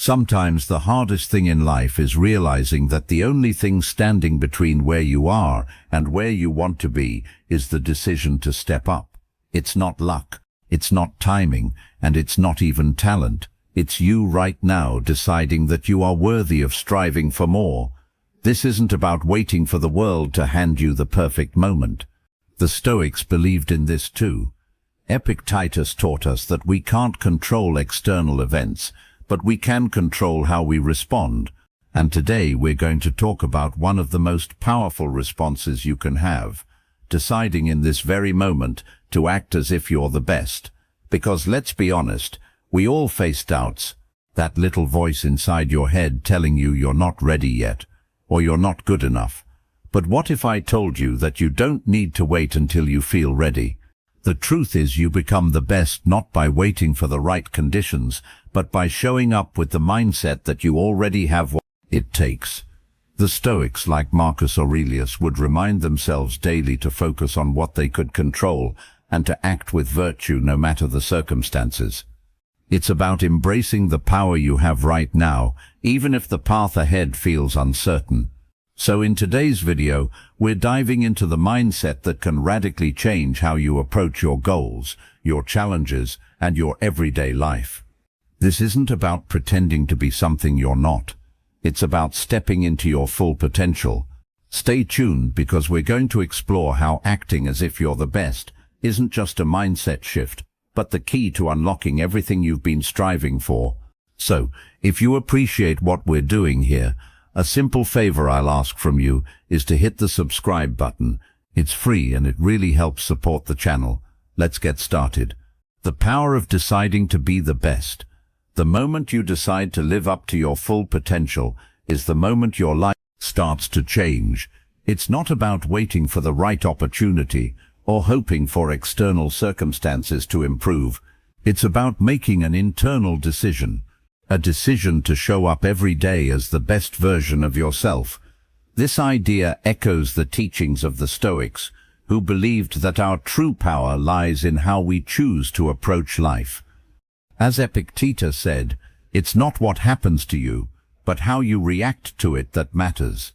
Sometimes the hardest thing in life is realizing that the only thing standing between where you are and where you want to be is the decision to step up. It's not luck, it's not timing, and it's not even talent. It's you right now deciding that you are worthy of striving for more. This isn't about waiting for the world to hand you the perfect moment. The Stoics believed in this too. Epictetus taught us that we can't control external events, but we can control how we respond. And today we're going to talk about one of the most powerful responses you can have, deciding in this very moment to act as if you're the best. Because let's be honest, we all face doubts, that little voice inside your head telling you you're not ready yet, or you're not good enough. But what if I told you that you don't need to wait until you feel ready? The truth is you become the best not by waiting for the right conditions, but by showing up with the mindset that you already have what it takes. The Stoics, like Marcus Aurelius, would remind themselves daily to focus on what they could control and to act with virtue no matter the circumstances. It's about embracing the power you have right now, even if the path ahead feels uncertain. So in today's video, we're diving into the mindset that can radically change how you approach your goals, your challenges, and your everyday life. This isn't about pretending to be something you're not. It's about stepping into your full potential. Stay tuned because we're going to explore how acting as if you're the best isn't just a mindset shift, but the key to unlocking everything you've been striving for. So, if you appreciate what we're doing here, a simple favor I'll ask from you is to hit the subscribe button. It's free and it really helps support the channel. Let's get started. The power of deciding to be the best. The moment you decide to live up to your full potential is the moment your life starts to change. It's not about waiting for the right opportunity or hoping for external circumstances to improve. It's about making an internal decision. A decision to show up every day as the best version of yourself. This idea echoes the teachings of the Stoics, who believed that our true power lies in how we choose to approach life. As Epictetus said, it's not what happens to you, but how you react to it that matters.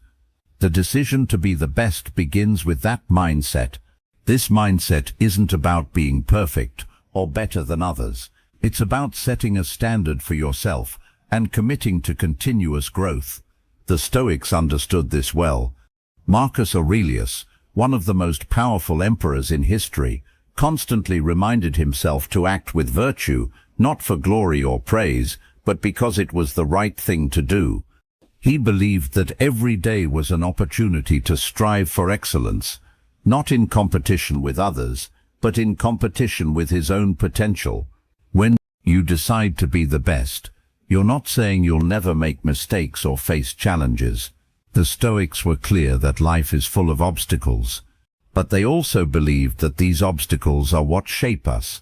The decision to be the best begins with that mindset. This mindset isn't about being perfect or better than others. It's about setting a standard for yourself and committing to continuous growth. The Stoics understood this well. Marcus Aurelius, one of the most powerful emperors in history, constantly reminded himself to act with virtue, not for glory or praise, but because it was the right thing to do. He believed that every day was an opportunity to strive for excellence, not in competition with others, but in competition with his own potential. When you decide to be the best, you're not saying you'll never make mistakes or face challenges. The Stoics were clear that life is full of obstacles, but they also believed that these obstacles are what shape us.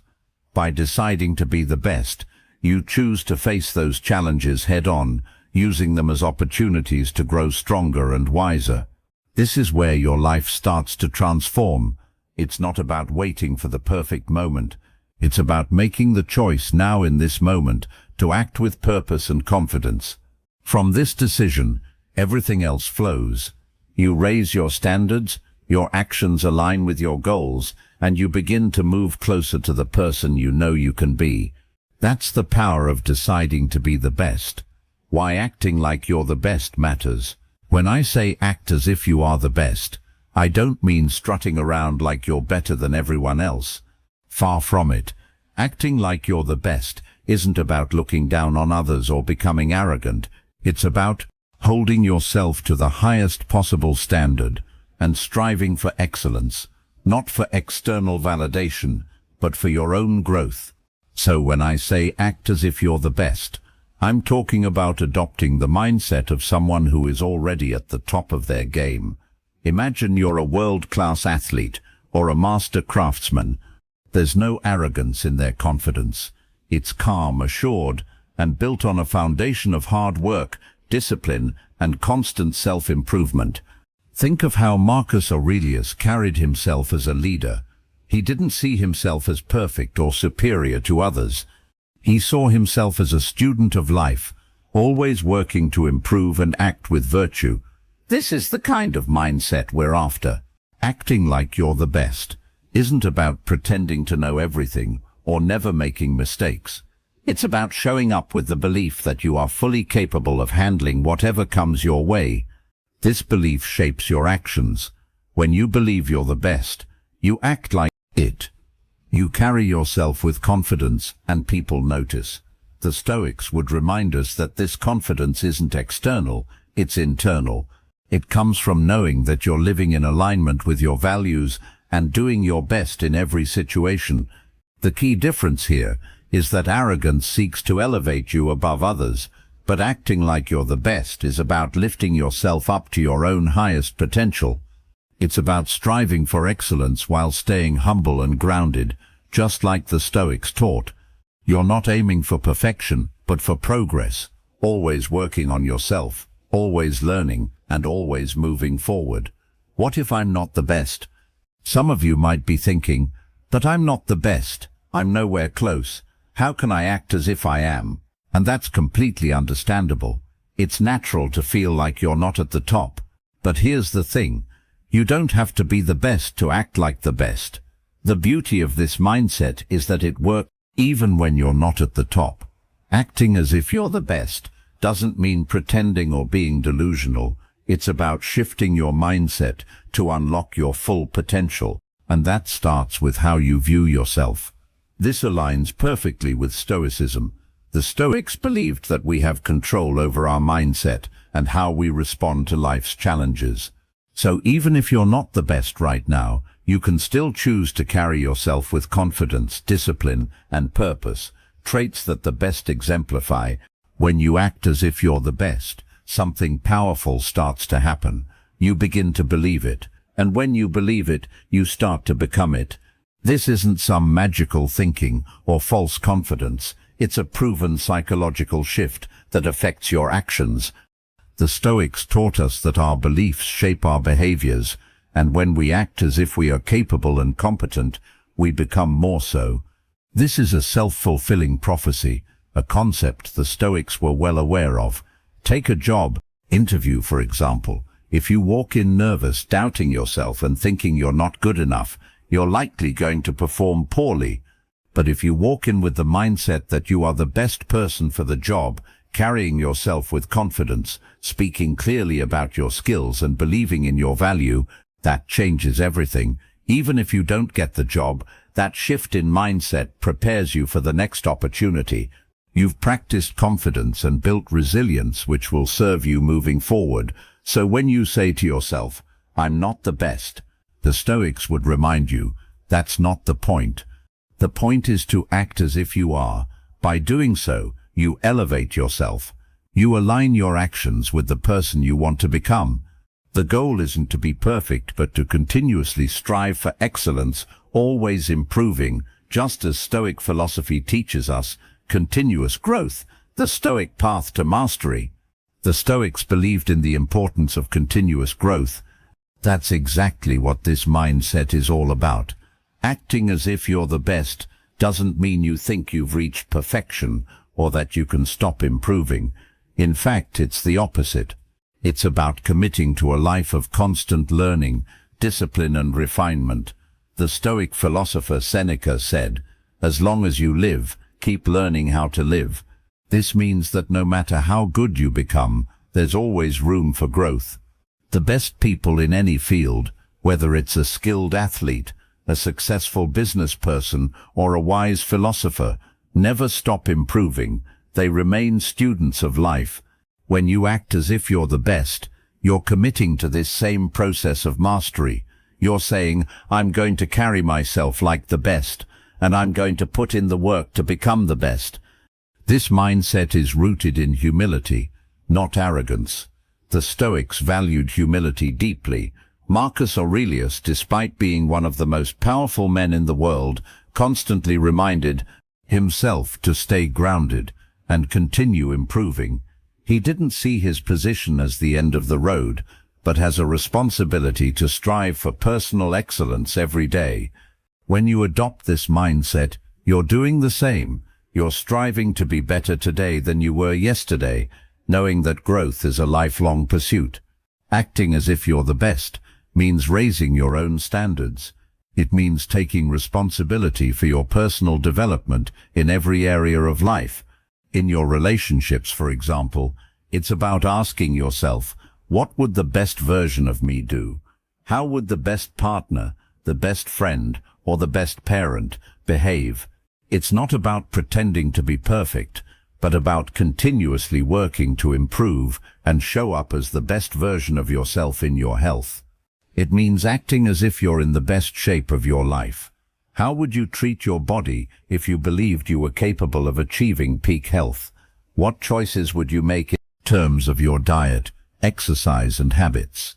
By deciding to be the best, you choose to face those challenges head-on, using them as opportunities to grow stronger and wiser. This is where your life starts to transform. It's not about waiting for the perfect moment. It's about making the choice now in this moment to act with purpose and confidence. From this decision, everything else flows. You raise your standards, your actions align with your goals, and you begin to move closer to the person you know you can be. That's the power of deciding to be the best. Why acting like you're the best matters. When I say act as if you are the best, I don't mean strutting around like you're better than everyone else. Far from it. Acting like you're the best isn't about looking down on others or becoming arrogant. It's about holding yourself to the highest possible standard and striving for excellence, not for external validation, but for your own growth. So when I say act as if you're the best, I'm talking about adopting the mindset of someone who is already at the top of their game. Imagine you're a world-class athlete or a master craftsman. There's no arrogance in their confidence. It's calm, assured, and built on a foundation of hard work, discipline, and constant self-improvement. Think of how Marcus Aurelius carried himself as a leader. He didn't see himself as perfect or superior to others. He saw himself as a student of life, always working to improve and act with virtue. This is the kind of mindset we're after. Acting like you're the best isn't about pretending to know everything or never making mistakes. It's about showing up with the belief that you are fully capable of handling whatever comes your way. This belief shapes your actions. When you believe you're the best, you act like it. You carry yourself with confidence and people notice. The Stoics would remind us that this confidence isn't external, it's internal. It comes from knowing that you're living in alignment with your values and doing your best in every situation. The key difference here is that arrogance seeks to elevate you above others, but acting like you're the best is about lifting yourself up to your own highest potential. It's about striving for excellence while staying humble and grounded, just like the Stoics taught. You're not aiming for perfection, but for progress, always working on yourself, always learning, and always moving forward. What if I'm not the best? Some of you might be thinking, but I'm not the best. I'm nowhere close. How can I act as if I am? And that's completely understandable. It's natural to feel like you're not at the top. But here's the thing. You don't have to be the best to act like the best. The beauty of this mindset is that it works even when you're not at the top. Acting as if you're the best doesn't mean pretending or being delusional. It's about shifting your mindset to unlock your full potential, and that starts with how you view yourself. This aligns perfectly with Stoicism. The Stoics believed that we have control over our mindset and how we respond to life's challenges. So even if you're not the best right now, you can still choose to carry yourself with confidence, discipline, and purpose, traits that the best exemplify. When you act as if you're the best, something powerful starts to happen. You begin to believe it, and when you believe it, you start to become it. This isn't some magical thinking or false confidence. It's a proven psychological shift that affects your actions. The Stoics taught us that our beliefs shape our behaviors, and when we act as if we are capable and competent, we become more so. This is a self-fulfilling prophecy, a concept the Stoics were well aware of. Take a job interview, for example. If you walk in nervous, doubting yourself and thinking you're not good enough, you're likely going to perform poorly. But if you walk in with the mindset that you are the best person for the job, carrying yourself with confidence, speaking clearly about your skills and believing in your value, that changes everything. Even if you don't get the job, that shift in mindset prepares you for the next opportunity. You've practiced confidence and built resilience, which will serve you moving forward. So when you say to yourself, "I'm not the best," the Stoics would remind you, that's not the point. The point is to act as if you are. By doing so, you elevate yourself. You align your actions with the person you want to become. The goal isn't to be perfect, but to continuously strive for excellence, always improving, just as Stoic philosophy teaches us, continuous growth, the Stoic path to mastery. The Stoics believed in the importance of continuous growth. That's exactly what this mindset is all about. Acting as if you're the best doesn't mean you think you've reached perfection or that you can stop improving. In fact, it's the opposite. It's about committing to a life of constant learning, discipline and refinement. The Stoic philosopher Seneca said, "As long as you live, keep learning how to live." This means that no matter how good you become, there's always room for growth. The best people in any field, whether it's a skilled athlete, a successful business person, or a wise philosopher, never stop improving. They remain students of life. When you act as if you're the best, you're committing to this same process of mastery. You're saying, "I'm going to carry myself like the best, and I'm going to put in the work to become the best." This mindset is rooted in humility, not arrogance. The Stoics valued humility deeply. Marcus Aurelius, despite being one of the most powerful men in the world, constantly reminded himself to stay grounded and continue improving. He didn't see his position as the end of the road, but as a responsibility to strive for personal excellence every day. When you adopt this mindset, you're doing the same. You're striving to be better today than you were yesterday, knowing that growth is a lifelong pursuit. Acting as if you're the best means raising your own standards. It means taking responsibility for your personal development in every area of life. In your relationships, for example, it's about asking yourself, what would the best version of me do? How would the best partner, the best friend, or the best parent behave? It's not about pretending to be perfect, but about continuously working to improve and show up as the best version of yourself in your health. It means acting as if you're in the best shape of your life. How would you treat your body if you believed you were capable of achieving peak health? What choices would you make in terms of your diet, exercise, and habits?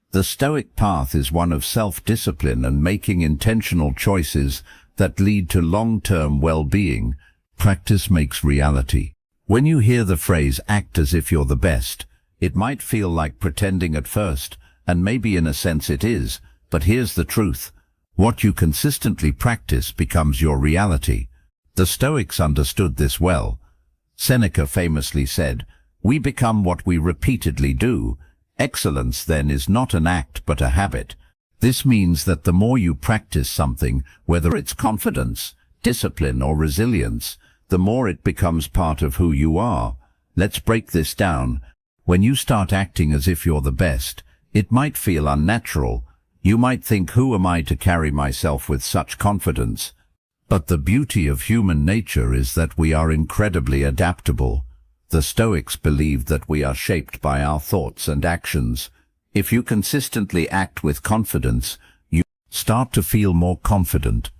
The Stoic path is one of self-discipline and making intentional choices that lead to long-term well-being. Practice makes reality. When you hear the phrase, act as if you're the best, it might feel like pretending at first, and maybe in a sense it is, but here's the truth. What you consistently practice becomes your reality. The Stoics understood this well. Seneca famously said, "We become what we repeatedly do." Excellence, then, is not an act but a habit. This means that the more you practice something, whether it's confidence, discipline, or resilience, the more it becomes part of who you are. Let's break this down. When you start acting as if you're the best, it might feel unnatural. You might think, who am I to carry myself with such confidence? But the beauty of human nature is that we are incredibly adaptable. The Stoics believed that we are shaped by our thoughts and actions. If you consistently act with confidence, you start to feel more confident.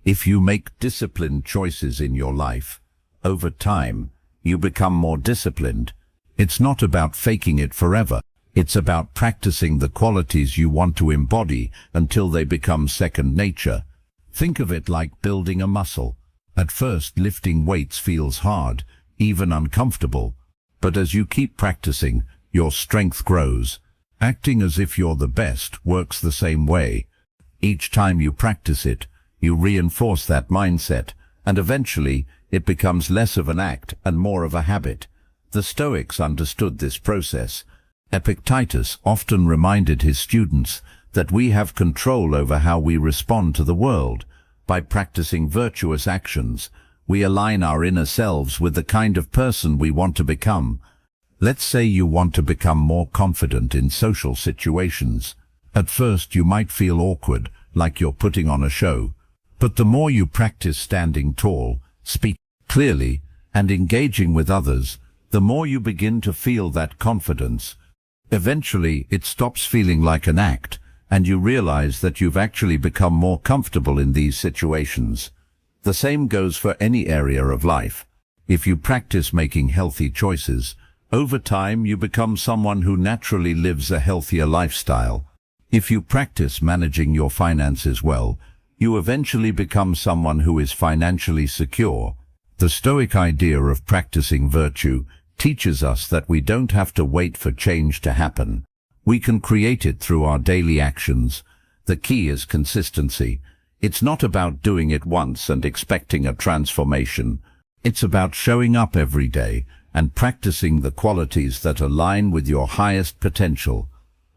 If you make disciplined choices in your life, over time, you become more disciplined. It's not about faking it forever. It's about practicing the qualities you want to embody until they become second nature. Think of it like building a muscle. At first, lifting weights feels hard, even uncomfortable. But as you keep practicing, your strength grows. Acting as if you're the best works the same way. Each time you practice it, you reinforce that mindset, and eventually it becomes less of an act and more of a habit. The Stoics understood this process. Epictetus often reminded his students that we have control over how we respond to the world. By practicing virtuous actions, we align our inner selves with the kind of person we want to become. Let's say you want to become more confident in social situations. At first you might feel awkward, like you're putting on a show. But the more you practice standing tall, speaking clearly, and engaging with others, the more you begin to feel that confidence. Eventually, it stops feeling like an act, and you realize that you've actually become more comfortable in these situations. The same goes for any area of life. If you practice making healthy choices, over time you become someone who naturally lives a healthier lifestyle. If you practice managing your finances well, you eventually become someone who is financially secure. The Stoic idea of practicing virtue teaches us that we don't have to wait for change to happen. We can create it through our daily actions. The key is consistency. It's not about doing it once and expecting a transformation. It's about showing up every day and practicing the qualities that align with your highest potential.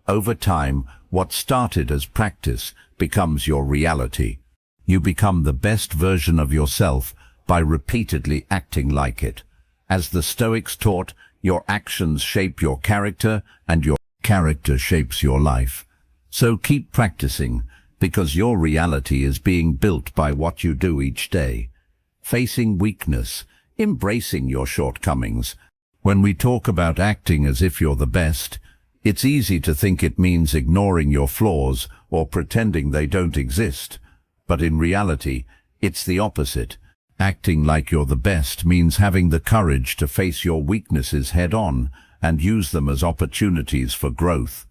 Over time, what started as practice becomes your reality. You become the best version of yourself by repeatedly acting like it. As the Stoics taught, your actions shape your character, and your character shapes your life. So keep practicing, because your reality is being built by what you do each day. Facing weakness, embracing your shortcomings. When we talk about acting as if you're the best, it's easy to think it means ignoring your flaws or pretending they don't exist. But in reality, it's the opposite. Acting like you're the best means having the courage to face your weaknesses head-on and use them as opportunities for growth.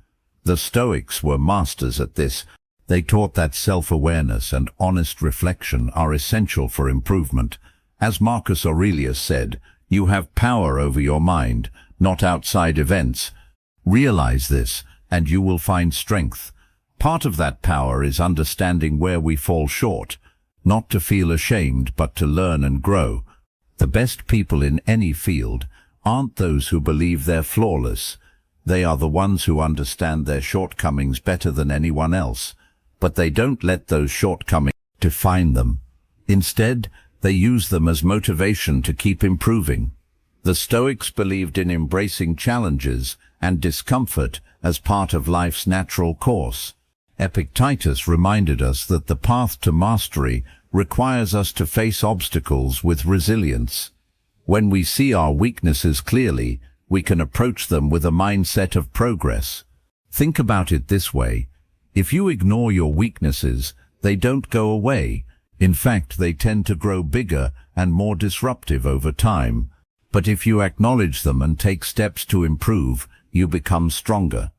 The Stoics were masters at this. They taught that self-awareness and honest reflection are essential for improvement. As Marcus Aurelius said, you have power over your mind, not outside events. Realize this, and you will find strength. Part of that power is understanding where we fall short, not to feel ashamed, but to learn and grow. The best people in any field, aren't those who believe they're flawless. They are the ones who understand their shortcomings better than anyone else, but they don't let those shortcomings define them. Instead, they use them as motivation to keep improving. The Stoics believed in embracing challenges and discomfort as part of life's natural course. Epictetus reminded us that the path to mastery requires us to face obstacles with resilience. When we see our weaknesses clearly, we can approach them with a mindset of progress. Think about it this way. If you ignore your weaknesses, they don't go away. In fact, they tend to grow bigger and more disruptive over time. But if you acknowledge them and take steps to improve, you become stronger.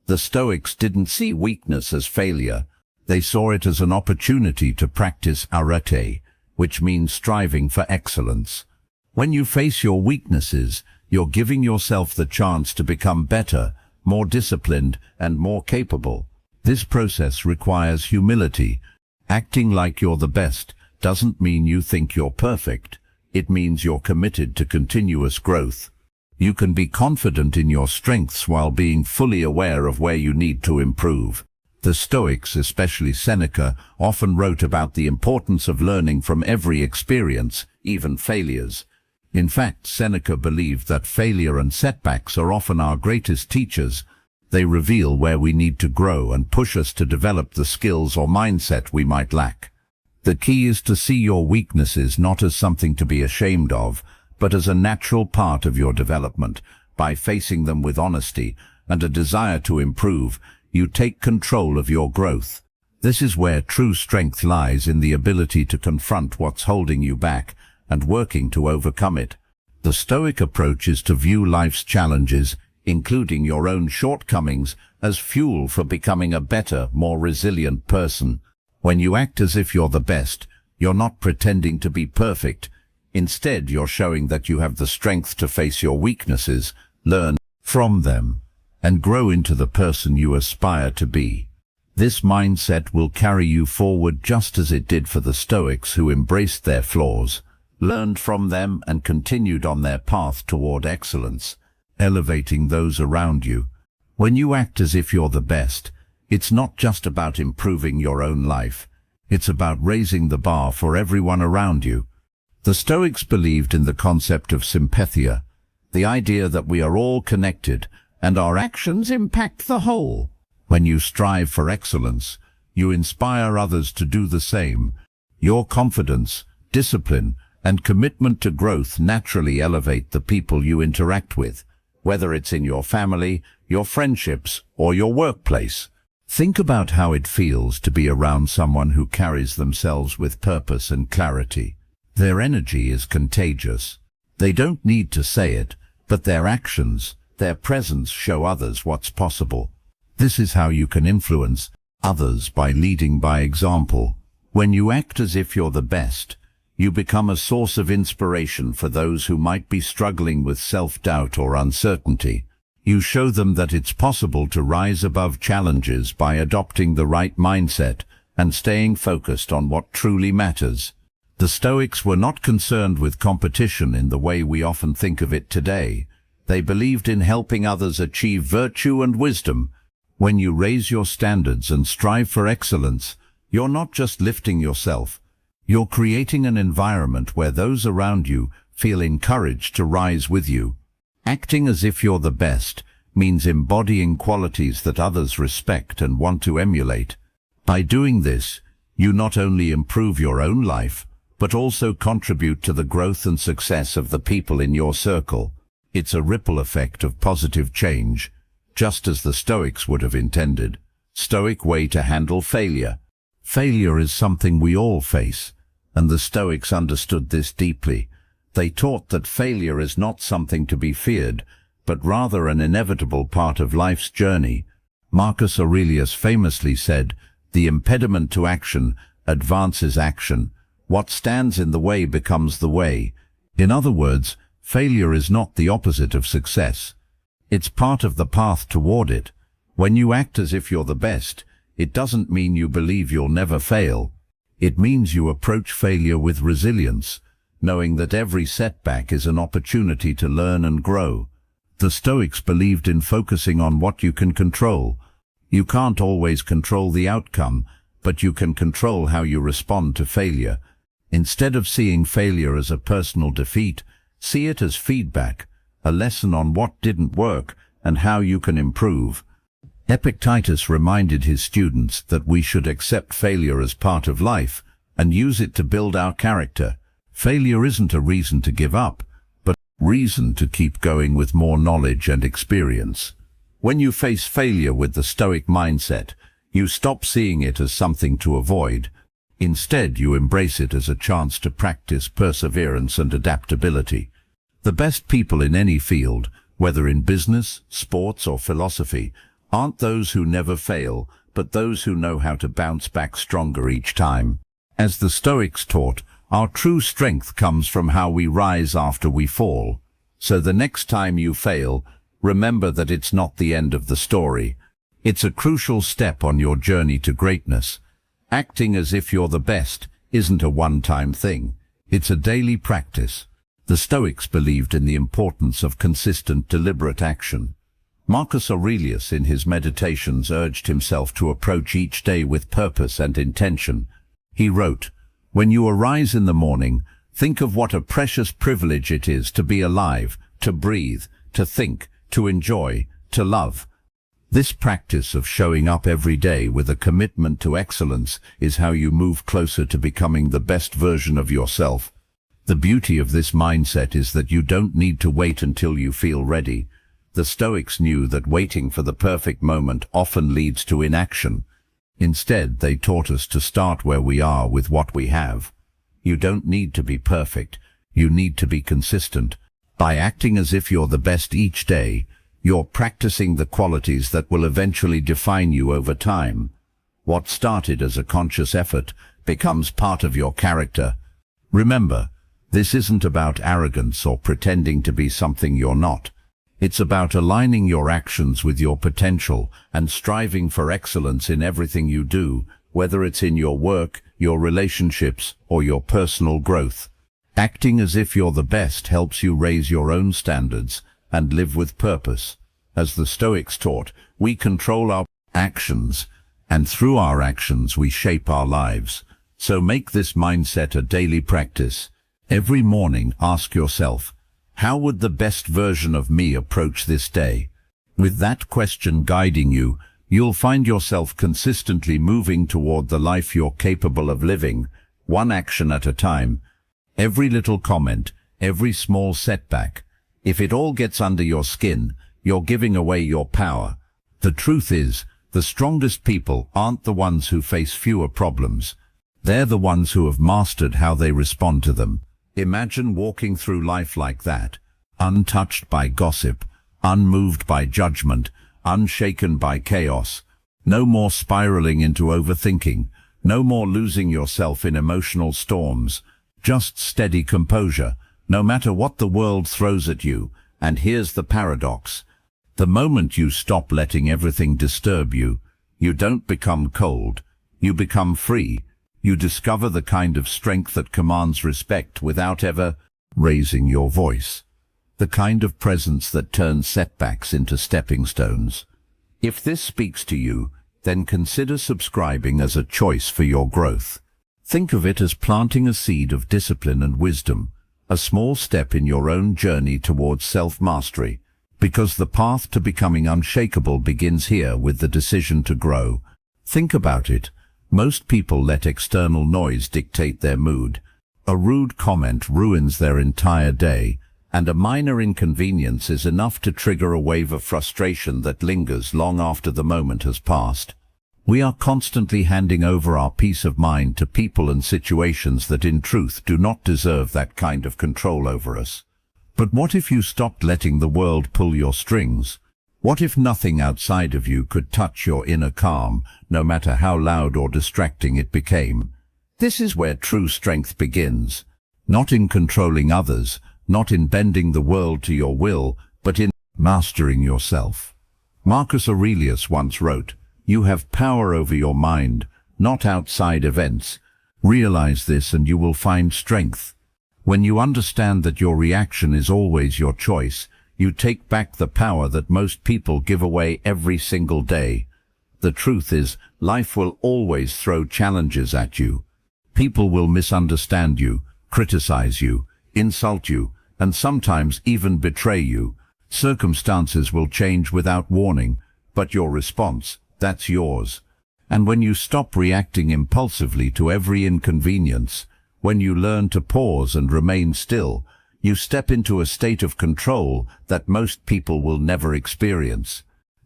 The Stoics didn't see weakness as failure. They saw it as an opportunity to practice arete, which means striving for excellence. When you face your weaknesses, you're giving yourself the chance to become better, more disciplined, and more capable. This process requires humility. Acting like you're the best doesn't mean you think you're perfect. It means you're committed to continuous growth. You can be confident in your strengths while being fully aware of where you need to improve. The Stoics, especially Seneca, often wrote about the importance of learning from every experience, even failures. In fact, Seneca believed that failure and setbacks are often our greatest teachers. They reveal where we need to grow and push us to develop the skills or mindset we might lack. The key is to see your weaknesses not as something to be ashamed of, but as a natural part of your development. By facing them with honesty and a desire to improve, you take control of your growth. This is where true strength lies, in the ability to confront what's holding you back and working to overcome it. The Stoic approach is to view life's challenges, including your own shortcomings, as fuel for becoming a better, more resilient person. When you act as if you're the best, you're not pretending to be perfect. Instead, you're showing that you have the strength to face your weaknesses, learn from them, and grow into the person you aspire to be. This mindset will carry you forward just as it did for the Stoics, who embraced their flaws, learned from them, and continued on their path toward excellence, elevating those around you. When you act as if you're the best, it's not just about improving your own life. It's about raising the bar for everyone around you. The Stoics believed in the concept of sympathia, the idea that we are all connected and our actions impact the whole. When you strive for excellence, you inspire others to do the same. Your confidence, discipline, and commitment to growth naturally elevate the people you interact with, whether it's in your family, your friendships, or your workplace. Think about how it feels to be around someone who carries themselves with purpose and clarity. Their energy is contagious. They don't need to say it, but their actions, their presence show others what's possible. This is how you can influence others, by leading by example. When you act as if you're the best, you become a source of inspiration for those who might be struggling with self-doubt or uncertainty. You show them that it's possible to rise above challenges by adopting the right mindset and staying focused on what truly matters. The Stoics were not concerned with competition in the way we often think of it today. They believed in helping others achieve virtue and wisdom. When you raise your standards and strive for excellence, you're not just lifting yourself. You're creating an environment where those around you feel encouraged to rise with you. Acting as if you're the best means embodying qualities that others respect and want to emulate. By doing this, you not only improve your own life, but also contribute to the growth and success of the people in your circle. It's a ripple effect of positive change, just as the Stoics would have intended. Stoic way to handle failure. Failure is something we all face, and the Stoics understood this deeply. They taught that failure is not something to be feared, but rather an inevitable part of life's journey. Marcus Aurelius famously said, "The impediment to action advances action. What stands in the way becomes the way." In other words, failure is not the opposite of success. It's part of the path toward it. When you act as if you're the best, it doesn't mean you believe you'll never fail. It means you approach failure with resilience, knowing that every setback is an opportunity to learn and grow. The Stoics believed in focusing on what you can control. You can't always control the outcome, but you can control how you respond to failure. Instead of seeing failure as a personal defeat, see it as feedback, a lesson on what didn't work and how you can improve. Epictetus reminded his students that we should accept failure as part of life and use it to build our character. Failure isn't a reason to give up, but a reason to keep going with more knowledge and experience. When you face failure with the Stoic mindset, you stop seeing it as something to avoid. Instead, you embrace it as a chance to practice perseverance and adaptability. The best people in any field, whether in business, sports, or philosophy, aren't those who never fail, but those who know how to bounce back stronger each time. As the Stoics taught, our true strength comes from how we rise after we fall. So the next time you fail, remember that it's not the end of the story. It's a crucial step on your journey to greatness. Acting as if you're the best isn't a one-time thing. It's a daily practice. The Stoics believed in the importance of consistent, deliberate action. Marcus Aurelius in his Meditations urged himself to approach each day with purpose and intention. He wrote, "When you arise in the morning, think of what a precious privilege it is to be alive, to breathe, to think, to enjoy, to love." This practice of showing up every day with a commitment to excellence is how you move closer to becoming the best version of yourself. The beauty of this mindset is that you don't need to wait until you feel ready. The Stoics knew that waiting for the perfect moment often leads to inaction. Instead, they taught us to start where we are with what we have. You don't need to be perfect. You need to be consistent. By acting as if you're the best each day, you're practicing the qualities that will eventually define you over time. What started as a conscious effort becomes part of your character. Remember, this isn't about arrogance or pretending to be something you're not. It's about aligning your actions with your potential and striving for excellence in everything you do, whether it's in your work, your relationships, or your personal growth. Acting as if you're the best helps you raise your own standards and live with purpose. As the Stoics taught, we control our actions, and through our actions we shape our lives. So make this mindset a daily practice. Every morning ask yourself, how would the best version of me approach this day? With that question guiding you, you'll find yourself consistently moving toward the life you're capable of living, one action at a time. Every little comment, every small setback, if it all gets under your skin, you're giving away your power. The truth is, the strongest people aren't the ones who face fewer problems. They're the ones who have mastered how they respond to them. Imagine walking through life like that, untouched by gossip, unmoved by judgment, unshaken by chaos. No more spiraling into overthinking, no more losing yourself in emotional storms, just steady composure, no matter what the world throws at you. And here's the paradox. The moment you stop letting everything disturb you, you don't become cold, you become free. You discover the kind of strength that commands respect without ever raising your voice. The kind of presence that turns setbacks into stepping stones. If this speaks to you, then consider subscribing as a choice for your growth. Think of it as planting a seed of discipline and wisdom, a small step in your own journey towards self-mastery, because the path to becoming unshakable begins here with the decision to grow. Think about it. Most people let external noise dictate their mood. A rude comment ruins their entire day, and a minor inconvenience is enough to trigger a wave of frustration that lingers long after the moment has passed. We are constantly handing over our peace of mind to people and situations that in truth do not deserve that kind of control over us. But what if you stopped letting the world pull your strings? What if nothing outside of you could touch your inner calm, no matter how loud or distracting it became? This is where true strength begins. Not in controlling others, not in bending the world to your will, but in mastering yourself. Marcus Aurelius once wrote, "You have power over your mind, not outside events. Realize this and you will find strength." When you understand that your reaction is always your choice, you take back the power that most people give away every single day. The truth is, life will always throw challenges at you. People will misunderstand you, criticize you, insult you, and sometimes even betray you. Circumstances will change without warning, but your response, that's yours. And when you stop reacting impulsively to every inconvenience, when you learn to pause and remain still, you step into a state of control that most people will never experience.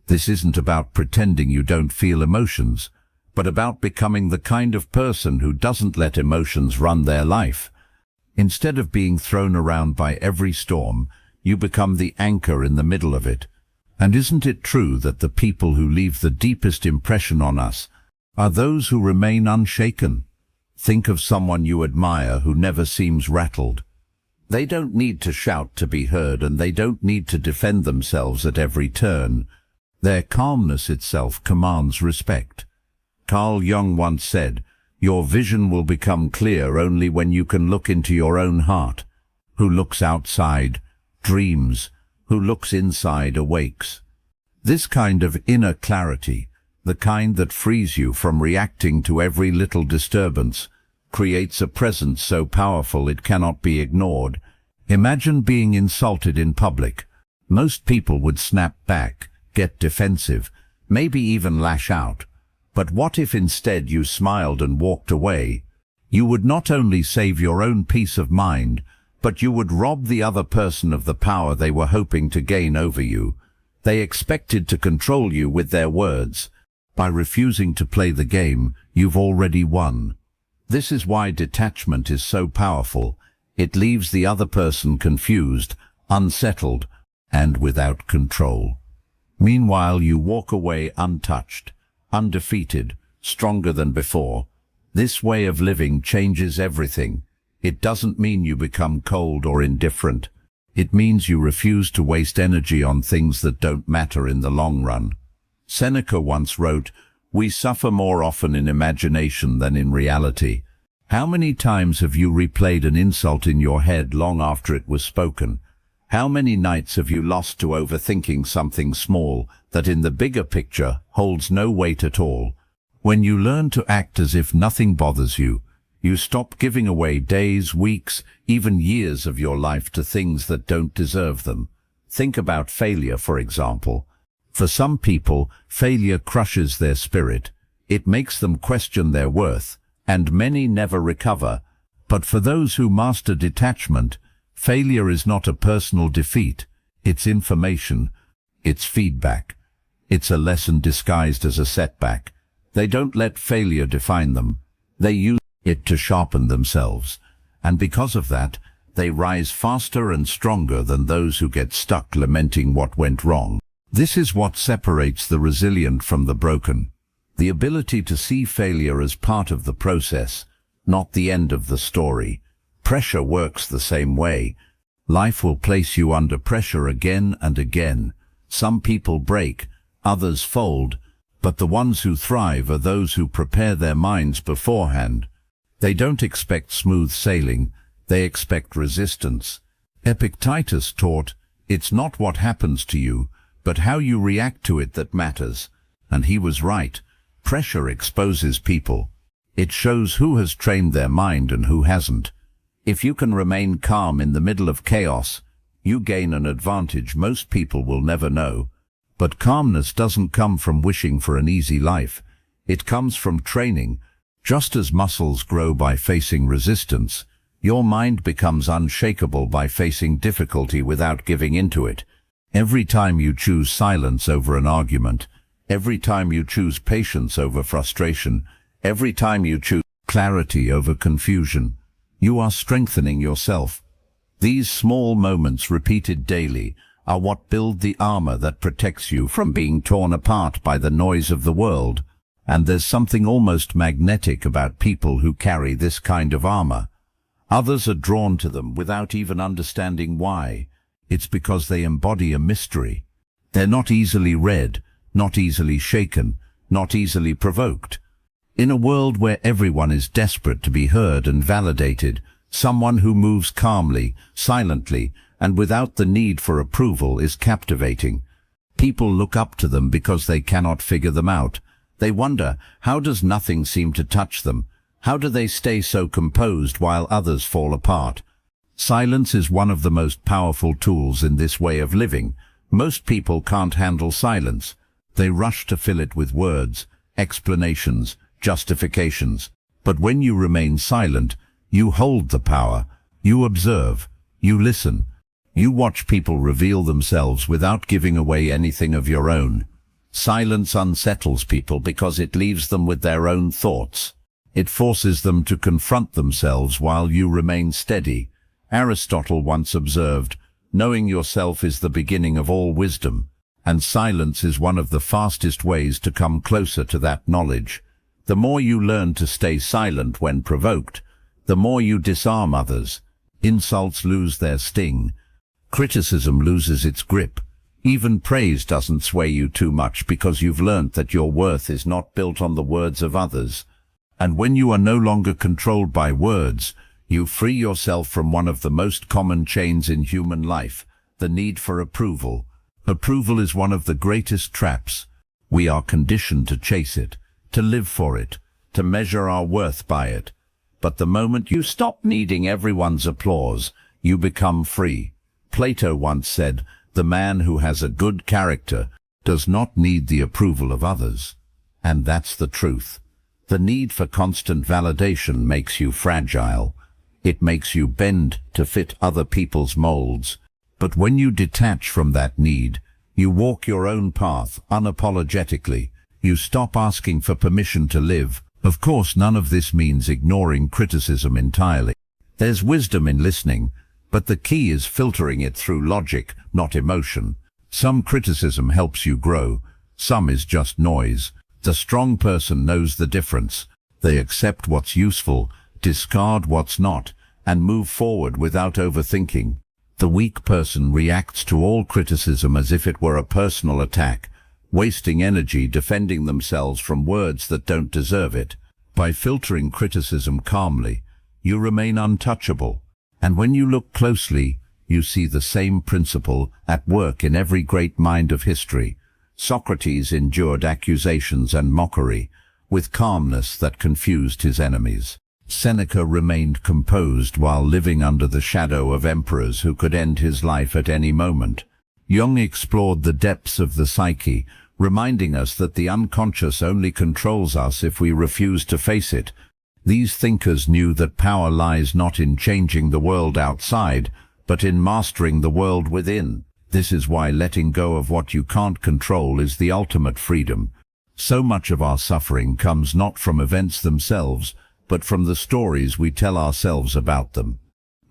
This isn't about pretending you don't feel emotions, but about becoming the kind of person who doesn't let emotions run their life. Instead of being thrown around by every storm, you become the anchor in the middle of it. And isn't it true that the people who leave the deepest impression on us are those who remain unshaken? Think of someone you admire who never seems rattled. They don't need to shout to be heard, and they don't need to defend themselves at every turn. Their calmness itself commands respect. Carl Jung once said, "Your vision will become clear only when you can look into your own heart. Who looks outside dreams, who looks inside awakes." This kind of inner clarity, the kind that frees you from reacting to every little disturbance, creates a presence so powerful it cannot be ignored. Imagine being insulted in public. Most people would snap back, get defensive, maybe even lash out. But what if instead you smiled and walked away? You would not only save your own peace of mind, but you would rob the other person of the power they were hoping to gain over you. They expected to control you with their words. By refusing to play the game, you've already won. This is why detachment is so powerful. It leaves the other person confused, unsettled, and without control. Meanwhile, you walk away untouched, undefeated, stronger than before. This way of living changes everything. It doesn't mean you become cold or indifferent. It means you refuse to waste energy on things that don't matter in the long run. Seneca once wrote, "We suffer more often in imagination than in reality." How many times have you replayed an insult in your head long after it was spoken? How many nights have you lost to overthinking something small that in the bigger picture holds no weight at all? When you learn to act as if nothing bothers you, you stop giving away days, weeks, even years of your life to things that don't deserve them. Think about failure, for example. For some people, failure crushes their spirit. It makes them question their worth, and many never recover. But for those who master detachment, failure is not a personal defeat. It's information. It's feedback. It's a lesson disguised as a setback. They don't let failure define them. They use it to sharpen themselves. And because of that, they rise faster and stronger than those who get stuck lamenting what went wrong. This is what separates the resilient from the broken. The ability to see failure as part of the process, not the end of the story. Pressure works the same way. Life will place you under pressure again and again. Some people break, others fold, but the ones who thrive are those who prepare their minds beforehand. They don't expect smooth sailing, they expect resistance. Epictetus taught, "It's not what happens to you, but how you react to it that matters." And he was right. Pressure exposes people. It shows who has trained their mind and who hasn't. If you can remain calm in the middle of chaos, you gain an advantage most people will never know. But calmness doesn't come from wishing for an easy life. It comes from training. Just as muscles grow by facing resistance, your mind becomes unshakable by facing difficulty without giving into it. Every time you choose silence over an argument, every time you choose patience over frustration, every time you choose clarity over confusion, you are strengthening yourself. These small moments repeated daily are what build the armor that protects you from being torn apart by the noise of the world. And there's something almost magnetic about people who carry this kind of armor. Others are drawn to them without even understanding why. It's because they embody a mystery. They're not easily read, not easily shaken, not easily provoked. In a world where everyone is desperate to be heard and validated, Someone who moves calmly, silently, and without the need for approval is captivating. People look up to them because they cannot figure them out. They wonder, how does nothing seem to touch them? How do they stay so composed while others fall apart? Silence is one of the most powerful tools in this way of living. Most people can't handle silence. They rush to fill it with words, explanations, justifications. But when you remain silent, you hold the power. You observe. You listen. You watch people reveal themselves without giving away anything of your own. Silence unsettles people because it leaves them with their own thoughts. It forces them to confront themselves while you remain steady. Aristotle once observed, "Knowing yourself is the beginning of all wisdom," and silence is one of the fastest ways to come closer to that knowledge. The more you learn to stay silent when provoked, the more you disarm others. Insults lose their sting. Criticism loses its grip. Even praise doesn't sway you too much because you've learnt that your worth is not built on the words of others. And when you are no longer controlled by words, you free yourself from one of the most common chains in human life, the need for approval. Approval is one of the greatest traps. We are conditioned to chase it, to live for it, to measure our worth by it. But the moment you stop needing everyone's applause, you become free. Plato once said, "The man who has a good character does not need the approval of others." And that's the truth. The need for constant validation makes you fragile. It makes you bend to fit other people's molds. But when you detach from that need, you walk your own path unapologetically. You stop asking for permission to live. Of course, none of this means ignoring criticism entirely. There's wisdom in listening, but the key is filtering it through logic, not emotion. Some criticism helps you grow. Some is just noise. The strong person knows the difference. They accept what's useful, discard what's not, and move forward without overthinking. The weak person reacts to all criticism as if it were a personal attack, wasting energy defending themselves from words that don't deserve it. By filtering criticism calmly, you remain untouchable. And when you look closely, you see the same principle at work in every great mind of history. Socrates endured accusations and mockery with calmness that confused his enemies. Seneca remained composed while living under the shadow of emperors who could end his life at any moment. Jung explored the depths of the psyche, reminding us that the unconscious only controls us if we refuse to face it. These thinkers knew that power lies not in changing the world outside, but in mastering the world within. This is why letting go of what you can't control is the ultimate freedom. So much of our suffering comes not from events themselves, but from the stories we tell ourselves about them.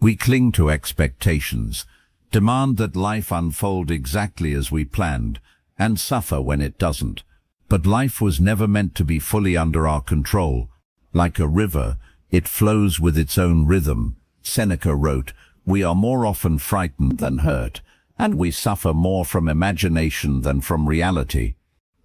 We cling to expectations, demand that life unfold exactly as we planned, and suffer when it doesn't. But life was never meant to be fully under our control. Like a river, it flows with its own rhythm. Seneca wrote, "We are more often frightened than hurt, and we suffer more from imagination than from reality."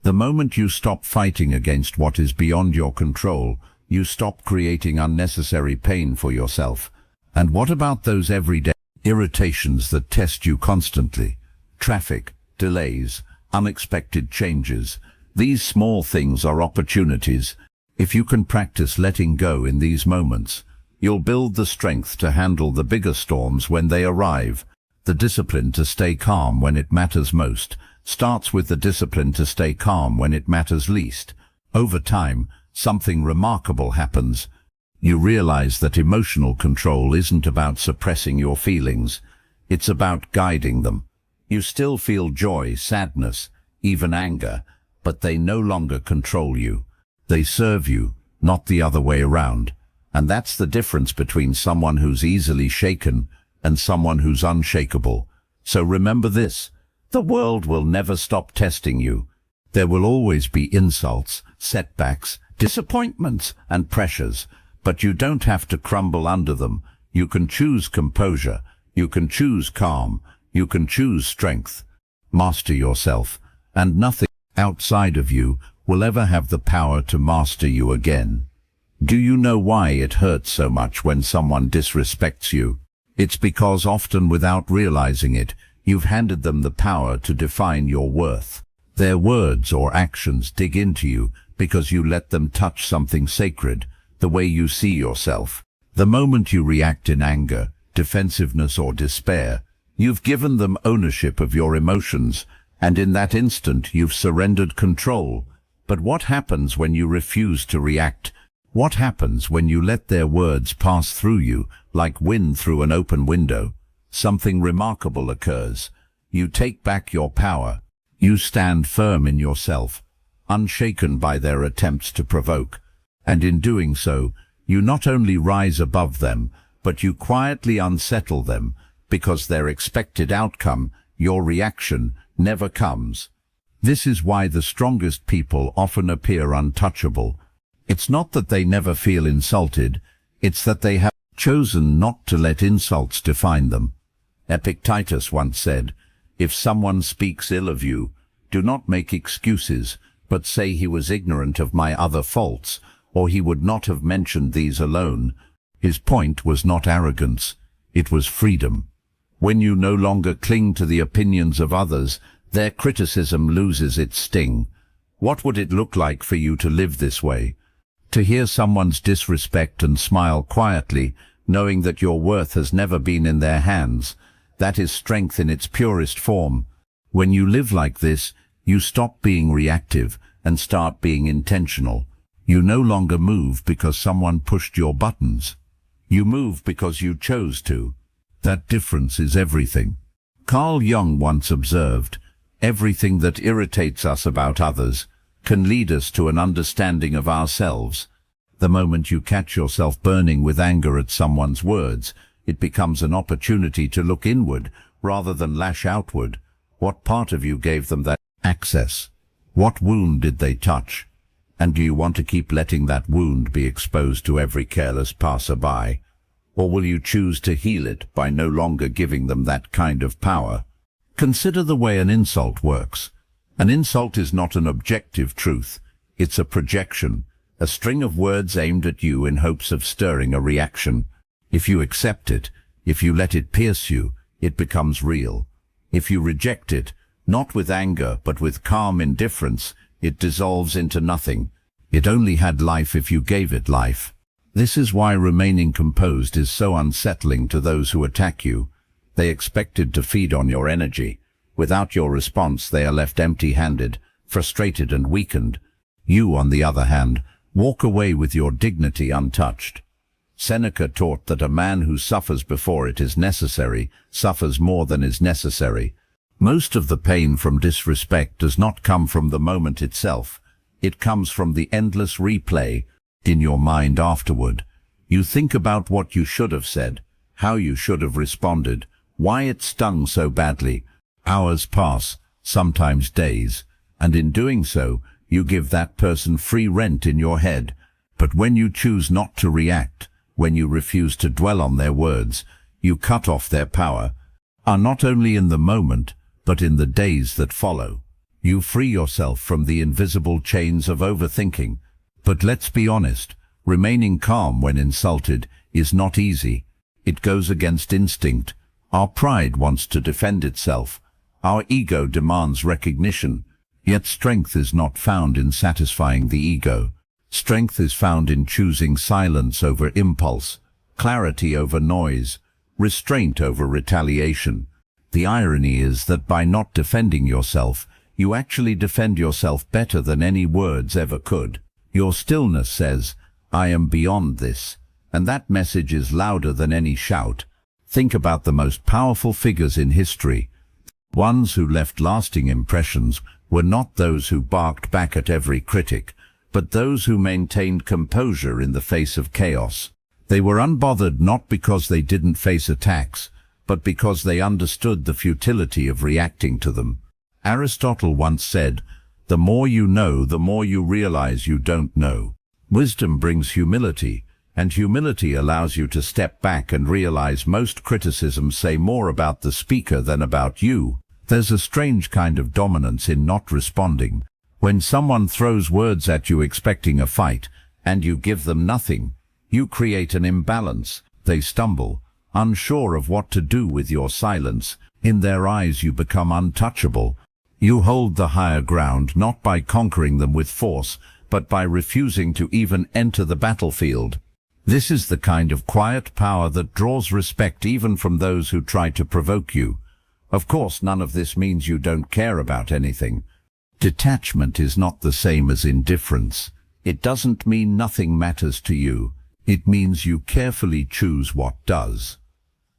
The moment you stop fighting against what is beyond your control, you stop creating unnecessary pain for yourself. And what about those everyday irritations that test you constantly? Traffic, delays, unexpected changes. These small things are opportunities. If you can practice letting go in these moments, you'll build the strength to handle the bigger storms when they arrive. The discipline to stay calm when it matters most starts with the discipline to stay calm when it matters least. Over time, something remarkable happens. You realize that emotional control isn't about suppressing your feelings. It's about guiding them. You still feel joy, sadness, even anger, but they no longer control you. They serve you, not the other way around. And that's the difference between someone who's easily shaken and someone who's unshakable. So remember this, the world will never stop testing you. There will always be insults, setbacks, disappointments, and pressures, but you don't have to crumble under them. You can choose composure, you can choose calm, you can choose strength. Master yourself, and nothing outside of you will ever have the power to master you again. Do you know why it hurts so much when someone disrespects you? It's because often without realizing it, you've handed them the power to define your worth. Their words or actions dig into you because you let them touch something sacred, the way you see yourself. The moment you react in anger, defensiveness or despair, you've given them ownership of your emotions, and in that instant you've surrendered control. But what happens when you refuse to react? What happens when you let their words pass through you, like wind through an open window? Something remarkable occurs. You take back your power. You stand firm in yourself, unshaken by their attempts to provoke. And in doing so, you not only rise above them, but you quietly unsettle them, because their expected outcome, your reaction, never comes. This is why the strongest people often appear untouchable. It's not that they never feel insulted, it's that they have chosen not to let insults define them. Epictetus once said, "If someone speaks ill of you, do not make excuses, but say he was ignorant of my other faults, or he would not have mentioned these alone." His point was not arrogance, it was freedom. When you no longer cling to the opinions of others, their criticism loses its sting. What would it look like for you to live this way? To hear someone's disrespect and smile quietly, knowing that your worth has never been in their hands, that is strength in its purest form. When you live like this, you stop being reactive and start being intentional. You no longer move because someone pushed your buttons. You move because you chose to. That difference is everything. Carl Jung once observed, "Everything that irritates us about others can lead us to an understanding of ourselves." The moment you catch yourself burning with anger at someone's words, it becomes an opportunity to look inward rather than lash outward. What part of you gave them that access? What wound did they touch? And do you want to keep letting that wound be exposed to every careless passerby? Or will you choose to heal it by no longer giving them that kind of power? Consider the way an insult works. An insult is not an objective truth, it's a projection, a string of words aimed at you in hopes of stirring a reaction. If you accept it, if you let it pierce you, it becomes real. If you reject it, not with anger but with calm indifference, it dissolves into nothing. It only had life if you gave it life. This is why remaining composed is so unsettling to those who attack you. They expected to feed on your energy. Without your response, they are left empty-handed, frustrated and weakened. You, on the other hand, walk away with your dignity untouched. Seneca taught that a man who suffers before it is necessary suffers more than is necessary. Most of the pain from disrespect does not come from the moment itself. It comes from the endless replay in your mind afterward. You think about what you should have said, how you should have responded, why it stung so badly. Hours pass, sometimes days, and in doing so, you give that person free rent in your head. But when you choose not to react, when you refuse to dwell on their words, you cut off their power, not only in the moment, but in the days that follow. You free yourself from the invisible chains of overthinking. But let's be honest, remaining calm when insulted is not easy. It goes against instinct. Our pride wants to defend itself. Our ego demands recognition. Yet strength is not found in satisfying the ego. Strength is found in choosing silence over impulse, clarity over noise, restraint over retaliation. The irony is that by not defending yourself, you actually defend yourself better than any words ever could. Your stillness says, "I am beyond this," and that message is louder than any shout. Think about the most powerful figures in history. Ones who left lasting impressions were not those who barked back at every critic, but those who maintained composure in the face of chaos. They were unbothered not because they didn't face attacks, but because they understood the futility of reacting to them. Aristotle once said, "The more you know, the more you realize you don't know." Wisdom brings humility, and humility allows you to step back and realize most criticisms say more about the speaker than about you. There's a strange kind of dominance in not responding. When someone throws words at you expecting a fight, and you give them nothing, you create an imbalance. They stumble, unsure of what to do with your silence. In their eyes you become untouchable. You hold the higher ground not by conquering them with force, but by refusing to even enter the battlefield. This is the kind of quiet power that draws respect even from those who try to provoke you. Of course, none of this means you don't care about anything. Detachment is not the same as indifference. It doesn't mean nothing matters to you. It means you carefully choose what does.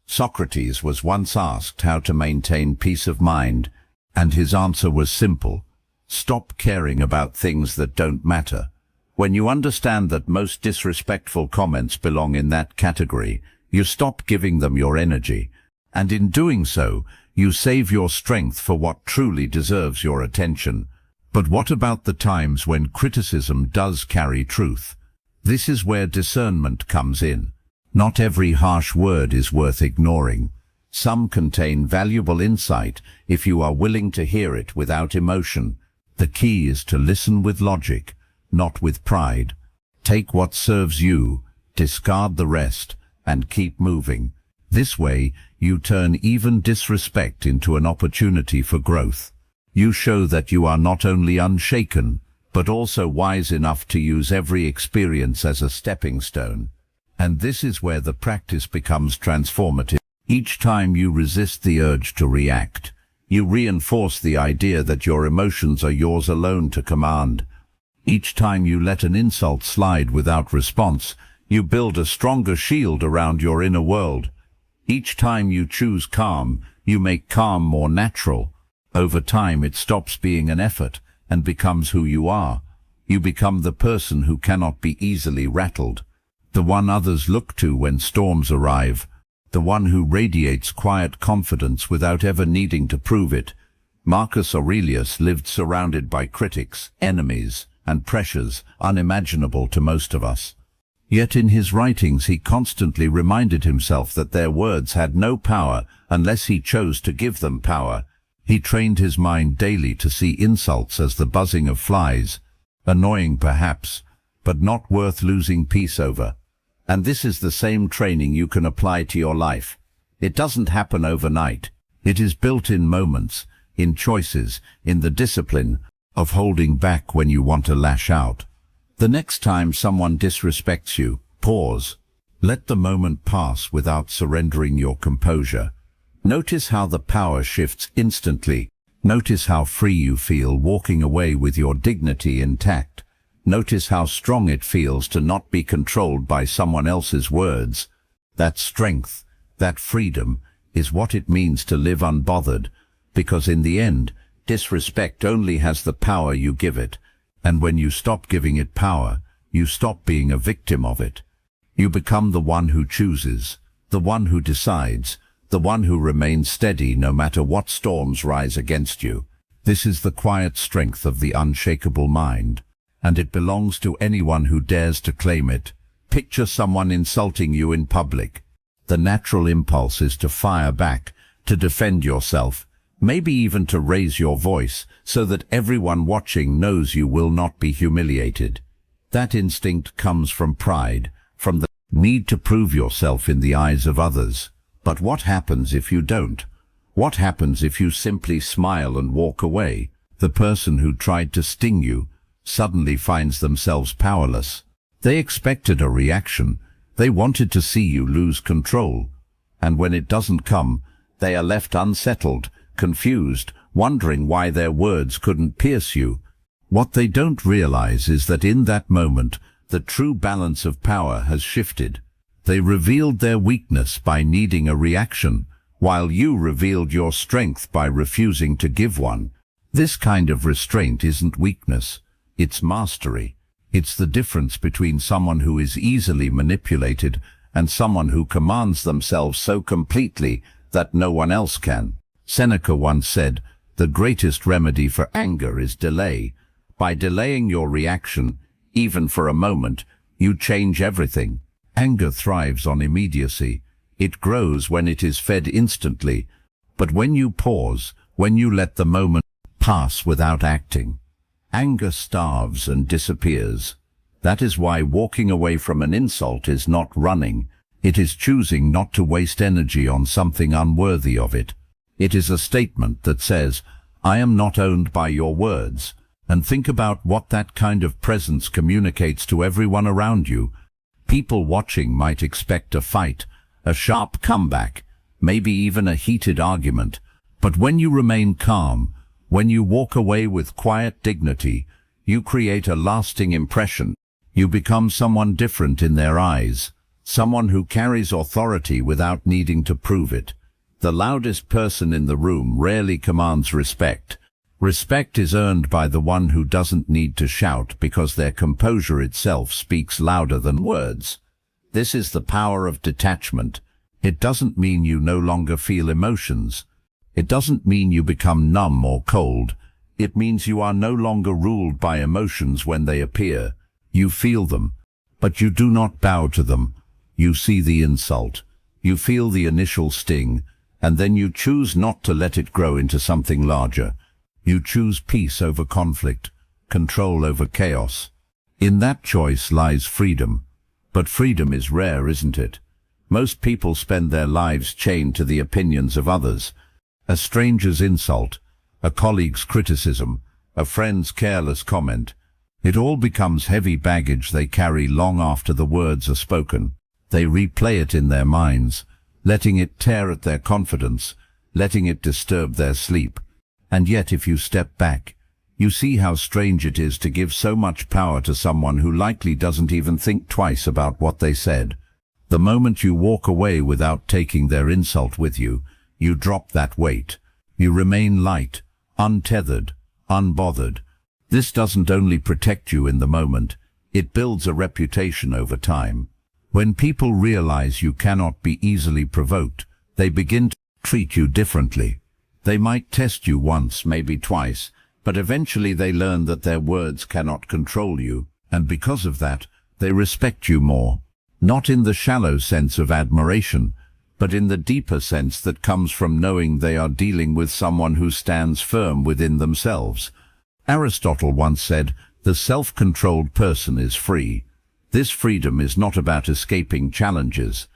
Socrates was once asked how to maintain peace of mind, and his answer was simple: stop caring about things that don't matter. When you understand that most disrespectful comments belong in that category, you stop giving them your energy, and in doing so, you save your strength for what truly deserves your attention. But what about the times when criticism does carry truth? This is where discernment comes in. Not every harsh word is worth ignoring. Some contain valuable insight if you are willing to hear it without emotion. The key is to listen with logic, not with pride. Take what serves you, discard the rest, and keep moving. This way, you turn even disrespect into an opportunity for growth. You show that you are not only unshaken, but also wise enough to use every experience as a stepping stone. And this is where the practice becomes transformative. Each time you resist the urge to react, you reinforce the idea that your emotions are yours alone to command. Each time you let an insult slide without response, you build a stronger shield around your inner world. Each time you choose calm, you make calm more natural. Over time it stops being an effort and becomes who you are. You become the person who cannot be easily rattled, the one others look to when storms arrive, the one who radiates quiet confidence without ever needing to prove it. Marcus Aurelius lived surrounded by critics, enemies, and pressures unimaginable to most of us. Yet in his writings he constantly reminded himself that their words had no power unless he chose to give them power. He trained his mind daily to see insults as the buzzing of flies, annoying perhaps, but not worth losing peace over. And this is the same training you can apply to your life. It doesn't happen overnight. It is built in moments, in choices, in the discipline of holding back when you want to lash out. The next time someone disrespects you, pause. Let the moment pass without surrendering your composure. Notice how the power shifts instantly. Notice how free you feel walking away with your dignity intact. Notice how strong it feels to not be controlled by someone else's words. That strength, that freedom, is what it means to live unbothered, because in the end, disrespect only has the power you give it. And when you stop giving it power, you stop being a victim of it. You become the one who chooses, the one who decides, the one who remains steady no matter what storms rise against you. This is the quiet strength of the unshakable mind, and it belongs to anyone who dares to claim it. Picture someone insulting you in public. The natural impulse is to fire back, to defend yourself, maybe even to raise your voice so that everyone watching knows you will not be humiliated. That instinct comes from pride, from the need to prove yourself in the eyes of others. But what happens if you don't? What happens if you simply smile and walk away? The person who tried to sting you suddenly finds themselves powerless. They expected a reaction. They wanted to see you lose control. And when it doesn't come, they are left unsettled, confused, wondering why their words couldn't pierce you. What they don't realize is that in that moment, the true balance of power has shifted. They revealed their weakness by needing a reaction, while you revealed your strength by refusing to give one. This kind of restraint isn't weakness, it's mastery. It's the difference between someone who is easily manipulated and someone who commands themselves so completely that no one else can. Seneca once said, "The greatest remedy for anger is delay." By delaying your reaction, even for a moment, you change everything. Anger thrives on immediacy. It grows when it is fed instantly. But when you pause, when you let the moment pass without acting, anger starves and disappears. That is why walking away from an insult is not running. It is choosing not to waste energy on something unworthy of it. It is a statement that says, I am not owned by your words. And think about what that kind of presence communicates to everyone around you. People watching might expect a fight, a sharp comeback, maybe even a heated argument. But when you remain calm, when you walk away with quiet dignity, you create a lasting impression. You become someone different in their eyes, someone who carries authority without needing to prove it. The loudest person in the room rarely commands respect. Respect is earned by the one who doesn't need to shout because their composure itself speaks louder than words. This is the power of detachment. It doesn't mean you no longer feel emotions. It doesn't mean you become numb or cold. It means you are no longer ruled by emotions when they appear. You feel them, but you do not bow to them. You see the insult. You feel the initial sting, and then you choose not to let it grow into something larger. You choose peace over conflict, control over chaos. In that choice lies freedom. But freedom is rare, isn't it? Most people spend their lives chained to the opinions of others. A stranger's insult, a colleague's criticism, a friend's careless comment. It all becomes heavy baggage they carry long after the words are spoken. They replay it in their minds, letting it tear at their confidence, letting it disturb their sleep. And yet if you step back, you see how strange it is to give so much power to someone who likely doesn't even think twice about what they said. The moment you walk away without taking their insult with you, you drop that weight. You remain light, untethered, unbothered. This doesn't only protect you in the moment, it builds a reputation over time. When people realize you cannot be easily provoked, they begin to treat you differently. They might test you once, maybe twice, but eventually they learn that their words cannot control you, and because of that, they respect you more. Not in the shallow sense of admiration, but in the deeper sense that comes from knowing they are dealing with someone who stands firm within themselves. Aristotle once said, the self-controlled person is free. This freedom is not about escaping challenges.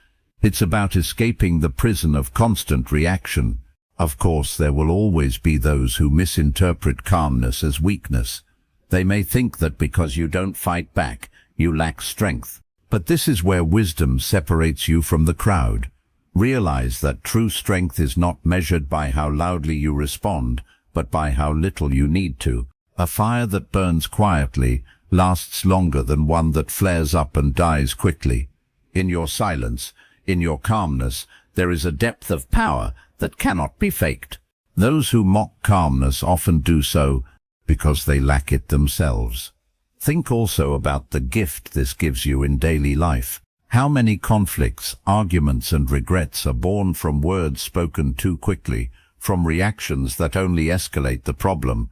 It's about escaping the prison of constant reaction. Of course, there will always be those who misinterpret calmness as weakness. They may think that because you don't fight back, you lack strength. But this is where wisdom separates you from the crowd. Realize that true strength is not measured by how loudly you respond, but by how little you need to. A fire that burns quietly lasts longer than one that flares up and dies quickly. In your silence, in your calmness, there is a depth of power that cannot be faked. Those who mock calmness often do so because they lack it themselves. Think also about the gift this gives you in daily life. How many conflicts, arguments and regrets are born from words spoken too quickly, from reactions that only escalate the problem?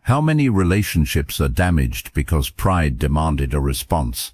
How many relationships are damaged because pride demanded a response?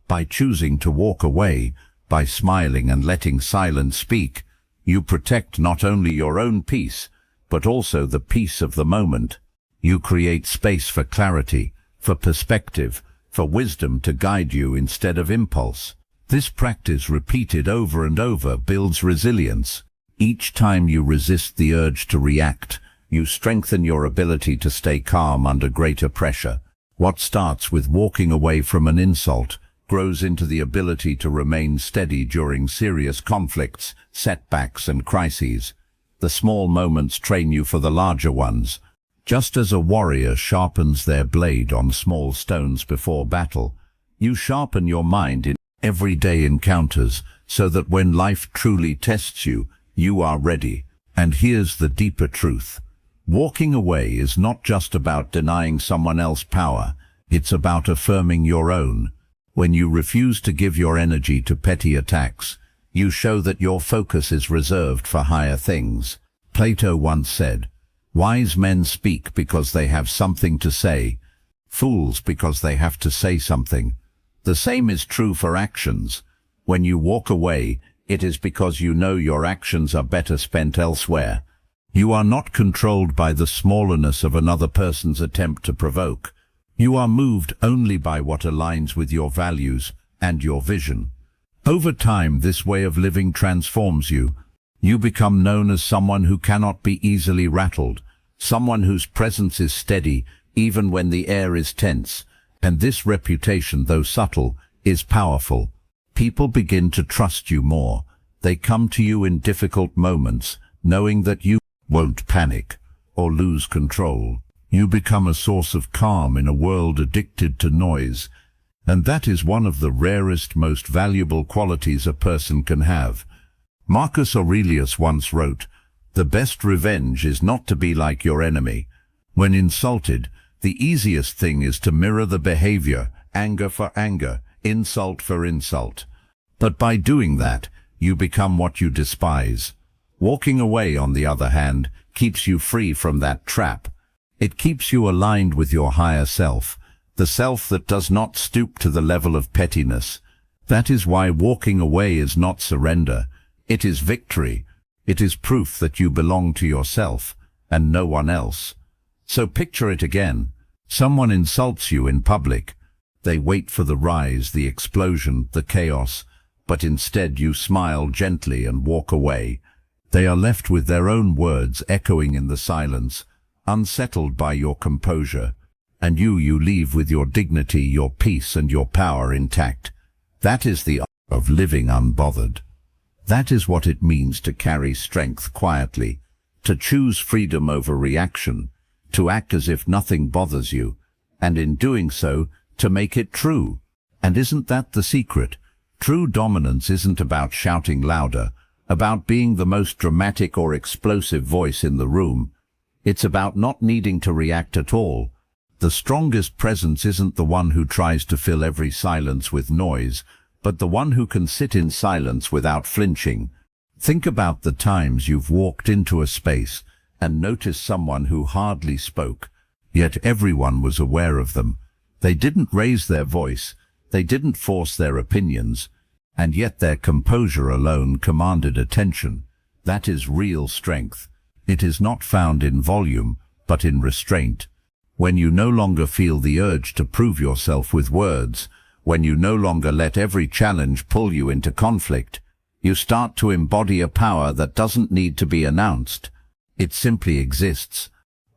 By choosing to walk away, by smiling and letting silence speak, you protect not only your own peace, but also the peace of the moment. You create space for clarity, for perspective, for wisdom to guide you instead of impulse. This practice, repeated over and over, builds resilience. Each time you resist the urge to react, you strengthen your ability to stay calm under greater pressure. What starts with walking away from an insult grows into the ability to remain steady during serious conflicts, setbacks and crises. The small moments train you for the larger ones. Just as a warrior sharpens their blade on small stones before battle, you sharpen your mind in everyday encounters so that when life truly tests you, you are ready. And here's the deeper truth. Walking away is not just about denying someone else power, it's about affirming your own. When you refuse to give your energy to petty attacks, you show that your focus is reserved for higher things. Plato once said, "Wise men speak because they have something to say, fools because they have to say something." The same is true for actions. When you walk away, it is because you know your actions are better spent elsewhere. You are not controlled by the smallness of another person's attempt to provoke. You are moved only by what aligns with your values and your vision. Over time, this way of living transforms you. You become known as someone who cannot be easily rattled, someone whose presence is steady even when the air is tense. And this reputation, though subtle, is powerful. People begin to trust you more. They come to you in difficult moments, knowing that you won't panic or lose control. You become a source of calm in a world addicted to noise. And that is one of the rarest, most valuable qualities a person can have. Marcus Aurelius once wrote, "The best revenge is not to be like your enemy." When insulted, the easiest thing is to mirror the behavior, anger for anger, insult for insult. But by doing that, you become what you despise. Walking away, on the other hand, keeps you free from that trap. It keeps you aligned with your higher self, the self that does not stoop to the level of pettiness. That is why walking away is not surrender. It is victory. It is proof that you belong to yourself and no one else. So picture it again. Someone insults you in public. They wait for the rise, the explosion, the chaos, but instead you smile gently and walk away. They are left with their own words echoing in the silence, unsettled by your composure, and you leave with your dignity, your peace, and your power intact. That is the art of living unbothered. That is what it means to carry strength quietly, to choose freedom over reaction, to act as if nothing bothers you, and in doing so, to make it true. And isn't that the secret? True dominance isn't about shouting louder, about being the most dramatic or explosive voice in the room. It's about not needing to react at all. The strongest presence isn't the one who tries to fill every silence with noise, but the one who can sit in silence without flinching. Think about the times you've walked into a space and noticed someone who hardly spoke, yet everyone was aware of them. They didn't raise their voice, they didn't force their opinions, and yet their composure alone commanded attention. That is real strength. It is not found in volume, but in restraint. When you no longer feel the urge to prove yourself with words, when you no longer let every challenge pull you into conflict, you start to embody a power that doesn't need to be announced. It simply exists.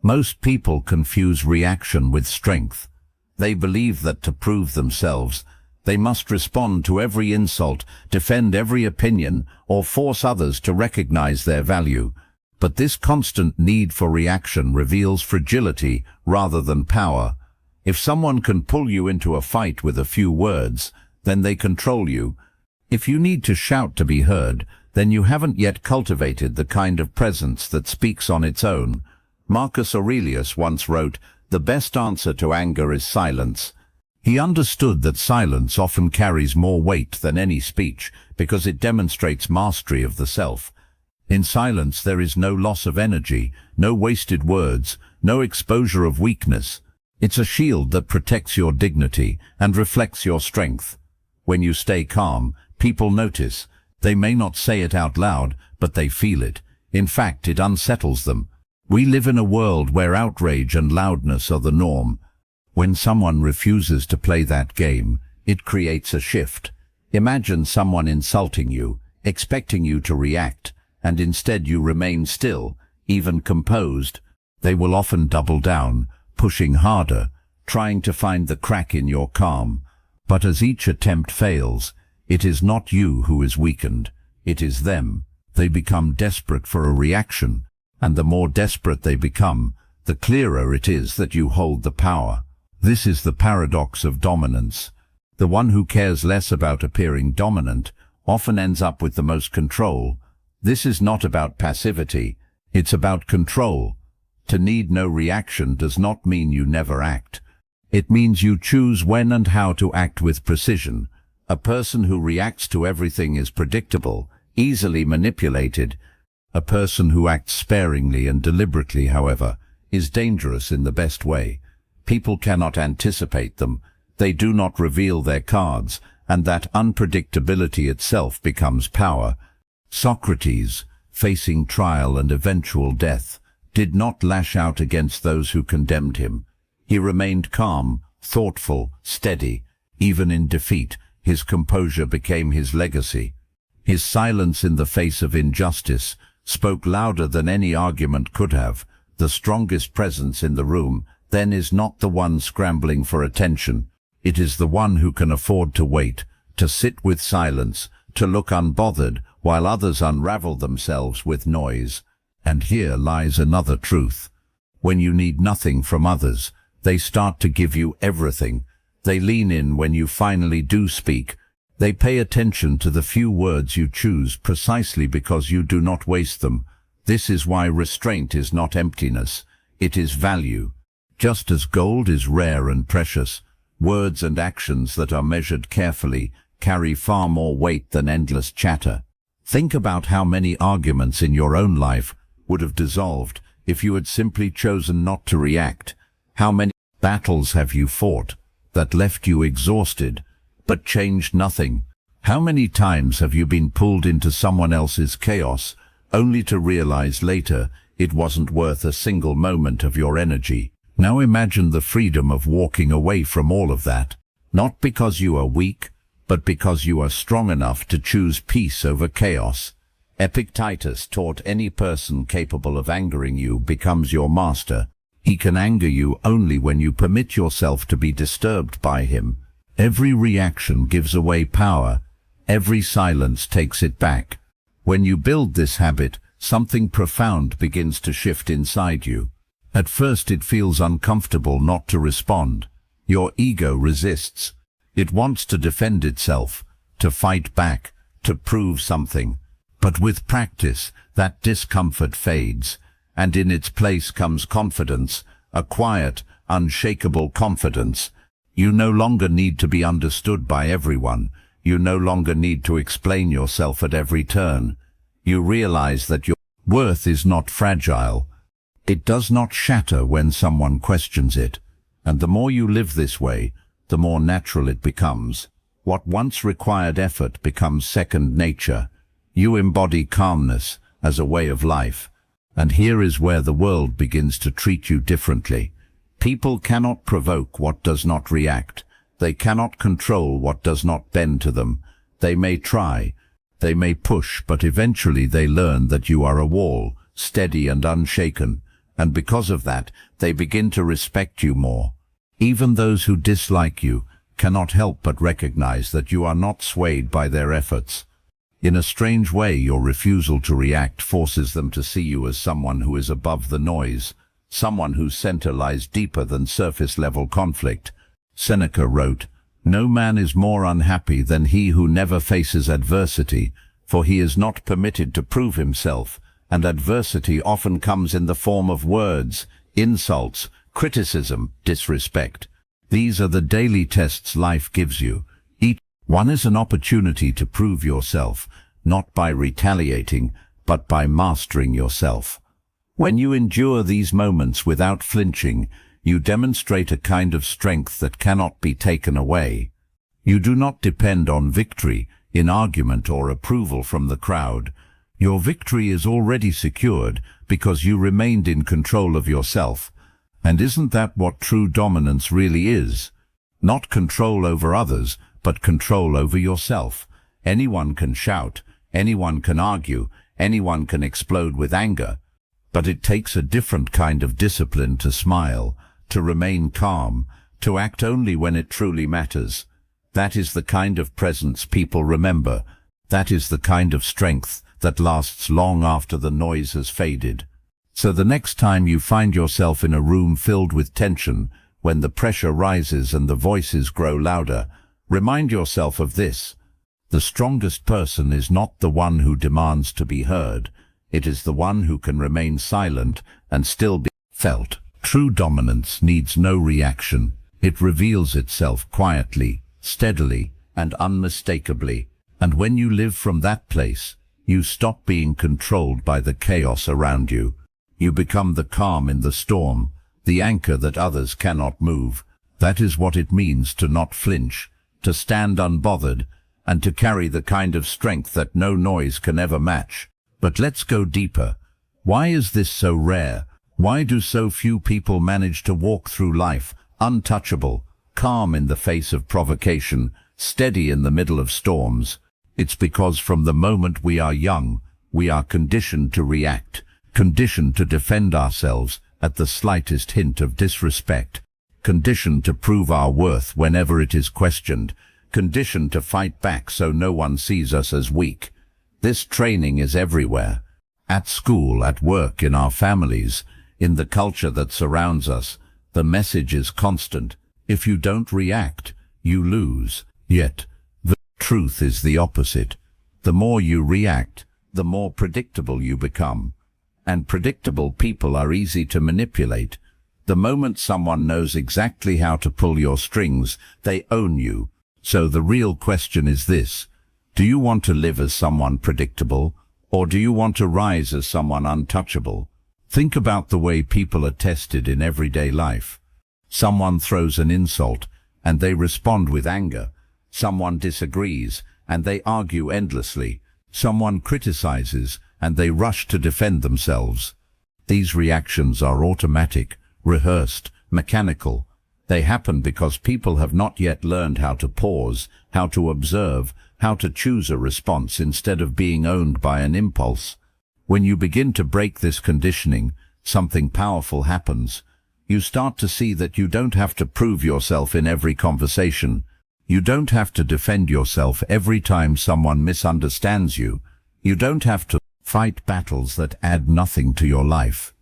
Most people confuse reaction with strength. They believe that to prove themselves, they must respond to every insult, defend every opinion, or force others to recognize their value. But this constant need for reaction reveals fragility rather than power. If someone can pull you into a fight with a few words, then they control you. If you need to shout to be heard, then you haven't yet cultivated the kind of presence that speaks on its own. Marcus Aurelius once wrote, "The best answer to anger is silence." He understood that silence often carries more weight than any speech because it demonstrates mastery of the self. In silence there is no loss of energy, no wasted words, no exposure of weakness. It's a shield that protects your dignity and reflects your strength. When you stay calm, people notice. They may not say it out loud, but they feel it. In fact, it unsettles them. We live in a world where outrage and loudness are the norm. When someone refuses to play that game, it creates a shift. Imagine someone insulting you, expecting you to react, and instead you remain still, even composed. They will often double down, pushing harder, trying to find the crack in your calm. But as each attempt fails, it is not you who is weakened, it is them. They become desperate for a reaction, and the more desperate they become, the clearer it is that you hold the power. This is the paradox of dominance. The one who cares less about appearing dominant often ends up with the most control. This is not about passivity, it's about control. To need no reaction does not mean you never act. It means you choose when and how to act with precision. A person who reacts to everything is predictable, easily manipulated. A person who acts sparingly and deliberately, however, is dangerous in the best way. People cannot anticipate them, they do not reveal their cards, and that unpredictability itself becomes power. Socrates, facing trial and eventual death, did not lash out against those who condemned him. He remained calm, thoughtful, steady. Even in defeat, his composure became his legacy. His silence in the face of injustice spoke louder than any argument could have. The strongest presence in the room then is not the one scrambling for attention. It is the one who can afford to wait, to sit with silence, to look unbothered while others unravel themselves with noise. And here lies another truth. When you need nothing from others, they start to give you everything. They lean in when you finally do speak. They pay attention to the few words you choose precisely because you do not waste them. This is why restraint is not emptiness. It is value. Just as gold is rare and precious, words and actions that are measured carefully carry far more weight than endless chatter. Think about how many arguments in your own life would have dissolved if you had simply chosen not to react. How many battles have you fought that left you exhausted but changed nothing? How many times have you been pulled into someone else's chaos only to realize later it wasn't worth a single moment of your energy? Now imagine the freedom of walking away from all of that, not because you are weak, but because you are strong enough to choose peace over chaos. Epictetus taught any person capable of angering you becomes your master. He can anger you only when you permit yourself to be disturbed by him. Every reaction gives away power. Every silence takes it back. When you build this habit, something profound begins to shift inside you. At first it feels uncomfortable not to respond. Your ego resists. It wants to defend itself, to fight back, to prove something. But with practice, that discomfort fades, and in its place comes confidence, a quiet, unshakable confidence. You no longer need to be understood by everyone. You no longer need to explain yourself at every turn. You realize that your worth is not fragile. It does not shatter when someone questions it. And the more you live this way, the more natural it becomes. What once required effort becomes second nature. You embody calmness as a way of life. And here is where the world begins to treat you differently. People cannot provoke what does not react. They cannot control what does not bend to them. They may try, they may push, but eventually they learn that you are a wall, steady and unshaken. And because of that, they begin to respect you more. Even those who dislike you cannot help but recognize that you are not swayed by their efforts. In a strange way, your refusal to react forces them to see you as someone who is above the noise, someone whose center lies deeper than surface-level conflict. Seneca wrote, "No man is more unhappy than he who never faces adversity, for he is not permitted to prove himself, and adversity often comes in the form of words, insults, criticism, disrespect. These are the daily tests life gives you. Each one is an opportunity to prove yourself, not by retaliating, but by mastering yourself. When you endure these moments without flinching, you demonstrate a kind of strength that cannot be taken away. You do not depend on victory in argument or approval from the crowd. Your victory is already secured because you remained in control of yourself. And isn't that what true dominance really is? Not control over others, but control over yourself. Anyone can shout, anyone can argue, anyone can explode with anger. But it takes a different kind of discipline to smile, to remain calm, to act only when it truly matters. That is the kind of presence people remember. That is the kind of strength that lasts long after the noise has faded. So the next time you find yourself in a room filled with tension, when the pressure rises and the voices grow louder, remind yourself of this. The strongest person is not the one who demands to be heard. It is the one who can remain silent and still be felt. True dominance needs no reaction. It reveals itself quietly, steadily, and unmistakably. And when you live from that place, you stop being controlled by the chaos around you. You become the calm in the storm, the anchor that others cannot move. That is what it means to not flinch, to stand unbothered, and to carry the kind of strength that no noise can ever match. But let's go deeper. Why is this so rare? Why do so few people manage to walk through life untouchable, calm in the face of provocation, steady in the middle of storms. It's because from the moment we are young, we are conditioned to react, conditioned to defend ourselves at the slightest hint of disrespect, conditioned to prove our worth whenever it is questioned, conditioned to fight back so no one sees us as weak. This training is everywhere. At school, at work, in our families, in the culture that surrounds us. The message is constant. If you don't react, you lose. Yet, the truth is the opposite. The more you react, the more predictable you become. And predictable people are easy to manipulate. The moment someone knows exactly how to pull your strings, they own you. So the real question is this: do you want to live as someone predictable, or do you want to rise as someone untouchable? Think about the way people are tested in everyday life. Someone throws an insult, and they respond with anger. Someone disagrees, and they argue endlessly. Someone criticizes, and they rush to defend themselves. These reactions are automatic, rehearsed, mechanical. They happen because people have not yet learned how to pause, how to observe, how to choose a response instead of being owned by an impulse. When you begin to break this conditioning, something powerful happens. You start to see that you don't have to prove yourself in every conversation. You don't have to defend yourself every time someone misunderstands you. You don't have to fight battles that add nothing to your life.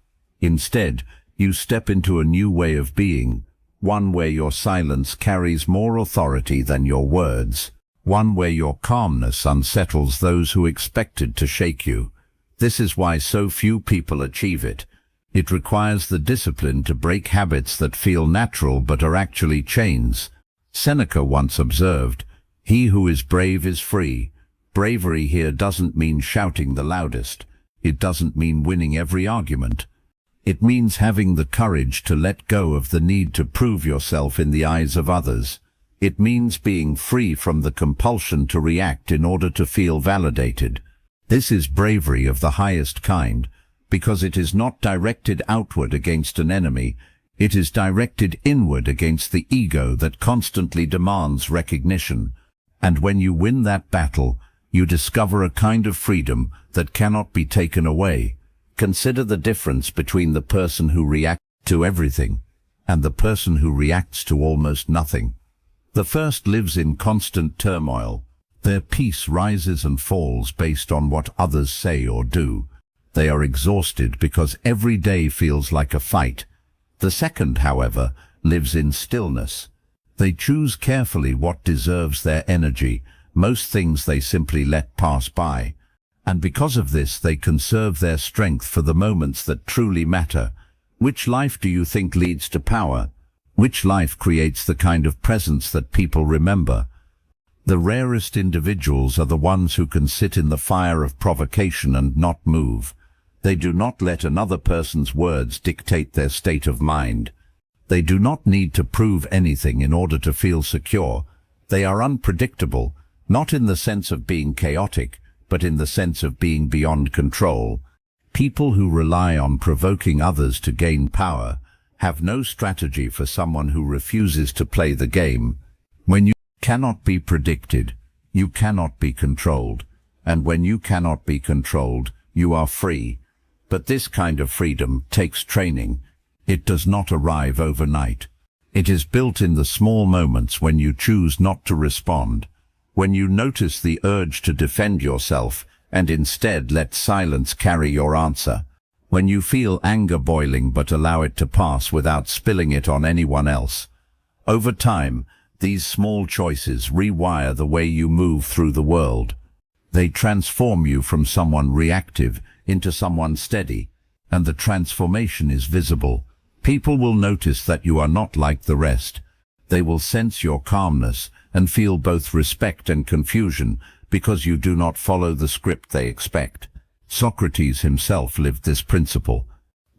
Instead, you step into a new way of being, one where your silence carries more authority than your words, one where your calmness unsettles those who expected to shake you. This is why so few people achieve it. It requires the discipline to break habits that feel natural but are actually chains. Seneca once observed, "He who is brave is free." Bravery here doesn't mean shouting the loudest. It doesn't mean winning every argument. It means having the courage to let go of the need to prove yourself in the eyes of others. It means being free from the compulsion to react in order to feel validated. This is bravery of the highest kind, because it is not directed outward against an enemy. It is directed inward against the ego that constantly demands recognition. And when you win that battle, you discover a kind of freedom that cannot be taken away. Consider the difference between the person who reacts to everything and the person who reacts to almost nothing. The first lives in constant turmoil. Their peace rises and falls based on what others say or do. They are exhausted because every day feels like a fight. The second, however, lives in stillness. They choose carefully what deserves their energy. Most things they simply let pass by. And because of this, they conserve their strength for the moments that truly matter. Which life do you think leads to power? Which life creates the kind of presence that people remember? The rarest individuals are the ones who can sit in the fire of provocation and not move. They do not let another person's words dictate their state of mind. They do not need to prove anything in order to feel secure. They are unpredictable, not in the sense of being chaotic, but in the sense of being beyond control. People who rely on provoking others to gain power have no strategy for someone who refuses to play the game. When you cannot be predicted, you cannot be controlled. And when you cannot be controlled, you are free. But this kind of freedom takes training. It does not arrive overnight. It is built in the small moments when you choose not to respond, when you notice the urge to defend yourself and instead let silence carry your answer, when you feel anger boiling but allow it to pass without spilling it on anyone else. Over time, these small choices rewire the way you move through the world. They transform you from someone reactive into someone steady, and the transformation is visible. People will notice that you are not like the rest. They will sense your calmness and feel both respect and confusion because you do not follow the script they expect. Socrates himself lived this principle.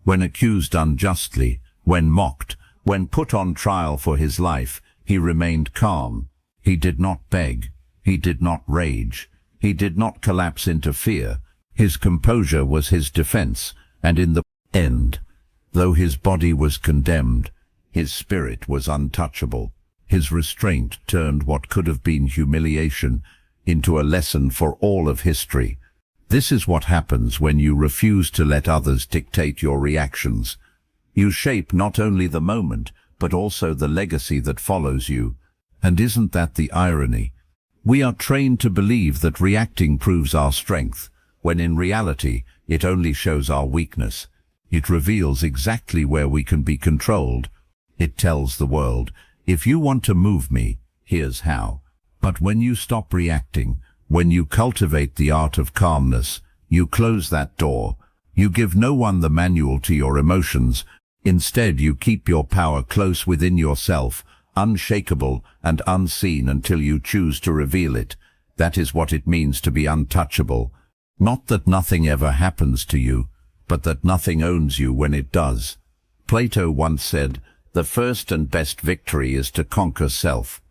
When accused unjustly, when mocked, when put on trial for his life, he remained calm. He did not beg. He did not rage. He did not collapse into fear. His composure was his defense, and in the end, though his body was condemned, his spirit was untouchable. His restraint turned what could have been humiliation into a lesson for all of history. This is what happens when you refuse to let others dictate your reactions. You shape not only the moment, but also the legacy that follows you. And isn't that the irony? We are trained to believe that reacting proves our strength, when in reality it only shows our weakness. It reveals exactly where we can be controlled. It tells the world, if you want to move me, here's how. But when you stop reacting, when you cultivate the art of calmness, you close that door. You give no one the manual to your emotions. Instead, you keep your power close within yourself, unshakable and unseen until you choose to reveal it. That is what it means to be untouchable. Not that nothing ever happens to you, but that nothing owns you when it does. Plato once said, "The first and best victory is to conquer self."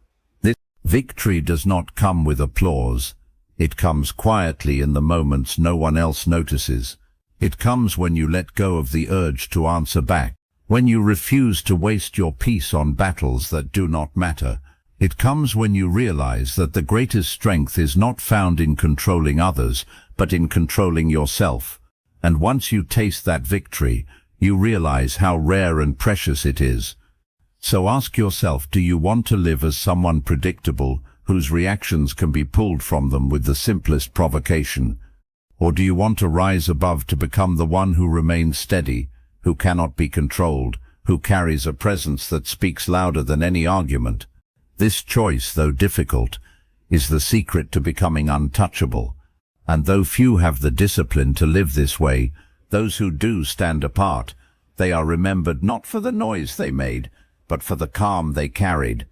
This victory does not come with applause. It comes quietly in the moments no one else notices. It comes when you let go of the urge to answer back, when you refuse to waste your peace on battles that do not matter. It comes when you realize that the greatest strength is not found in controlling others, but in controlling yourself. And once you taste that victory, you realize how rare and precious it is. So ask yourself, do you want to live as someone predictable, whose reactions can be pulled from them with the simplest provocation? Or do you want to rise above to become the one who remains steady, who cannot be controlled, who carries a presence that speaks louder than any argument? This choice, though difficult, is the secret to becoming untouchable. And though few have the discipline to live this way, those who do stand apart. They are remembered not for the noise they made, but for the calm they carried.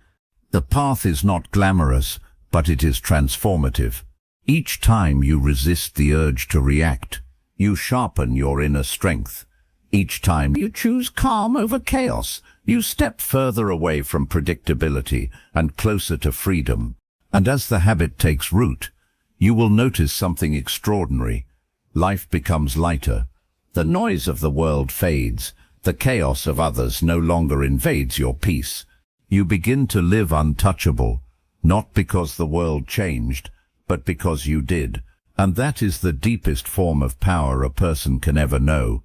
The path is not glamorous, but it is transformative. Each time you resist the urge to react, you sharpen your inner strength. Each time you choose calm over chaos, you step further away from predictability and closer to freedom. And as the habit takes root, you will notice something extraordinary. Life becomes lighter. The noise of the world fades. The chaos of others no longer invades your peace. You begin to live untouchable, not because the world changed, but because you did. And that is the deepest form of power a person can ever know.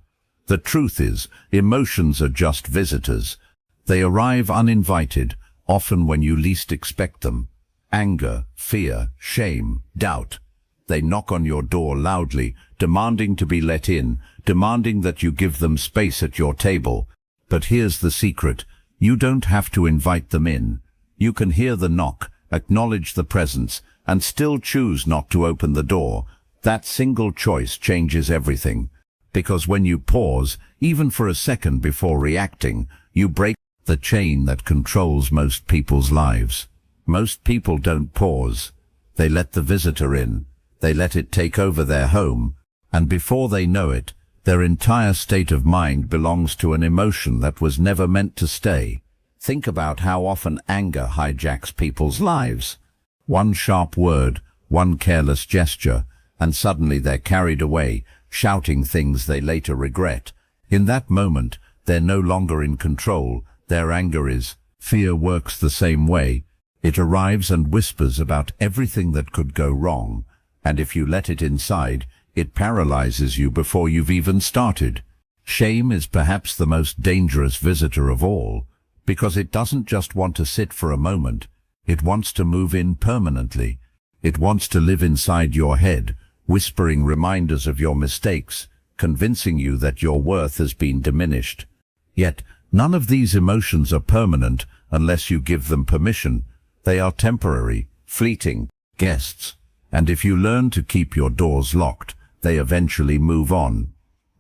The truth is, emotions are just visitors. They arrive uninvited, often when you least expect them. Anger, fear, shame, doubt. They knock on your door loudly, demanding to be let in, demanding that you give them space at your table. But here's the secret. You don't have to invite them in. You can hear the knock, acknowledge the presence, and still choose not to open the door. That single choice changes everything. Because when you pause, even for a second before reacting, you break the chain that controls most people's lives. Most people don't pause. They let the visitor in. They let it take over their home. And before they know it, their entire state of mind belongs to an emotion that was never meant to stay. Think about how often anger hijacks people's lives. One sharp word, one careless gesture, and suddenly they're carried away, shouting things they later regret. In that moment, they're no longer in control. Their anger is. Fear works the same way. It arrives and whispers about everything that could go wrong. And if you let it inside, it paralyzes you before you've even started. Shame is perhaps the most dangerous visitor of all, because it doesn't just want to sit for a moment. It wants to move in permanently. It wants to live inside your head, whispering reminders of your mistakes, convincing you that your worth has been diminished. Yet, none of these emotions are permanent unless you give them permission. They are temporary, fleeting guests. And if you learn to keep your doors locked, they eventually move on.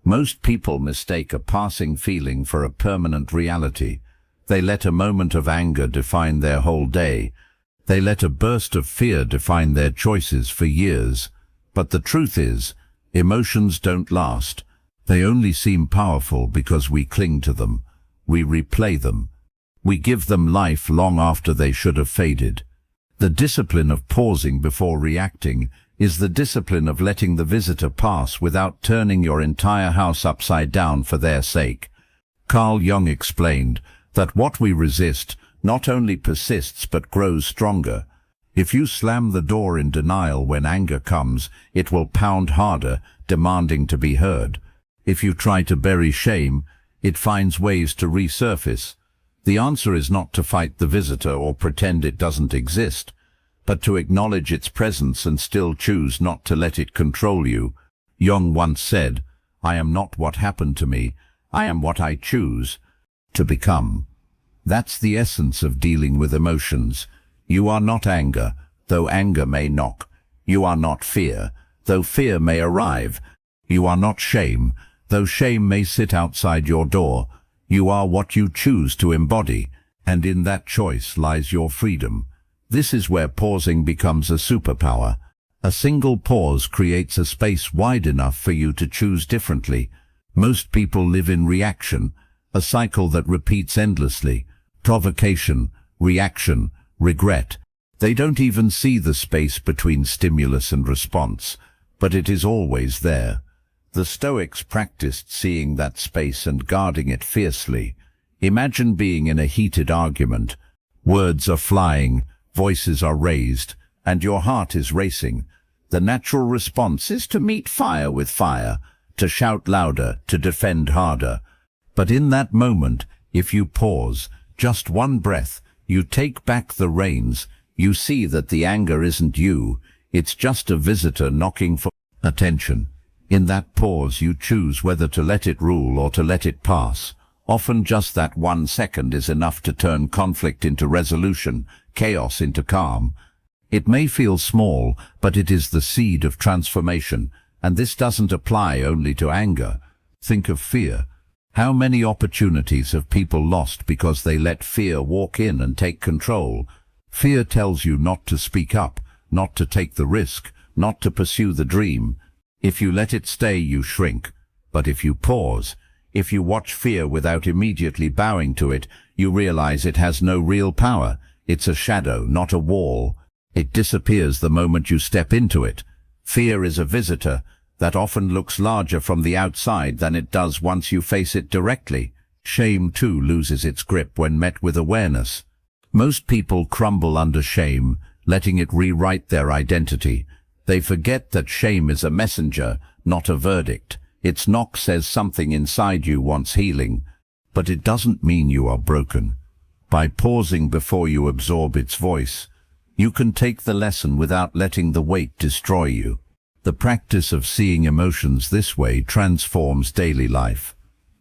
Most people mistake a passing feeling for a permanent reality. They let a moment of anger define their whole day. They let a burst of fear define their choices for years. But the truth is, emotions don't last. They only seem powerful because we cling to them. We replay them. We give them life long after they should have faded. The discipline of pausing before reacting is the discipline of letting the visitor pass without turning your entire house upside down for their sake. Carl Jung explained that what we resist not only persists but grows stronger. If you slam the door in denial when anger comes, it will pound harder, demanding to be heard. If you try to bury shame, it finds ways to resurface. The answer is not to fight the visitor or pretend it doesn't exist, but to acknowledge its presence and still choose not to let it control you. Jung once said, "I am not what happened to me, I am what I choose to become." That's the essence of dealing with emotions. You are not anger, though anger may knock. You are not fear, though fear may arrive. You are not shame, though shame may sit outside your door. You are what you choose to embody, and in that choice lies your freedom. This is where pausing becomes a superpower. A single pause creates a space wide enough for you to choose differently. Most people live in reaction, a cycle that repeats endlessly. Provocation, reaction, regret. They don't even see the space between stimulus and response, but it is always there. The Stoics practiced seeing that space and guarding it fiercely. Imagine being in a heated argument. Words are flying, voices are raised, and your heart is racing. The natural response is to meet fire with fire, to shout louder, to defend harder. But in that moment, if you pause, just one breath, you take back the reins, you see that the anger isn't you, it's just a visitor knocking for attention. In that pause you choose whether to let it rule or to let it pass. Often just that 1 second is enough to turn conflict into resolution, chaos into calm. It may feel small, but it is the seed of transformation, and this doesn't apply only to anger. Think of fear. How many opportunities have people lost because they let fear walk in and take control? Fear tells you not to speak up, not to take the risk, not to pursue the dream. If you let it stay, you shrink. But if you pause, if you watch fear without immediately bowing to it, you realize it has no real power. It's a shadow, not a wall. It disappears the moment you step into it. Fear is a visitor that often looks larger from the outside than it does once you face it directly. Shame, too, loses its grip when met with awareness. Most people crumble under shame, letting it rewrite their identity. They forget that shame is a messenger, not a verdict. Its knock says something inside you wants healing, but it doesn't mean you are broken. By pausing before you absorb its voice, you can take the lesson without letting the weight destroy you. The practice of seeing emotions this way transforms daily life.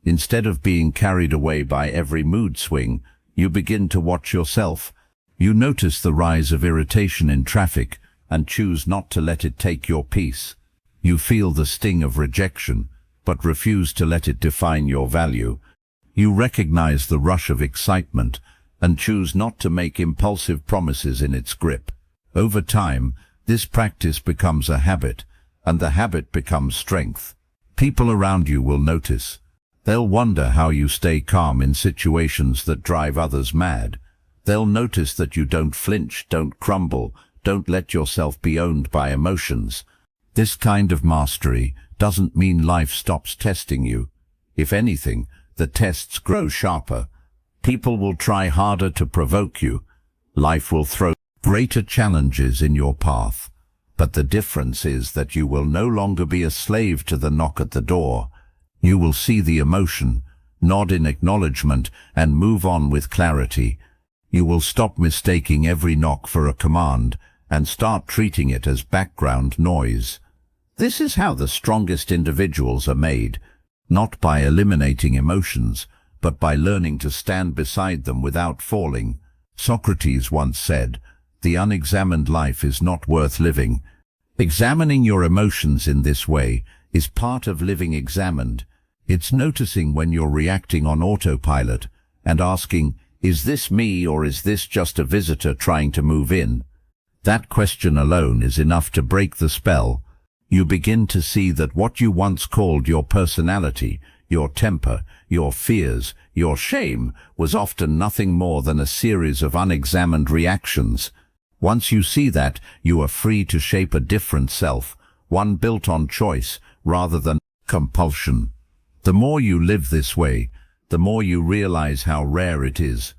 Instead of being carried away by every mood swing, you begin to watch yourself. You notice the rise of irritation in traffic and choose not to let it take your peace. You feel the sting of rejection, but refuse to let it define your value. You recognize the rush of excitement and choose not to make impulsive promises in its grip. Over time, this practice becomes a habit, and the habit becomes strength. People around you will notice. They'll wonder how you stay calm in situations that drive others mad. They'll notice that you don't flinch, don't crumble, don't let yourself be owned by emotions. This kind of mastery doesn't mean life stops testing you. If anything, the tests grow sharper. People will try harder to provoke you. Life will throw greater challenges in your path. But the difference is that you will no longer be a slave to the knock at the door. You will see the emotion, nod in acknowledgement, and move on with clarity. You will stop mistaking every knock for a command and start treating it as background noise. This is how the strongest individuals are made, not by eliminating emotions, but by learning to stand beside them without falling. Socrates once said, "The unexamined life is not worth living." Examining your emotions in this way is part of living examined. It's noticing when you're reacting on autopilot and asking, is this me or is this just a visitor trying to move in? That question alone is enough to break the spell. You begin to see that what you once called your personality, your temper, your fears, your shame, was often nothing more than a series of unexamined reactions. Once you see that, you are free to shape a different self, one built on choice rather than compulsion. The more you live this way, the more you realize how rare it is.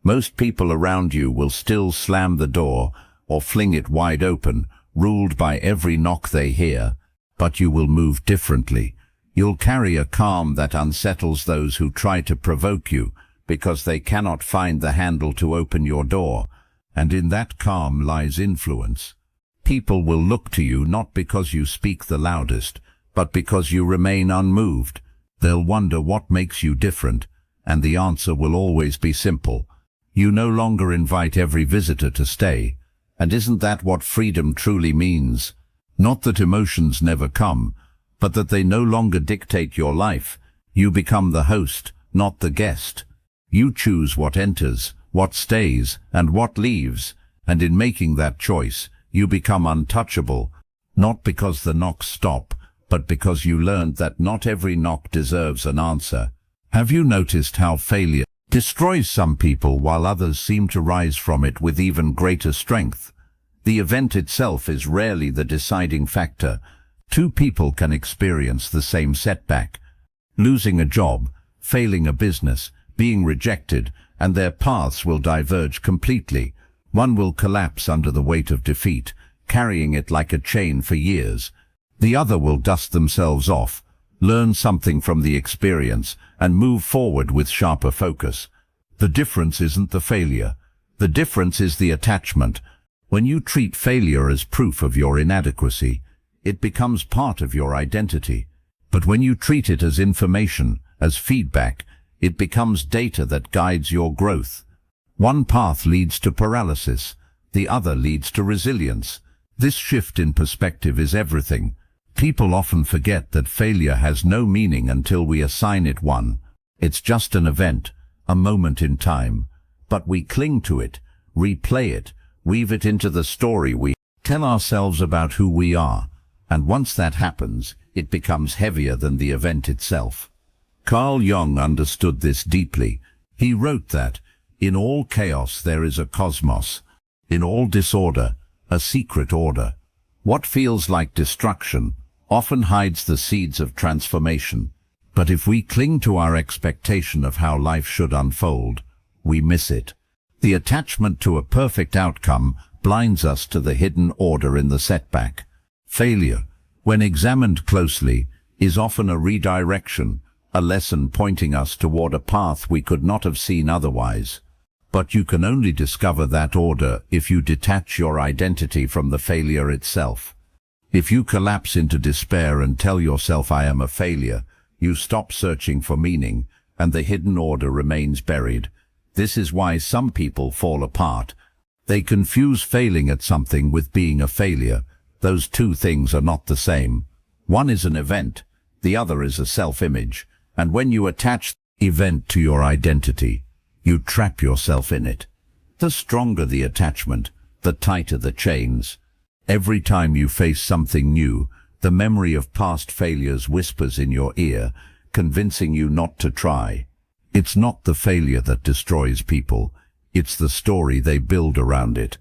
Most people around you will still slam the door or fling it wide open, ruled by every knock they hear, but you will move differently. You'll carry a calm that unsettles those who try to provoke you because they cannot find the handle to open your door, and in that calm lies influence. People will look to you not because you speak the loudest, but because you remain unmoved. They'll wonder what makes you different, and the answer will always be simple. You no longer invite every visitor to stay. And isn't that what freedom truly means? Not that emotions never come, but that they no longer dictate your life. You become the host, not the guest. You choose what enters, what stays, and what leaves, and in making that choice, you become untouchable, not because the knocks stop, but because you learned that not every knock deserves an answer. Have you noticed how failure destroys some people while others seem to rise from it with even greater strength? The event itself is rarely the deciding factor. Two people can experience the same setback: losing a job, failing a business, being rejected, and their paths will diverge completely. One will collapse under the weight of defeat, carrying it like a chain for years. The other will dust themselves off, learn something from the experience, and move forward with sharper focus. The difference isn't the failure. The difference is the attachment. When you treat failure as proof of your inadequacy, it becomes part of your identity. But when you treat it as information, as feedback, it becomes data that guides your growth. One path leads to paralysis, the other leads to resilience. This shift in perspective is everything. People often forget that failure has no meaning until we assign it one. It's just an event, a moment in time. But we cling to it, replay it, weave it into the story we tell ourselves about who we are. And once that happens, it becomes heavier than the event itself. Carl Jung understood this deeply. He wrote that, "In all chaos there is a cosmos. In all disorder, a secret order." What feels like destruction often hides the seeds of transformation. But if we cling to our expectation of how life should unfold, we miss it. The attachment to a perfect outcome blinds us to the hidden order in the setback. Failure, when examined closely, is often a redirection, a lesson pointing us toward a path we could not have seen otherwise. But you can only discover that order if you detach your identity from the failure itself. If you collapse into despair and tell yourself, "I am a failure," you stop searching for meaning, and the hidden order remains buried. This is why some people fall apart. They confuse failing at something with being a failure. Those two things are not the same. One is an event, the other is a self-image. And when you attach the event to your identity, you trap yourself in it. The stronger the attachment, the tighter the chains. Every time you face something new, the memory of past failures whispers in your ear, convincing you not to try. It's not the failure that destroys people, it's the story they build around it.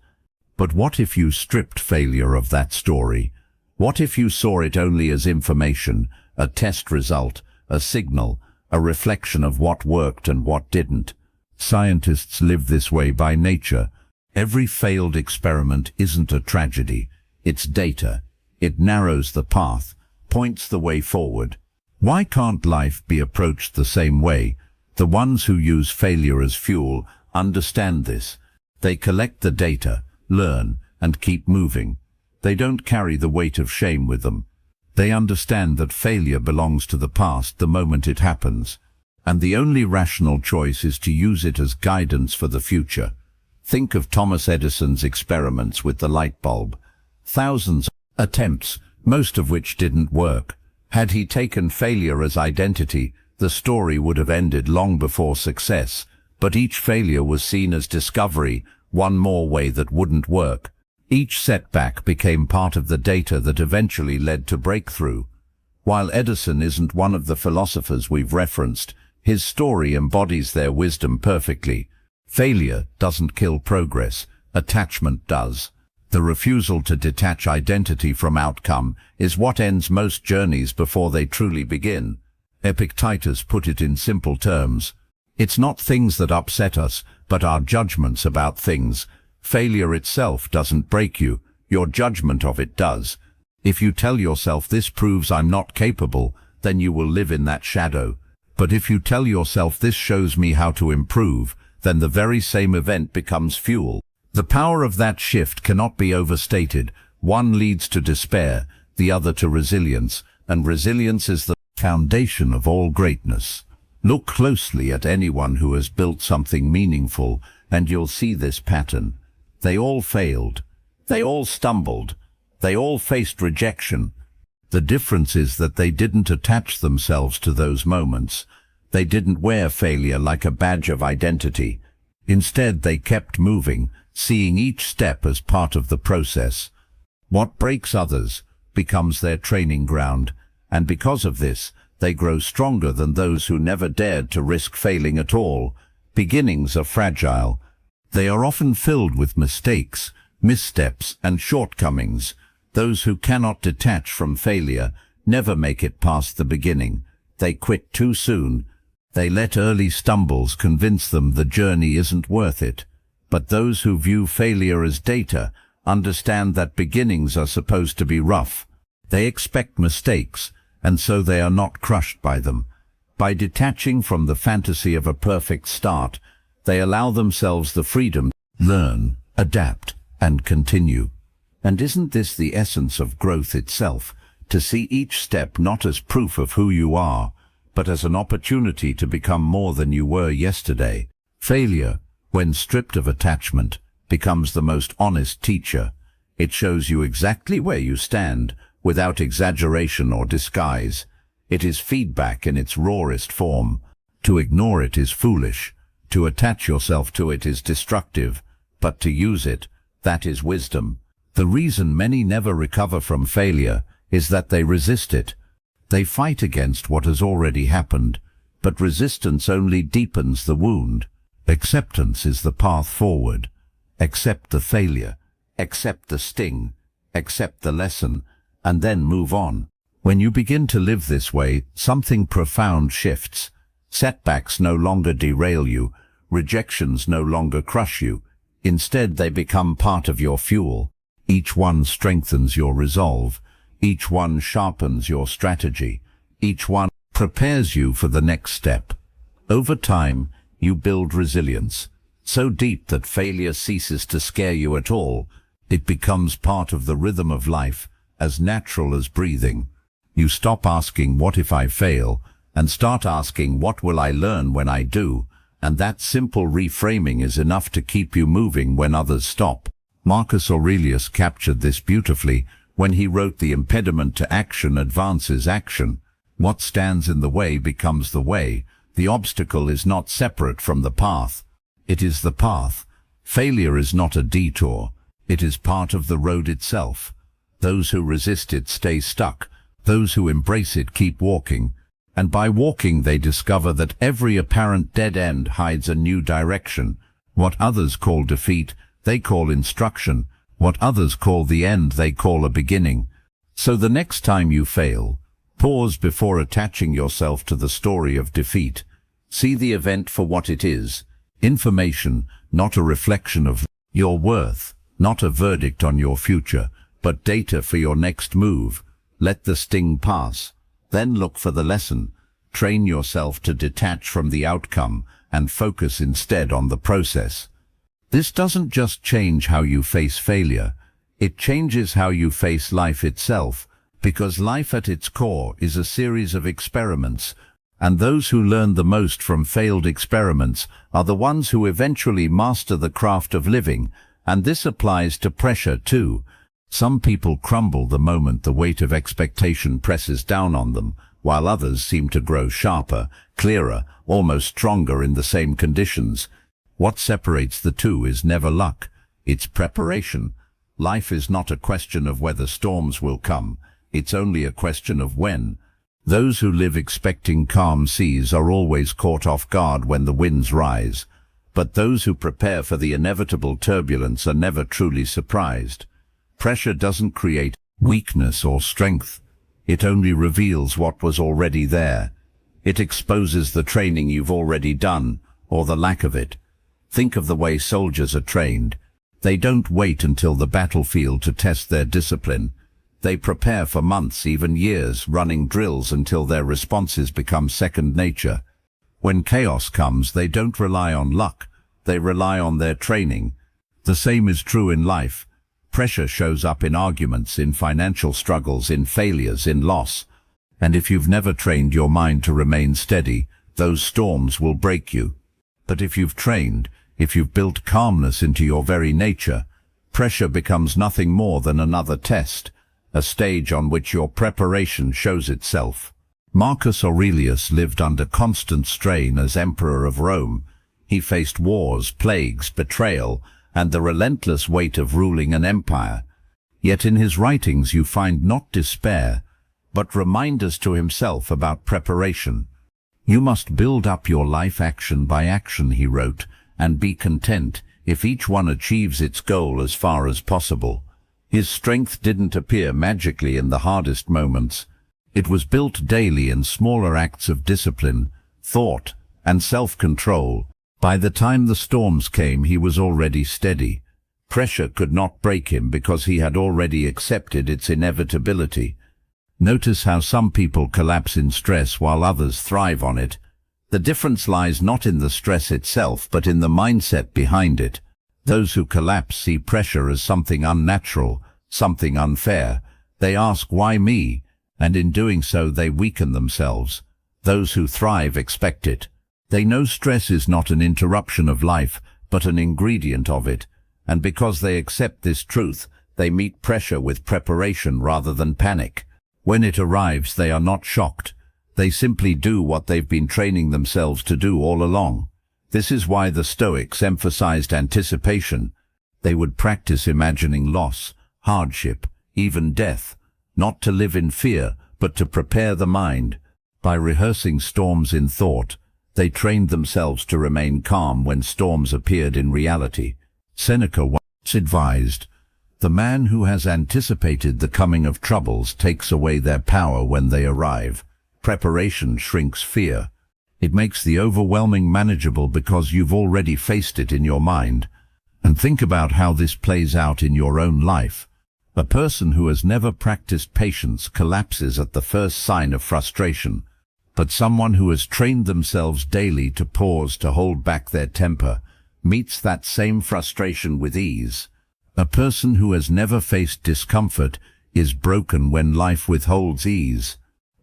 But what if you stripped failure of that story? What if you saw it only as information, a test result, a signal, a reflection of what worked and what didn't? Scientists live this way by nature. Every failed experiment isn't a tragedy, it's data. It narrows the path, points the way forward. Why can't life be approached the same way? The ones who use failure as fuel understand this. They collect the data, learn, and keep moving. They don't carry the weight of shame with them. They understand that failure belongs to the past the moment it happens, and the only rational choice is to use it as guidance for the future. Think of Thomas Edison's experiments with the light bulb. Thousands of attempts, most of which didn't work. Had he taken failure as identity, the story would have ended long before success. But each failure was seen as discovery, one more way that wouldn't work. Each setback became part of the data that eventually led to breakthrough. While Edison isn't one of the philosophers we've referenced, his story embodies their wisdom perfectly. Failure doesn't kill progress, attachment does. The refusal to detach identity from outcome is what ends most journeys before they truly begin. Epictetus put it in simple terms: It's not things that upset us, but our judgments about things. Failure itself doesn't break you, your judgment of it does. If you tell yourself this proves I'm not capable, then you will live in that shadow. But if you tell yourself this shows me how to improve, then the very same event becomes fuel. The power of that shift cannot be overstated. One leads to despair, the other to resilience, and resilience is the foundation of all greatness. Look closely at anyone who has built something meaningful, and you'll see this pattern. They all failed. They all stumbled. They all faced rejection. The difference is that they didn't attach themselves to those moments. They didn't wear failure like a badge of identity. Instead, they kept moving, seeing each step as part of the process. What breaks others becomes their training ground, and because of this, they grow stronger than those who never dared to risk failing at all. Beginnings are fragile. They are often filled with mistakes, missteps, and shortcomings. Those who cannot detach from failure never make it past the beginning. They quit too soon. They let early stumbles convince them the journey isn't worth it. But those who view failure as data understand that beginnings are supposed to be rough. They expect mistakes, and so they are not crushed by them. By detaching from the fantasy of a perfect start, they allow themselves the freedom to learn, adapt, and continue. And isn't this the essence of growth itself, to see each step not as proof of who you are, but as an opportunity to become more than you were yesterday? Failure, when stripped of attachment, becomes the most honest teacher. It shows you exactly where you stand, without exaggeration or disguise. It is feedback in its rawest form. To ignore it is foolish. To attach yourself to it is destructive. But to use it, that is wisdom. The reason many never recover from failure is that they resist it. They fight against what has already happened, but resistance only deepens the wound. Acceptance is the path forward. Accept the failure, accept the sting, accept the lesson, and then move on. When you begin to live this way, something profound shifts. Setbacks no longer derail you, rejections no longer crush you. Instead, they become part of your fuel. Each one strengthens your resolve. Each one sharpens your strategy. Each one prepares you for the next step. Over time, you build resilience, so deep that failure ceases to scare you at all. It becomes part of the rhythm of life, as natural as breathing. You stop asking, "What if I fail?" and start asking, "What will I learn when I do?" And that simple reframing is enough to keep you moving when others stop. Marcus Aurelius captured this beautifully when he wrote, "The impediment to action advances action. What stands in the way becomes the way. The obstacle is not separate from the path. It is the path." Failure is not a detour. It is part of the road itself. Those who resist it stay stuck. Those who embrace it keep walking. And by walking they discover that every apparent dead end hides a new direction. What others call defeat, they call instruction. What others call the end, they call a beginning. So the next time you fail, pause before attaching yourself to the story of defeat. See the event for what it is. Information, not a reflection of your worth, not a verdict on your future, but data for your next move. Let the sting pass. Then look for the lesson. Train yourself to detach from the outcome and focus instead on the process. This doesn't just change how you face failure. It changes how you face life itself, because life at its core is a series of experiments, and those who learn the most from failed experiments are the ones who eventually master the craft of living, and this applies to pressure too. Some people crumble the moment the weight of expectation presses down on them, while others seem to grow sharper, clearer, almost stronger in the same conditions. What separates the two is never luck, it's preparation. Life is not a question of whether storms will come, it's only a question of when. Those who live expecting calm seas are always caught off guard when the winds rise, but those who prepare for the inevitable turbulence are never truly surprised. Pressure doesn't create weakness or strength. It only reveals what was already there. It exposes the training you've already done, or the lack of it. Think of the way soldiers are trained. They don't wait until the battlefield to test their discipline. They prepare for months, even years, running drills until their responses become second nature. When chaos comes, they don't rely on luck. They rely on their training. The same is true in life. Pressure shows up in arguments, in financial struggles, in failures, in loss. And if you've never trained your mind to remain steady, those storms will break you. But if you've trained, if you've built calmness into your very nature, pressure becomes nothing more than another test, a stage on which your preparation shows itself. Marcus Aurelius lived under constant strain as Emperor of Rome. He faced wars, plagues, betrayal, and the relentless weight of ruling an empire. Yet in his writings you find not despair, but reminders to himself about preparation. You must build up your life action by action, he wrote, and be content if each one achieves its goal as far as possible. His strength didn't appear magically in the hardest moments. It was built daily in smaller acts of discipline, thought, and self-control. By the time the storms came, he was already steady. Pressure could not break him because he had already accepted its inevitability. Notice how some people collapse in stress while others thrive on it. The difference lies not in the stress itself, but in the mindset behind it. Those who collapse see pressure as something unnatural, something unfair. They ask, "Why me?" And in doing so they weaken themselves. Those who thrive expect it. They know stress is not an interruption of life, but an ingredient of it. And because they accept this truth, they meet pressure with preparation rather than panic. When it arrives, they are not shocked. They simply do what they've been training themselves to do all along. This is why the Stoics emphasized anticipation. They would practice imagining loss, hardship, even death, not to live in fear, but to prepare the mind. By rehearsing storms in thought, they trained themselves to remain calm when storms appeared in reality. Seneca once advised, "The man who has anticipated the coming of troubles takes away their power when they arrive." Preparation shrinks fear. It makes the overwhelming manageable because you've already faced it in your mind. And think about how this plays out in your own life. A person who has never practiced patience collapses at the first sign of frustration. But someone who has trained themselves daily to pause, to hold back their temper, meets that same frustration with ease. A person who has never faced discomfort is broken when life withholds ease.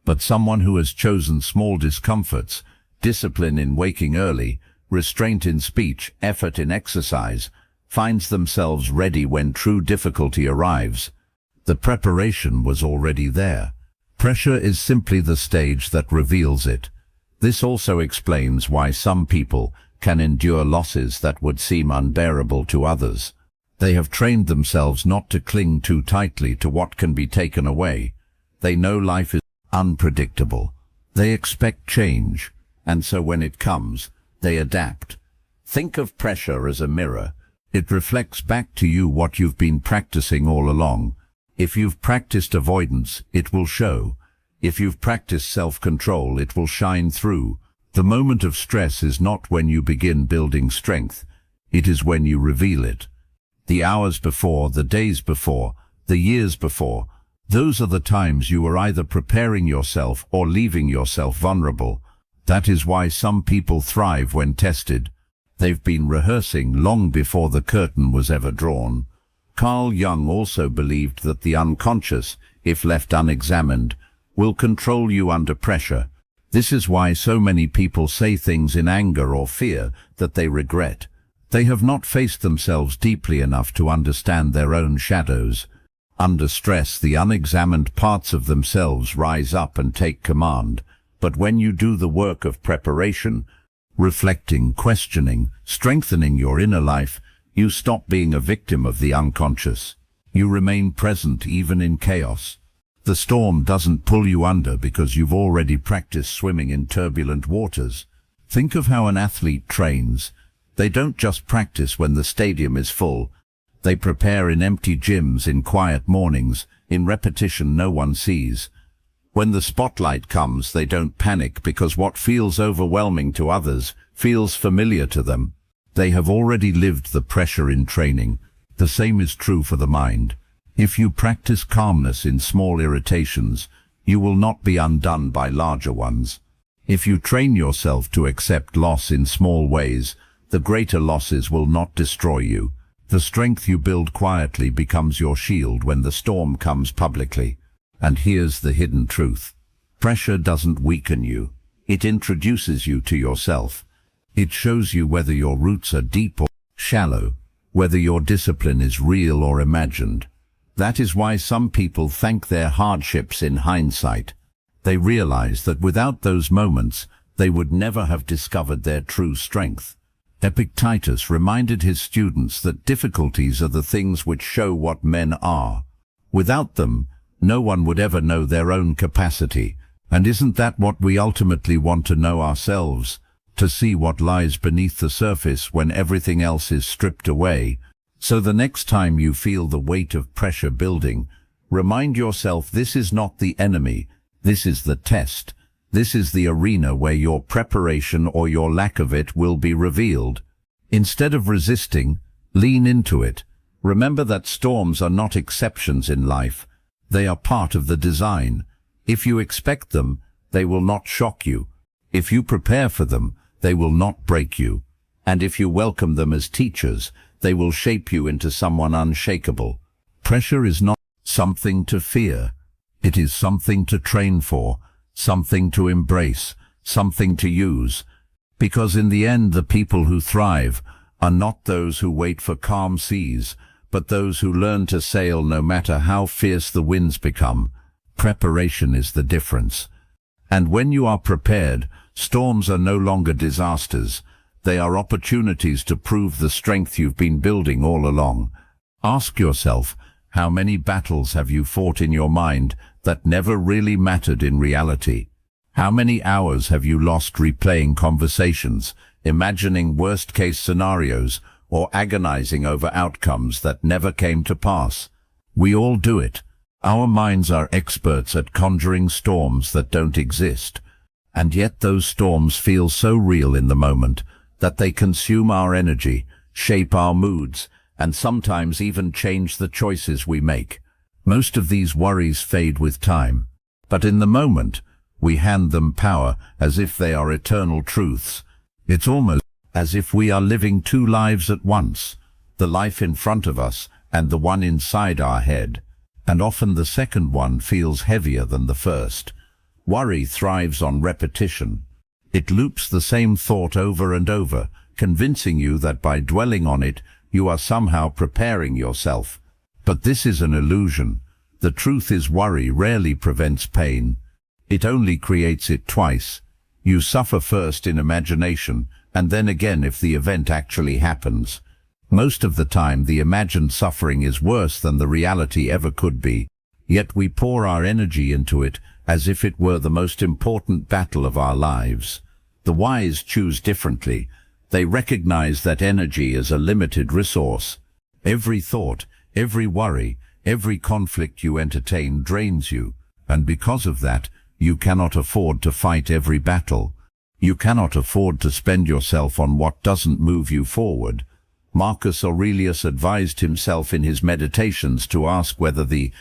But someone who has chosen small discomforts, discipline in waking early, restraint in speech, effort in exercise, finds themselves ready when true difficulty arrives. The preparation was already there. Pressure is simply the stage that reveals it. This also explains why some people can endure losses that would seem unbearable to others. They have trained themselves not to cling too tightly to what can be taken away. They know life is unpredictable. They expect change, and so when it comes, they adapt. Think of pressure as a mirror. It reflects back to you what you've been practicing all along. If you've practiced avoidance, it will show. If you've practiced self-control, it will shine through. The moment of stress is not when you begin building strength. It is when you reveal it. The hours before, the days before, the years before, those are the times you are either preparing yourself or leaving yourself vulnerable. That is why some people thrive when tested. They've been rehearsing long before the curtain was ever drawn. Carl Jung also believed that the unconscious, if left unexamined, will control you under pressure. This is why so many people say things in anger or fear that they regret. They have not faced themselves deeply enough to understand their own shadows. Under stress, the unexamined parts of themselves rise up and take command. But when you do the work of preparation, reflecting, questioning, strengthening your inner life, you stop being a victim of the unconscious. You remain present even in chaos. The storm doesn't pull you under because you've already practiced swimming in turbulent waters. Think of how an athlete trains. They don't just practice when the stadium is full. They prepare in empty gyms, in quiet mornings, in repetition no one sees. When the spotlight comes, they don't panic because what feels overwhelming to others feels familiar to them. They have already lived the pressure in training. The same is true for the mind. If you practice calmness in small irritations, you will not be undone by larger ones. If you train yourself to accept loss in small ways, the greater losses will not destroy you. The strength you build quietly becomes your shield when the storm comes publicly. And here's the hidden truth. Pressure doesn't weaken you. It introduces you to yourself. It shows you whether your roots are deep or shallow, whether your discipline is real or imagined. That is why some people thank their hardships in hindsight. They realize that without those moments, they would never have discovered their true strength. Epictetus reminded his students that difficulties are the things which show what men are. Without them, no one would ever know their own capacity. And isn't that what we ultimately want to know ourselves? To see what lies beneath the surface when everything else is stripped away. So the next time you feel the weight of pressure building, remind yourself this is not the enemy, this is the test. This is the arena where your preparation or your lack of it will be revealed. Instead of resisting, lean into it. Remember that storms are not exceptions in life. They are part of the design. If you expect them, they will not shock you. If you prepare for them, they will not break you. And if you welcome them as teachers, they will shape you into someone unshakable. Pressure is not something to fear. It is something to train for, something to embrace, something to use. Because in the end, the people who thrive are not those who wait for calm seas, but those who learn to sail no matter how fierce the winds become. Preparation is the difference. And when you are prepared, storms are no longer disasters. They are opportunities to prove the strength you've been building all along. Ask yourself, how many battles have you fought in your mind that never really mattered in reality? How many hours have you lost replaying conversations, imagining worst-case scenarios, or agonizing over outcomes that never came to pass? We all do it. Our minds are experts at conjuring storms that don't exist. And yet those storms feel so real in the moment that they consume our energy, shape our moods, and sometimes even change the choices we make. Most of these worries fade with time, but in the moment, we hand them power as if they are eternal truths. It's almost as if we are living two lives at once, the life in front of us and the one inside our head. And often the second one feels heavier than the first. Worry thrives on repetition. It loops the same thought over and over, convincing you that by dwelling on it, you are somehow preparing yourself. But this is an illusion. The truth is, worry rarely prevents pain. It only creates it twice. You suffer first in imagination, and then again if the event actually happens. Most of the time, the imagined suffering is worse than the reality ever could be. Yet we pour our energy into it as if it were the most important battle of our lives. The wise choose differently. They recognize that energy is a limited resource. Every thought, every worry, every conflict you entertain drains you, and because of that, you cannot afford to fight every battle. You cannot afford to spend yourself on what doesn't move you forward. Marcus Aurelius advised himself in his meditations to ask whether the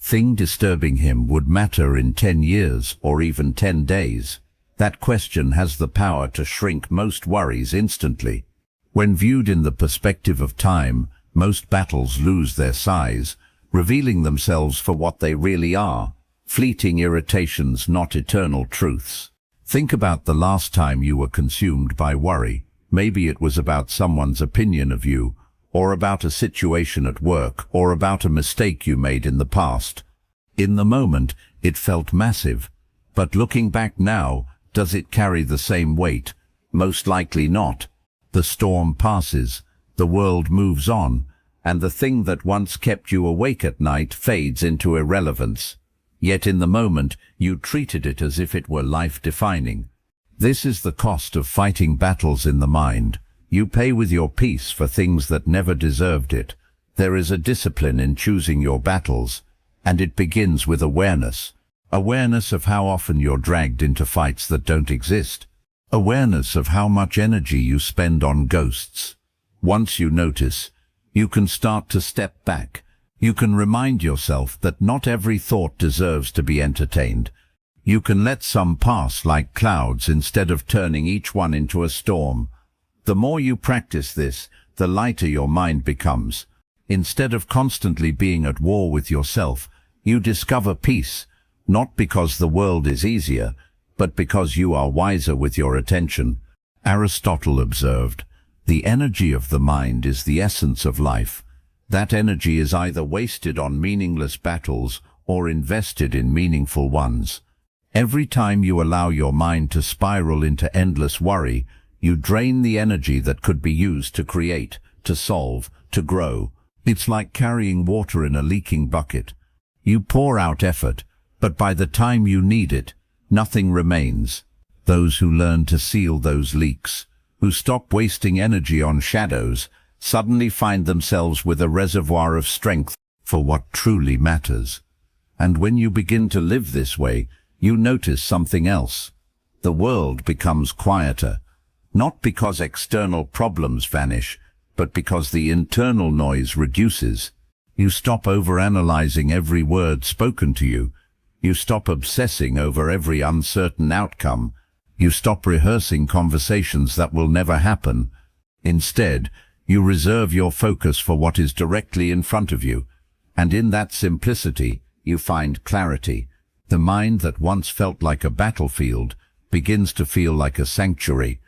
thing disturbing him would matter in 10 years or even 10 days. That question has the power to shrink most worries instantly. When viewed in the perspective of time, most battles lose their size, revealing themselves for what they really are, fleeting irritations, not eternal truths. Think about the last time you were consumed by worry. Maybe it was about someone's opinion of you, or about a situation at work, or about a mistake you made in the past. In the moment, it felt massive. But looking back now, does it carry the same weight? Most likely not. The storm passes, the world moves on, and the thing that once kept you awake at night fades into irrelevance. Yet in the moment, you treated it as if it were life-defining. This is the cost of fighting battles in the mind. You pay with your peace for things that never deserved it. There is a discipline in choosing your battles, and it begins with awareness. Awareness of how often you're dragged into fights that don't exist. Awareness of how much energy you spend on ghosts. Once you notice, you can start to step back. You can remind yourself that not every thought deserves to be entertained. You can let some pass like clouds instead of turning each one into a storm. The more you practice this, the lighter your mind becomes. Instead of constantly being at war with yourself, you discover peace, not because the world is easier, but because you are wiser with your attention. Aristotle observed, "The energy of the mind is the essence of life. That energy is either wasted on meaningless battles or invested in meaningful ones." Every time you allow your mind to spiral into endless worry, you drain the energy that could be used to create, to solve, to grow. It's like carrying water in a leaking bucket. You pour out effort, but by the time you need it, nothing remains. Those who learn to seal those leaks, who stop wasting energy on shadows, suddenly find themselves with a reservoir of strength for what truly matters. And when you begin to live this way, you notice something else. The world becomes quieter, not because external problems vanish, but because the internal noise reduces. You stop overanalyzing every word spoken to you. You stop obsessing over every uncertain outcome. You stop rehearsing conversations that will never happen. Instead, you reserve your focus for what is directly in front of you. And in that simplicity, you find clarity. The mind that once felt like a battlefield begins to feel like a sanctuary.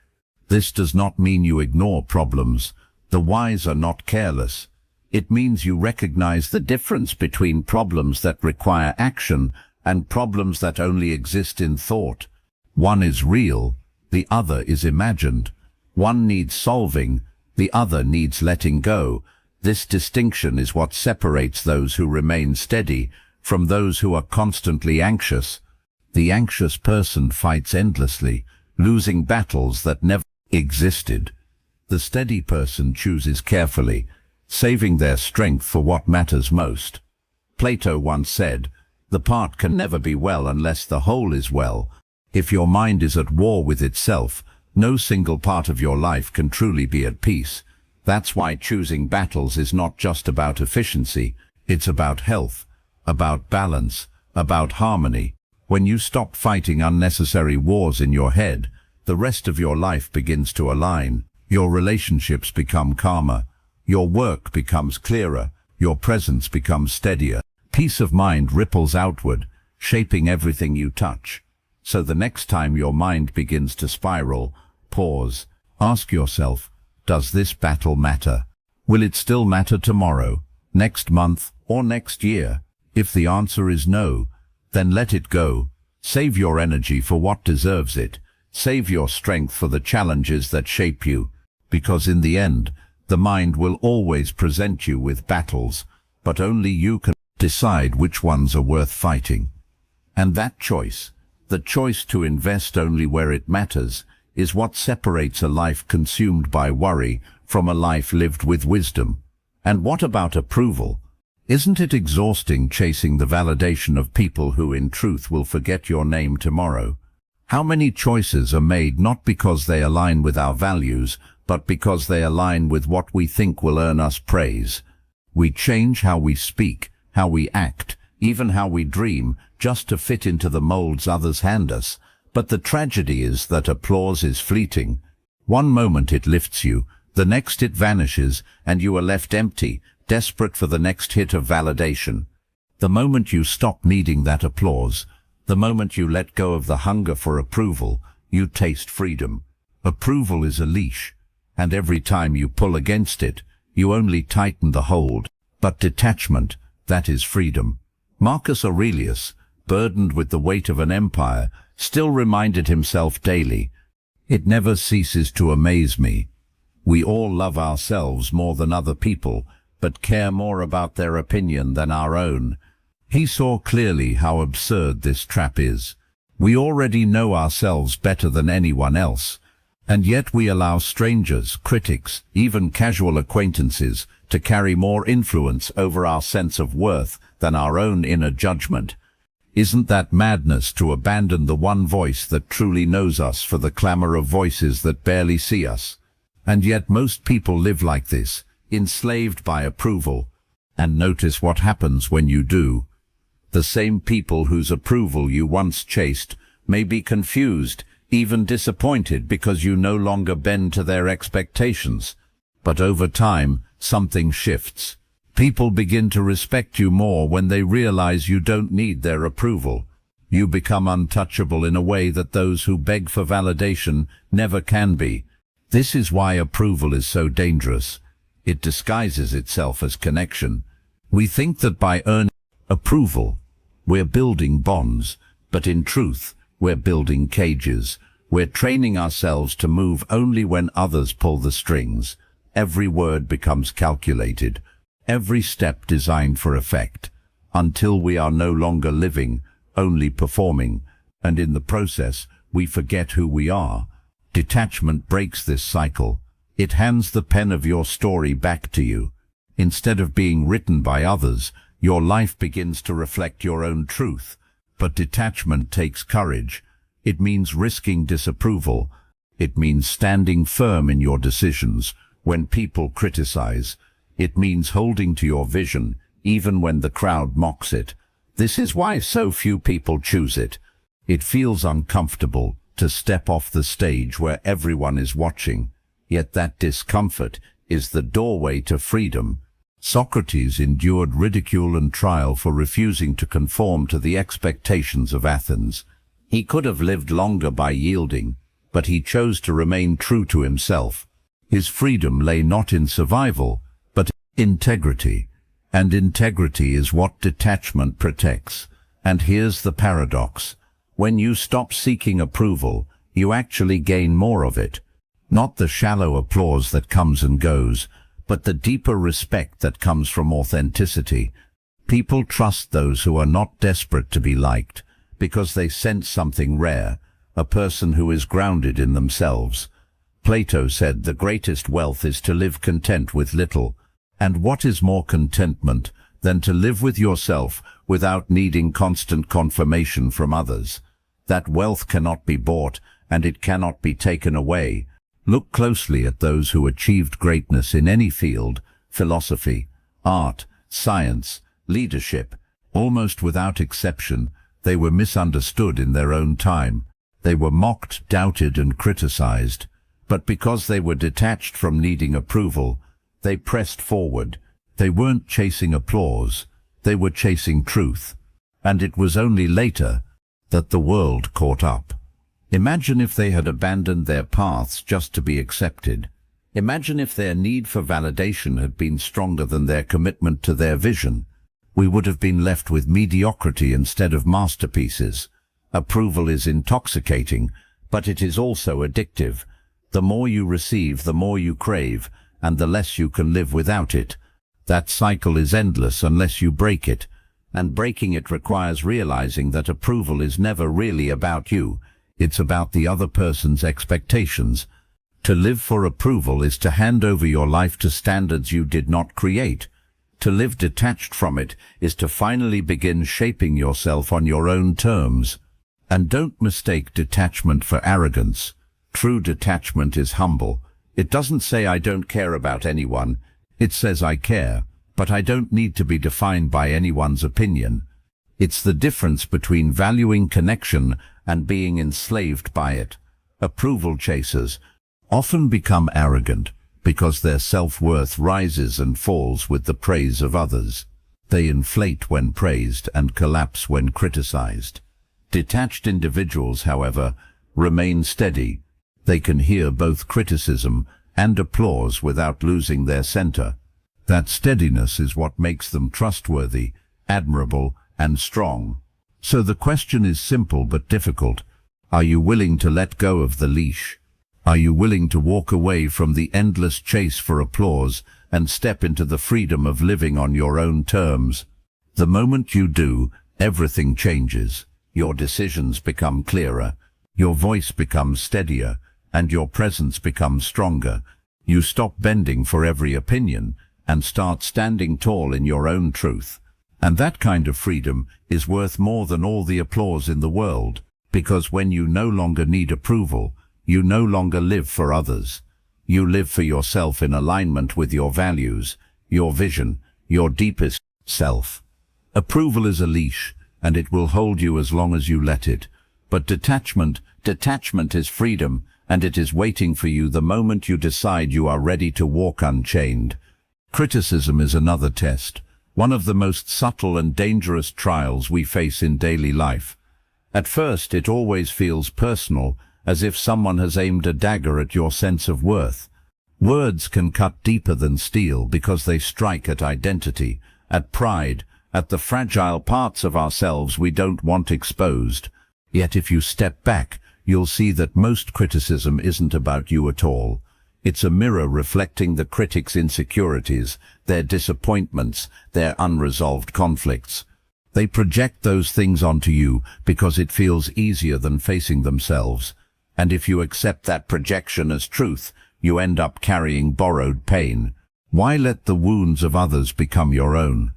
This does not mean you ignore problems. The wise are not careless. It means you recognize the difference between problems that require action and problems that only exist in thought. One is real, the other is imagined. One needs solving, the other needs letting go. This distinction is what separates those who remain steady from those who are constantly anxious. The anxious person fights endlessly, losing battles that never existed. The steady person chooses carefully, saving their strength for what matters most. Plato once said, "The part can never be well unless the whole is well." If your mind is at war with itself, no single part of your life can truly be at peace. That's why choosing battles is not just about efficiency, it's about health, about balance, about harmony. When you stop fighting unnecessary wars in your head, the rest of your life begins to align. Your relationships become calmer, your work becomes clearer, your presence becomes steadier. Peace of mind ripples outward, shaping everything you touch. So the next time your mind begins to spiral, pause, ask yourself, does this battle matter? Will it still matter tomorrow, next month, or next year? If the answer is no, then let it go. Save your energy for what deserves it. Save your strength for the challenges that shape you. Because in the end, the mind will always present you with battles, but only you can decide which ones are worth fighting. And that choice, the choice to invest only where it matters, is what separates a life consumed by worry from a life lived with wisdom. And what about approval? Isn't it exhausting chasing the validation of people who in truth will forget your name tomorrow? How many choices are made not because they align with our values, but because they align with what we think will earn us praise? We change how we speak, how we act, even how we dream, just to fit into the molds others hand us. But the tragedy is that applause is fleeting. One moment it lifts you, the next it vanishes, and you are left empty, desperate for the next hit of validation. The moment you stop needing that applause, the moment you let go of the hunger for approval, you taste freedom. Approval is a leash, and every time you pull against it, you only tighten the hold. But detachment, that is freedom. Marcus Aurelius, burdened with the weight of an empire, still reminded himself daily, "It never ceases to amaze me. We all love ourselves more than other people, but care more about their opinion than our own." He saw clearly how absurd this trap is. We already know ourselves better than anyone else, and yet we allow strangers, critics, even casual acquaintances to carry more influence over our sense of worth than our own inner judgment. Isn't that madness to abandon the one voice that truly knows us for the clamor of voices that barely see us? And yet most people live like this, enslaved by approval. And notice what happens when you do. The same people whose approval you once chased may be confused, even disappointed, because you no longer bend to their expectations. But over time, something shifts. People begin to respect you more when they realize you don't need their approval. You become untouchable in a way that those who beg for validation never can be. This is why approval is so dangerous. It disguises itself as connection. We think that by earning approval, we're building bonds, but in truth, we're building cages. We're training ourselves to move only when others pull the strings. Every word becomes calculated, every step designed for effect, until we are no longer living, only performing, and in the process, we forget who we are. Detachment breaks this cycle. It hands the pen of your story back to you. Instead of being written by others, your life begins to reflect your own truth. But detachment takes courage. It means risking disapproval. It means standing firm in your decisions when people criticize. It means holding to your vision, even when the crowd mocks it. This is why so few people choose it. It feels uncomfortable to step off the stage where everyone is watching. Yet that discomfort is the doorway to freedom. Socrates endured ridicule and trial for refusing to conform to the expectations of Athens. He could have lived longer by yielding, but he chose to remain true to himself. His freedom lay not in survival, but in integrity. And integrity is what detachment protects. And here's the paradox. When you stop seeking approval, you actually gain more of it. Not the shallow applause that comes and goes, but the deeper respect that comes from authenticity. People trust those who are not desperate to be liked, because they sense something rare, a person who is grounded in themselves. Plato said the greatest wealth is to live content with little. And what is more contentment than to live with yourself without needing constant confirmation from others? That wealth cannot be bought, and it cannot be taken away. Look closely at those who achieved greatness in any field: philosophy, art, science, leadership. Almost without exception, they were misunderstood in their own time. They were mocked, doubted, and criticized. But because they were detached from needing approval, they pressed forward. They weren't chasing applause, they were chasing truth. And it was only later that the world caught up. Imagine if they had abandoned their paths just to be accepted. Imagine if their need for validation had been stronger than their commitment to their vision. We would have been left with mediocrity instead of masterpieces. Approval is intoxicating, but it is also addictive. The more you receive, the more you crave, and the less you can live without it. That cycle is endless unless you break it, and breaking it requires realizing that approval is never really about you. It's about the other person's expectations. To live for approval is to hand over your life to standards you did not create. To live detached from it is to finally begin shaping yourself on your own terms. And don't mistake detachment for arrogance. True detachment is humble. It doesn't say I don't care about anyone. It says I care, but I don't need to be defined by anyone's opinion. It's the difference between valuing connection and being enslaved by it. Approval chasers often become arrogant because their self-worth rises and falls with the praise of others. They inflate when praised and collapse when criticized. Detached individuals, however, remain steady. They can hear both criticism and applause without losing their center. That steadiness is what makes them trustworthy, admirable, and strong. So the question is simple but difficult. Are you willing to let go of the leash? Are you willing to walk away from the endless chase for applause and step into the freedom of living on your own terms? The moment you do, everything changes. Your decisions become clearer, your voice becomes steadier, and your presence becomes stronger. You stop bending for every opinion and start standing tall in your own truth. And that kind of freedom is worth more than all the applause in the world, because when you no longer need approval, you no longer live for others. You live for yourself in alignment with your values, your vision, your deepest self. Approval is a leash, and it will hold you as long as you let it. But detachment is freedom, and it is waiting for you the moment you decide you are ready to walk unchained. Criticism is another test, one of the most subtle and dangerous trials we face in daily life. At first, it always feels personal, as if someone has aimed a dagger at your sense of worth. Words can cut deeper than steel because they strike at identity, at pride, at the fragile parts of ourselves we don't want exposed. Yet if you step back, you'll see that most criticism isn't about you at all. It's a mirror reflecting the critic's insecurities, their disappointments, their unresolved conflicts. They project those things onto you because it feels easier than facing themselves. And if you accept that projection as truth, you end up carrying borrowed pain. Why let the wounds of others become your own?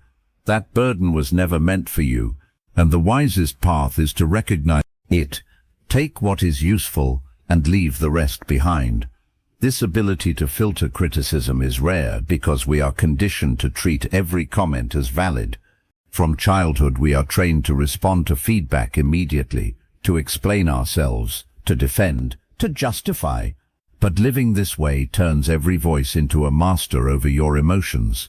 That burden was never meant for you, and the wisest path is to recognize it. Take what is useful and leave the rest behind. This ability to filter criticism is rare because we are conditioned to treat every comment as valid. From childhood we are trained to respond to feedback immediately, to explain ourselves, to defend, to justify. But living this way turns every voice into a master over your emotions.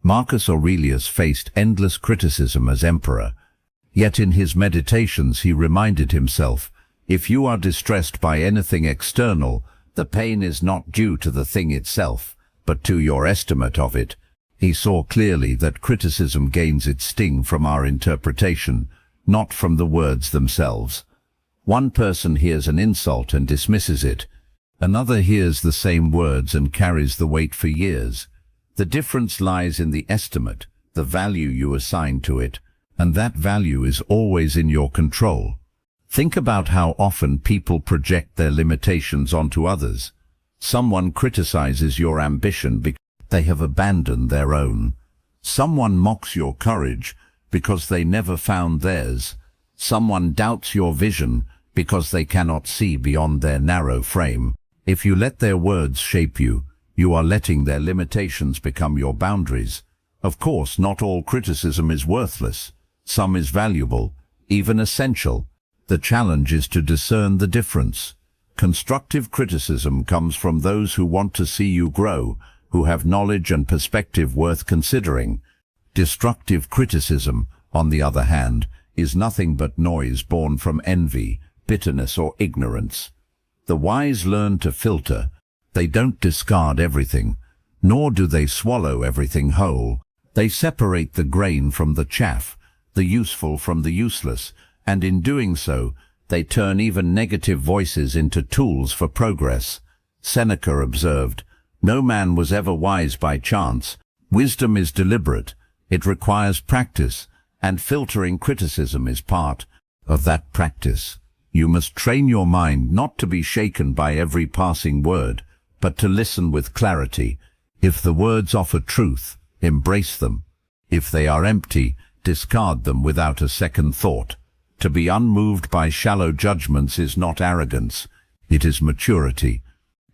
Marcus Aurelius faced endless criticism as emperor. Yet in his meditations he reminded himself, if you are distressed by anything external, the pain is not due to the thing itself, but to your estimate of it. He saw clearly that criticism gains its sting from our interpretation, not from the words themselves. One person hears an insult and dismisses it. Another hears the same words and carries the weight for years. The difference lies in the estimate, the value you assign to it, and that value is always in your control. Think about how often people project their limitations onto others. Someone criticizes your ambition because they have abandoned their own. Someone mocks your courage because they never found theirs. Someone doubts your vision because they cannot see beyond their narrow frame. If you let their words shape you, you are letting their limitations become your boundaries. Of course, not all criticism is worthless. Some is valuable, even essential. The challenge is to discern the difference. Constructive criticism comes from those who want to see you grow, who have knowledge and perspective worth considering. Destructive criticism, on the other hand, is nothing but noise born from envy, bitterness, or ignorance. The wise learn to filter. They don't discard everything, nor do they swallow everything whole. They separate the grain from the chaff, the useful from the useless, and in doing so, they turn even negative voices into tools for progress. Seneca observed, "No man was ever wise by chance. Wisdom is deliberate. It requires practice, and filtering criticism is part of that practice. You must train your mind not to be shaken by every passing word, but to listen with clarity. If the words offer truth, embrace them. If they are empty, discard them without a second thought. To be unmoved by shallow judgments is not arrogance, it is maturity.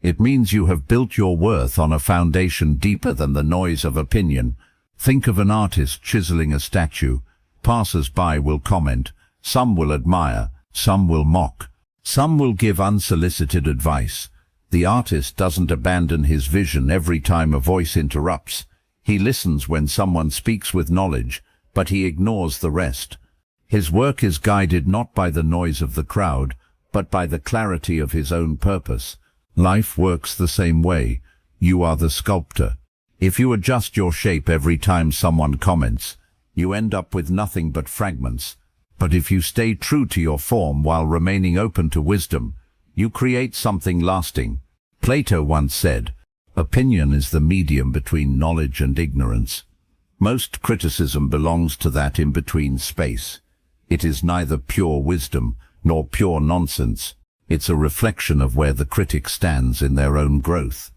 It means you have built your worth on a foundation deeper than the noise of opinion. Think of an artist chiseling a statue. Passers-by will comment, some will admire, some will mock, some will give unsolicited advice. The artist doesn't abandon his vision every time a voice interrupts. He listens when someone speaks with knowledge, but he ignores the rest. His work is guided not by the noise of the crowd, but by the clarity of his own purpose. Life works the same way. You are the sculptor. If you adjust your shape every time someone comments, you end up with nothing but fragments. But if you stay true to your form while remaining open to wisdom, you create something lasting. Plato once said, "Opinion is the medium between knowledge and ignorance." Most criticism belongs to that in-between space. It is neither pure wisdom nor pure nonsense. It's a reflection of where the critic stands in their own growth.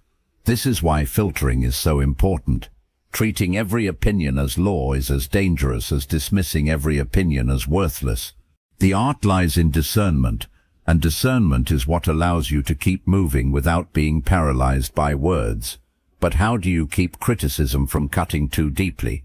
This is why filtering is so important. Treating every opinion as law is as dangerous as dismissing every opinion as worthless. The art lies in discernment, and discernment is what allows you to keep moving without being paralyzed by words. But how do you keep criticism from cutting too deeply?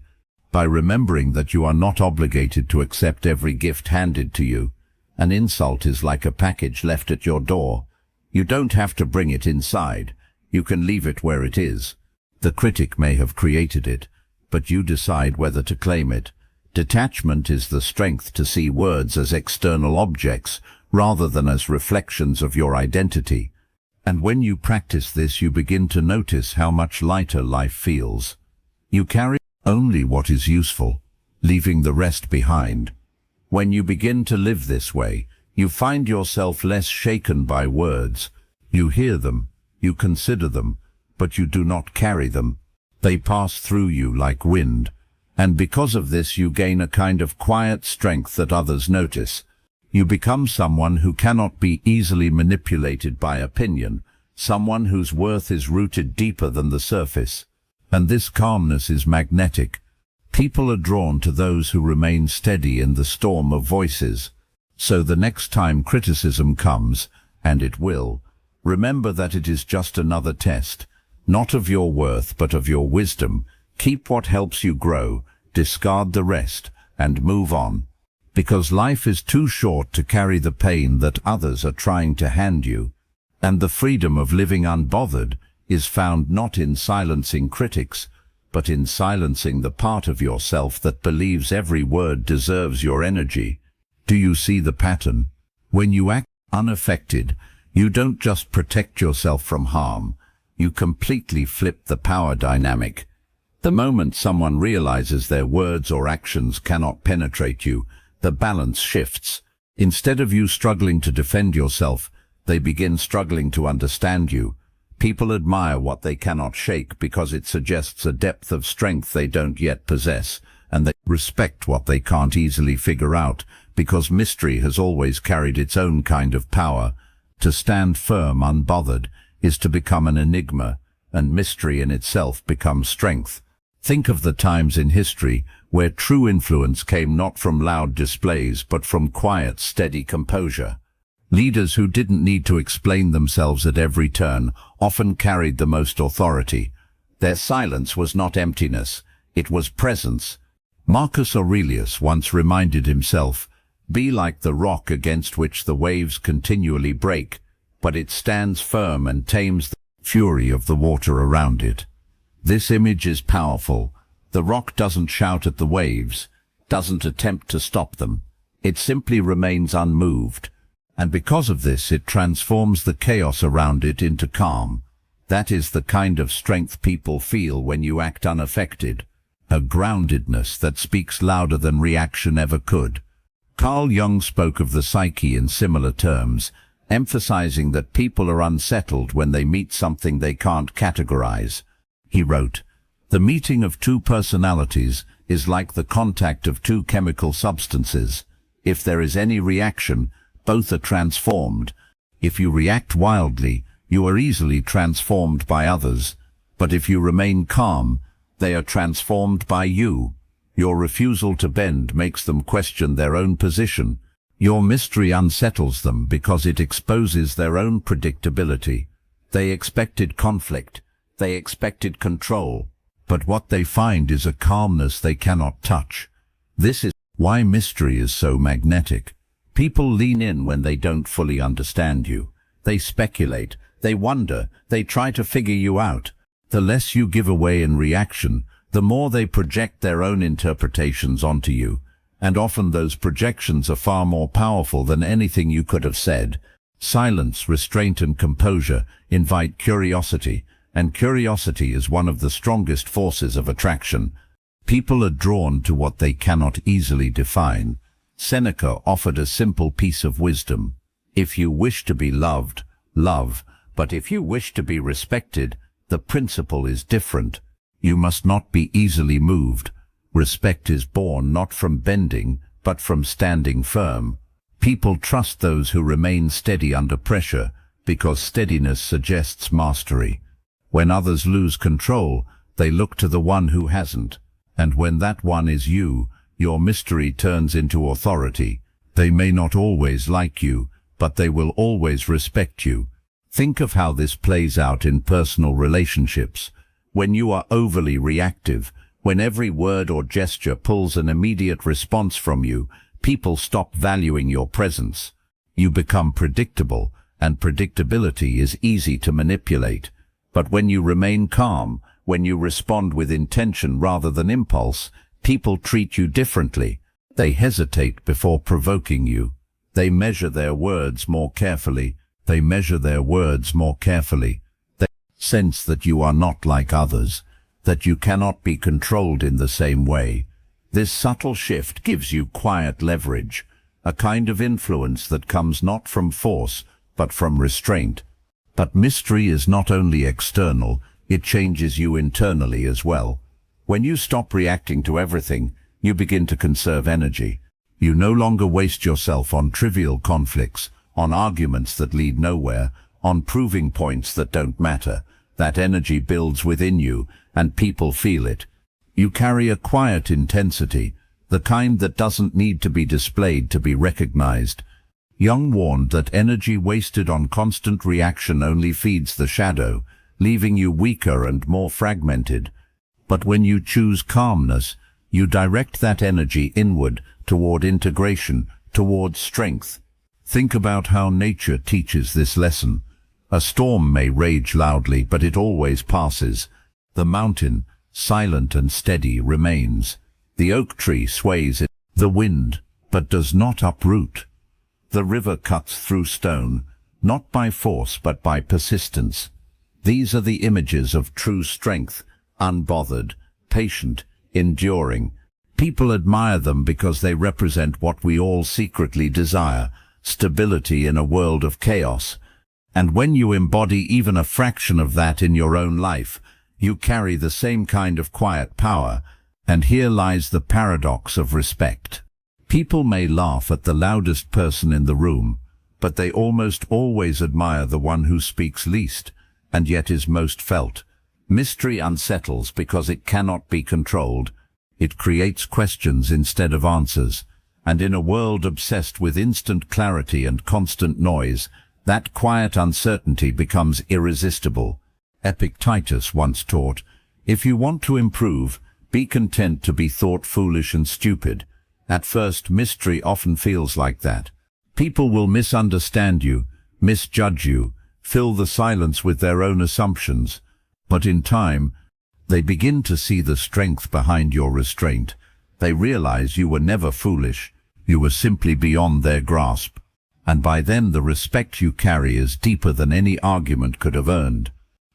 By remembering that you are not obligated to accept every gift handed to you. An insult is like a package left at your door. You don't have to bring it inside. You can leave it where it is. The critic may have created it, but you decide whether to claim it. Detachment is the strength to see words as external objects rather than as reflections of your identity. And when you practice this, you begin to notice how much lighter life feels. You carry only what is useful, leaving the rest behind. When you begin to live this way, you find yourself less shaken by words. You hear them, you consider them, but you do not carry them. They pass through you like wind. And because of this you gain a kind of quiet strength that others notice. You become someone who cannot be easily manipulated by opinion, someone whose worth is rooted deeper than the surface. And this calmness is magnetic. People are drawn to those who remain steady in the storm of voices. So the next time criticism comes, and it will, remember that it is just another test, not of your worth but of your wisdom. Keep what helps you grow, discard the rest, and move on. Because life is too short to carry the pain that others are trying to hand you. And the freedom of living unbothered is found not in silencing critics, but in silencing the part of yourself that believes every word deserves your energy. Do you see the pattern? When you act unaffected, you don't just protect yourself from harm, you completely flip the power dynamic. The moment someone realizes their words or actions cannot penetrate you, the balance shifts. Instead of you struggling to defend yourself, they begin struggling to understand you. People admire what they cannot shake because it suggests a depth of strength they don't yet possess, and they respect what they can't easily figure out because mystery has always carried its own kind of power. To stand firm unbothered is to become an enigma, and mystery in itself becomes strength. Think of the times in history where true influence came not from loud displays but from quiet, steady composure. Leaders who didn't need to explain themselves at every turn often carried the most authority. Their silence was not emptiness, it was presence. Marcus Aurelius once reminded himself, "Be like the rock against which the waves continually break, but it stands firm and tames the fury of the water around it." This image is powerful. The rock doesn't shout at the waves, doesn't attempt to stop them. It simply remains unmoved. And because of this, it transforms the chaos around it into calm. That is the kind of strength people feel when you act unaffected. A groundedness that speaks louder than reaction ever could. Carl Jung spoke of the psyche in similar terms, emphasizing that people are unsettled when they meet something they can't categorize. He wrote, "The meeting of two personalities is like the contact of two chemical substances. If there is any reaction, both are transformed. If you react wildly, you are easily transformed by others. But if you remain calm, they are transformed by you. Your refusal to bend makes them question their own position. Your mystery unsettles them because it exposes their own predictability. They expected conflict. They expected control. But what they find is a calmness they cannot touch. This is why mystery is so magnetic. People lean in when they don't fully understand you. They speculate, they wonder, they try to figure you out. The less you give away in reaction, the more they project their own interpretations onto you. And often those projections are far more powerful than anything you could have said. Silence, restraint, and composure invite curiosity, and curiosity is one of the strongest forces of attraction. People are drawn to what they cannot easily define. Seneca offered a simple piece of wisdom. If you wish to be loved, love, but if you wish to be respected, the principle is different. You must not be easily moved. Respect is born not from bending, but from standing firm. People trust those who remain steady under pressure, because steadiness suggests mastery. When others lose control, They look to the one who hasn't. And when that one is you, your mystery turns into authority. They may not always like you, but they will always respect you. Think of how this plays out in personal relationships. When you are overly reactive, when every word or gesture pulls an immediate response from you, people stop valuing your presence. You become predictable, and predictability is easy to manipulate. But when you remain calm, when you respond with intention rather than impulse, people treat you differently. They hesitate before provoking you. They measure their words more carefully. They sense that you are not like others, that you cannot be controlled in the same way. This subtle shift gives you quiet leverage, a kind of influence that comes not from force, but from restraint. But mystery is not only external, it changes you internally as well. When you stop reacting to everything, you begin to conserve energy. You no longer waste yourself on trivial conflicts, on arguments that lead nowhere, on proving points that don't matter. That energy builds within you, and people feel it. You carry a quiet intensity, the kind that doesn't need to be displayed to be recognized. Jung warned that energy wasted on constant reaction only feeds the shadow, leaving you weaker and more fragmented. But when you choose calmness, you direct that energy inward, toward integration, toward strength. Think about how nature teaches this lesson. A storm may rage loudly, but it always passes. The mountain, silent and steady, remains. The oak tree sways in the wind, but does not uproot. The river cuts through stone, not by force but by persistence. These are the images of true strength, unbothered, patient, enduring. People admire them because they represent what we all secretly desire, stability in a world of chaos. And when you embody even a fraction of that in your own life, you carry the same kind of quiet power. And here lies the paradox of respect. People may laugh at the loudest person in the room, but they almost always admire the one who speaks least, and yet is most felt. Mystery unsettles because it cannot be controlled. It creates questions instead of answers. And in a world obsessed with instant clarity and constant noise, that quiet uncertainty becomes irresistible. Epictetus once taught, "If you want to improve, be content to be thought foolish and stupid." At first, mystery often feels like that. People will misunderstand you, misjudge you, fill the silence with their own assumptions. But in time, they begin to see the strength behind your restraint. They realize you were never foolish. You were simply beyond their grasp. And by then the respect you carry is deeper than any argument could have earned.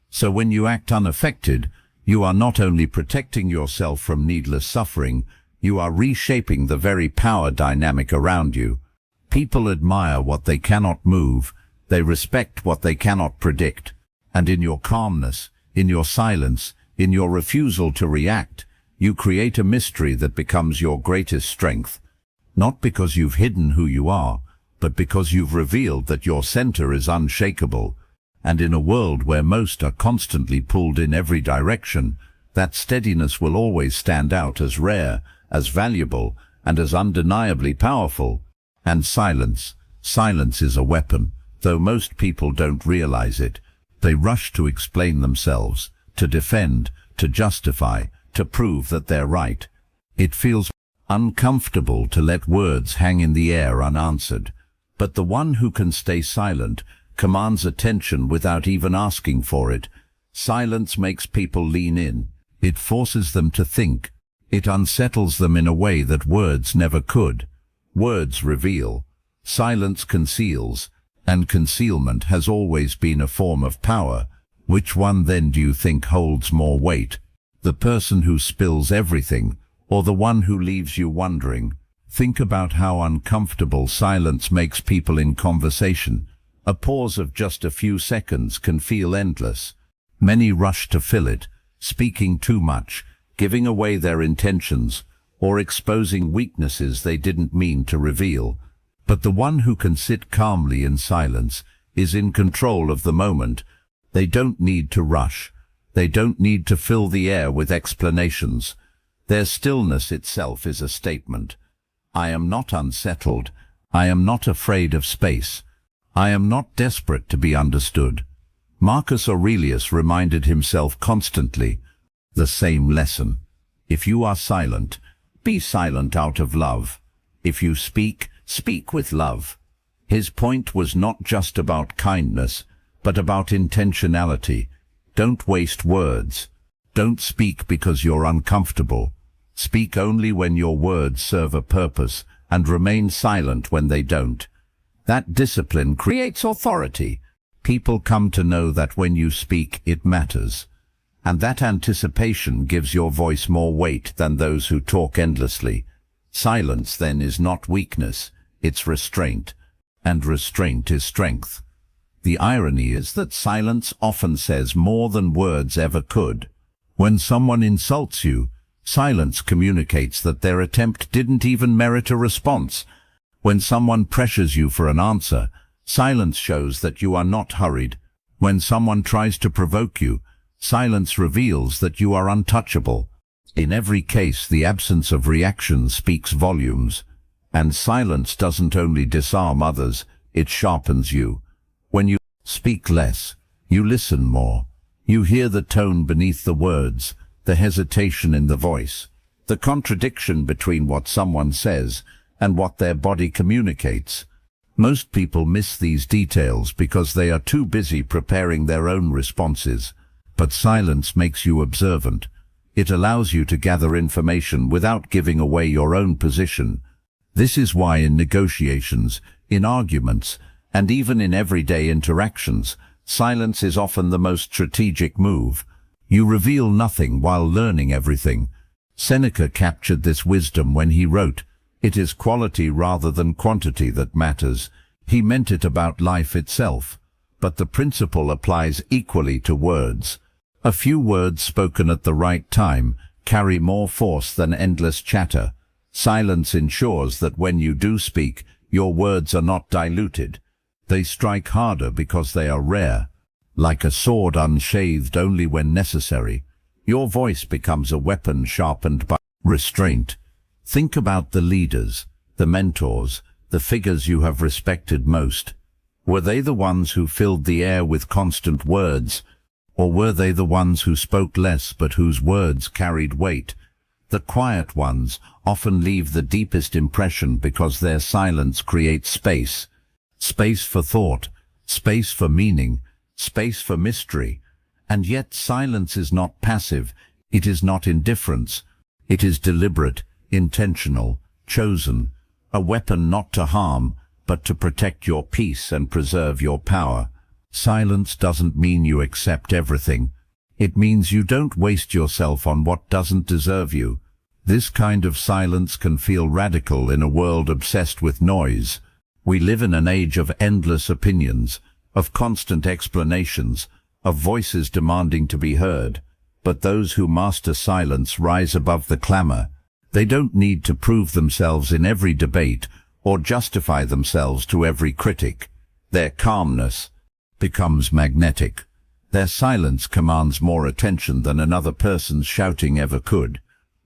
So when you act unaffected, you are not only protecting yourself from needless suffering, you are reshaping the very power dynamic around you. People admire what they cannot move, they respect what they cannot predict. And in your calmness, in your silence, in your refusal to react, you create a mystery that becomes your greatest strength. Not because you've hidden who you are, but because you've revealed that your center is unshakable. And in a world where most are constantly pulled in every direction, that steadiness will always stand out as rare, as valuable, and as undeniably powerful. And silence is a weapon, though most people don't realize it. They rush to explain themselves, to defend, to justify, to prove that they're right. It feels uncomfortable to let words hang in the air unanswered. But the one who can stay silent commands attention without even asking for it. Silence makes people lean in. It forces them to think. It unsettles them in a way that words never could. Words reveal. Silence conceals. And concealment has always been a form of power. Which one then do you think holds more weight? The person who spills everything, or the one who leaves you wondering? Think about how uncomfortable silence makes people in conversation. A pause of just a few seconds can feel endless. Many rush to fill it, speaking too much, giving away their intentions, or exposing weaknesses they didn't mean to reveal. But the one who can sit calmly in silence is in control of the moment. They don't need to rush. They don't need to fill the air with explanations. Their stillness itself is a statement. I am not unsettled. I am not afraid of space. I am not desperate to be understood. Marcus Aurelius reminded himself constantly the same lesson. If you are silent, be silent out of love. If you speak, speak with love. His point was not just about kindness, but about intentionality. Don't waste words. Don't speak because you're uncomfortable. Speak only when your words serve a purpose, and remain silent when they don't. That discipline creates authority. People come to know that when you speak, it matters. And that anticipation gives your voice more weight than those who talk endlessly. Silence, then, is not weakness, it's restraint. And restraint is strength. The irony is that silence often says more than words ever could. When someone insults you, silence communicates that their attempt didn't even merit a response. When someone pressures you for an answer, silence shows that you are not hurried. When someone tries to provoke you, silence reveals that you are untouchable. In every case, the absence of reaction speaks volumes. And silence doesn't only disarm others, it sharpens you. When you speak less, you listen more. You hear the tone beneath the words, the hesitation in the voice, the contradiction between what someone says and what their body communicates. Most people miss these details because they are too busy preparing their own responses. But silence makes you observant. It allows you to gather information without giving away your own position. This is why in negotiations, in arguments, and even in everyday interactions, silence is often the most strategic move. You reveal nothing while learning everything. Seneca captured this wisdom when he wrote, "It is quality rather than quantity that matters." He meant it about life itself, but the principle applies equally to words. A few words spoken at the right time carry more force than endless chatter. Silence ensures that when you do speak, your words are not diluted. They strike harder because they are rare. Like a sword unsheathed only when necessary, your voice becomes a weapon sharpened by restraint. Think about the leaders, the mentors, the figures you have respected most. Were they the ones who filled the air with constant words, or were they the ones who spoke less but whose words carried weight? The quiet ones often leave the deepest impression because their silence creates space. Space for thought, space for meaning, space for mystery. And yet silence is not passive, it is not indifference. It is deliberate, intentional, chosen, a weapon not to harm, but to protect your peace and preserve your power. Silence doesn't mean you accept everything. It means you don't waste yourself on what doesn't deserve you. This kind of silence can feel radical in a world obsessed with noise. We live in an age of endless opinions, of constant explanations, of voices demanding to be heard. But those who master silence rise above the clamor. They don't need to prove themselves in every debate or justify themselves to every critic. Their calmness becomes magnetic. Their silence commands more attention than another person's shouting ever could.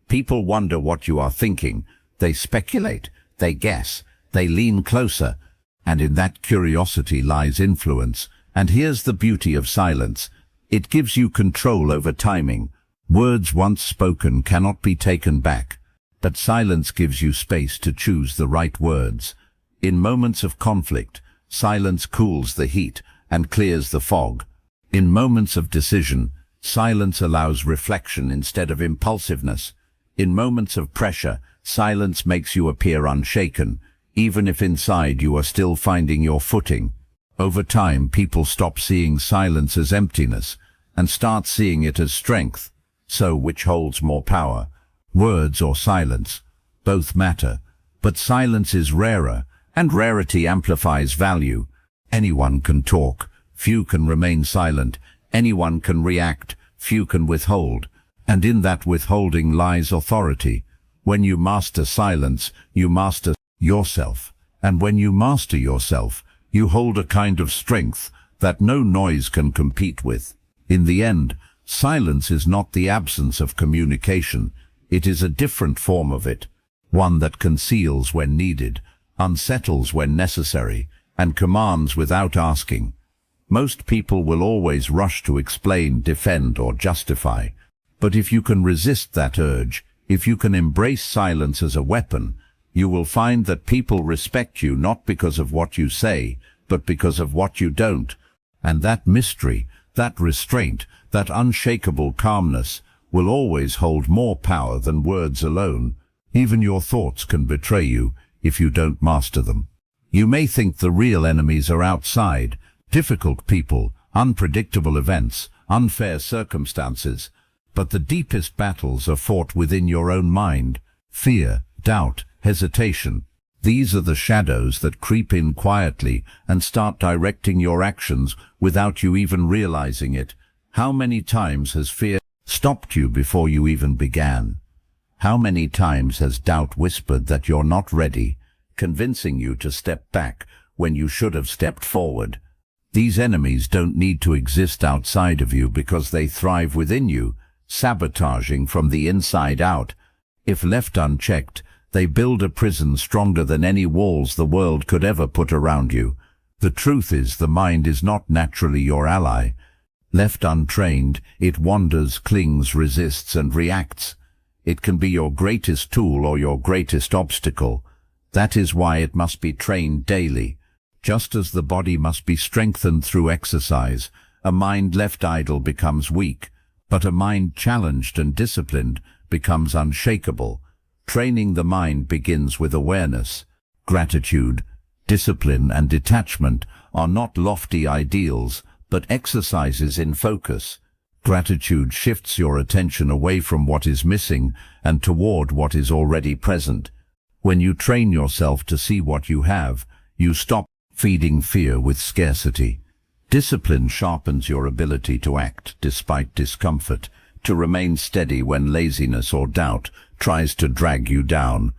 People wonder what you are thinking. They speculate, they guess, they lean closer, and in that curiosity lies influence. And here's the beauty of silence. It gives you control over timing. Words once spoken cannot be taken back, but silence gives you space to choose the right words. In moments of conflict, silence cools the heat and clears the fog. In moments of decision, silence allows reflection instead of impulsiveness. In moments of pressure, silence makes you appear unshaken, even if inside you are still finding your footing. Over time, people stop seeing silence as emptiness and start seeing it as strength. So, which holds more power? Words or silence? Both matter, but silence is rarer, and rarity amplifies value. Anyone can talk, few can remain silent. Anyone can react, few can withhold. And in that withholding lies authority. When you master silence, you master yourself. And when you master yourself, you hold a kind of strength that no noise can compete with. In the end, Silence is not the absence of communication. It is a different form of it, one that conceals when needed, unsettles when necessary, and commands without asking. Most people will always rush to explain, defend, or justify. But if you can resist that urge, if you can embrace silence as a weapon, you will find that people respect you not because of what you say, but because of what you don't. And that mystery, that restraint, that unshakable calmness will always hold more power than words alone. Even your thoughts can betray you if you don't master them. You may think the real enemies are outside, difficult people, unpredictable events, unfair circumstances, but the deepest battles are fought within your own mind. Fear, doubt, hesitation. These are the shadows that creep in quietly and start directing your actions without you even realizing it. How many times has fear stopped you before you even began? How many times has doubt whispered that you're not ready, convincing you to step back when you should have stepped forward? These enemies don't need to exist outside of you because they thrive within you, sabotaging from the inside out. If left unchecked, they build a prison stronger than any walls the world could ever put around you. The truth is, the mind is not naturally your ally. Left untrained, it wanders, clings, resists, and reacts. It can be your greatest tool or your greatest obstacle. That is why it must be trained daily. Just as the body must be strengthened through exercise, a mind left idle becomes weak, but a mind challenged and disciplined becomes unshakable. Training the mind begins with awareness. Gratitude, discipline, and detachment are not lofty ideals, but exercises in focus. Gratitude shifts your attention away from what is missing and toward what is already present. When you train yourself to see what you have, you stop feeding fear with scarcity. Discipline sharpens your ability to act despite discomfort, to remain steady when laziness or doubt tries to drag you down.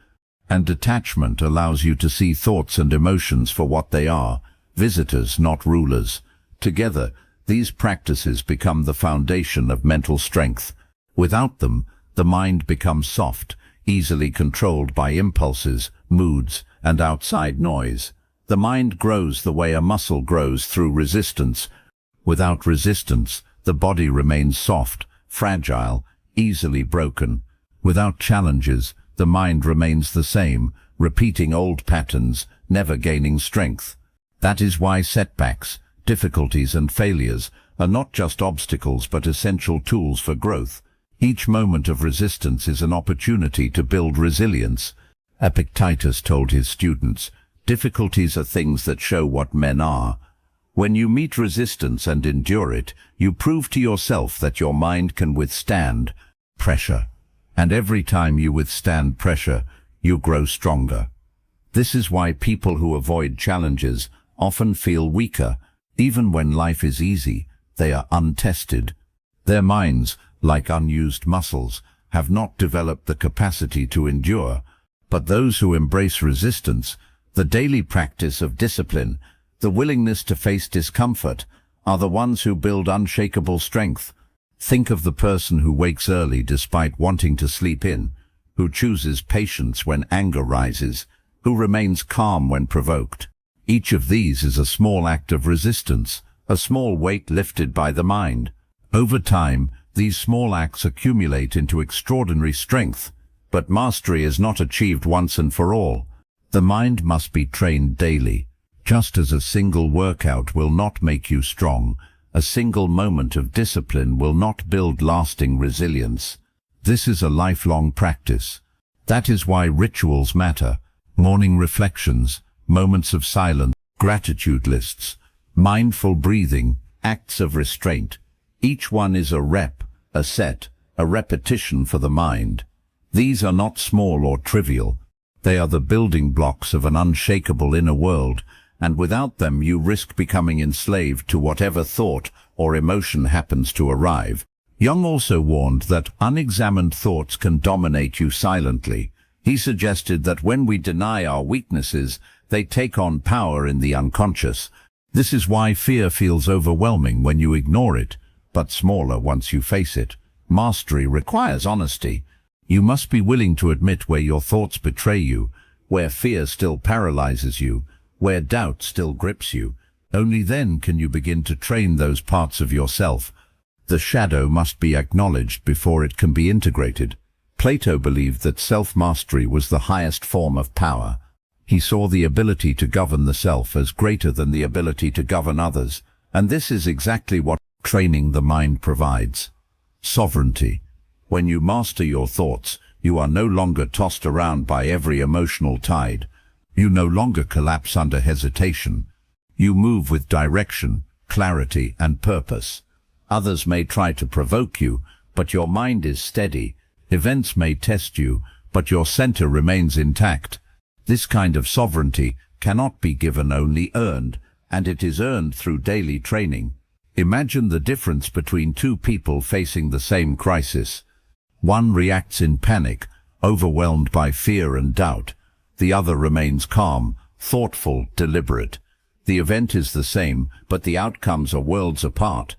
And detachment allows you to see thoughts and emotions for what they are, visitors, not rulers. Together, these practices become the foundation of mental strength. Without them, the mind becomes soft, easily controlled by impulses, moods, and outside noise. The mind grows the way a muscle grows, through resistance. Without resistance, the body remains soft, fragile, easily broken. Without challenges, the mind remains the same, repeating old patterns, never gaining strength. That is why setbacks, difficulties, and failures are not just obstacles but essential tools for growth. Each moment of resistance is an opportunity to build resilience. Epictetus told his students, "Difficulties are things that show what men are." When you meet resistance and endure it, you prove to yourself that your mind can withstand pressure. And every time you withstand pressure, you grow stronger. This is why people who avoid challenges often feel weaker. Even when life is easy, they are untested. Their minds, like unused muscles, have not developed the capacity to endure. But those who embrace resistance, the daily practice of discipline, the willingness to face discomfort, are the ones who build unshakable strength. Think of the person who wakes early despite wanting to sleep in, who chooses patience when anger rises, who remains calm when provoked. Each of these is a small act of resistance, a small weight lifted by the mind. Over time, these small acts accumulate into extraordinary strength. But mastery is not achieved once and for all. The mind must be trained daily. Just as a single workout will not make you strong, a single moment of discipline will not build lasting resilience. This is a lifelong practice. That is why rituals matter. Morning reflections, moments of silence, gratitude lists, mindful breathing, acts of restraint. Each one is a rep, a set, a repetition for the mind. These are not small or trivial. They are the building blocks of an unshakable inner world, and without them you risk becoming enslaved to whatever thought or emotion happens to arrive. Jung also warned that unexamined thoughts can dominate you silently. He suggested that when we deny our weaknesses, they take on power in the unconscious. This is why fear feels overwhelming when you ignore it. but smaller once you face it. Mastery requires honesty. You must be willing to admit where your thoughts betray you, where fear still paralyzes you, where doubt still grips you. Only then can you begin to train those parts of yourself. The shadow must be acknowledged before it can be integrated. Plato believed that self-mastery was the highest form of power. He saw the ability to govern the self as greater than the ability to govern others, and this is exactly what training the mind provides. Sovereignty. When you master your thoughts, you are no longer tossed around by every emotional tide. You no longer collapse under hesitation. You move with direction, clarity, and purpose. Others may try to provoke you, but your mind is steady. Events may test you, but your center remains intact. This kind of sovereignty cannot be given, only earned, and it is earned through daily training. Imagine the difference between two people facing the same crisis. One reacts in panic, overwhelmed by fear and doubt. The other remains calm, thoughtful, deliberate. The event is the same, but the outcomes are worlds apart.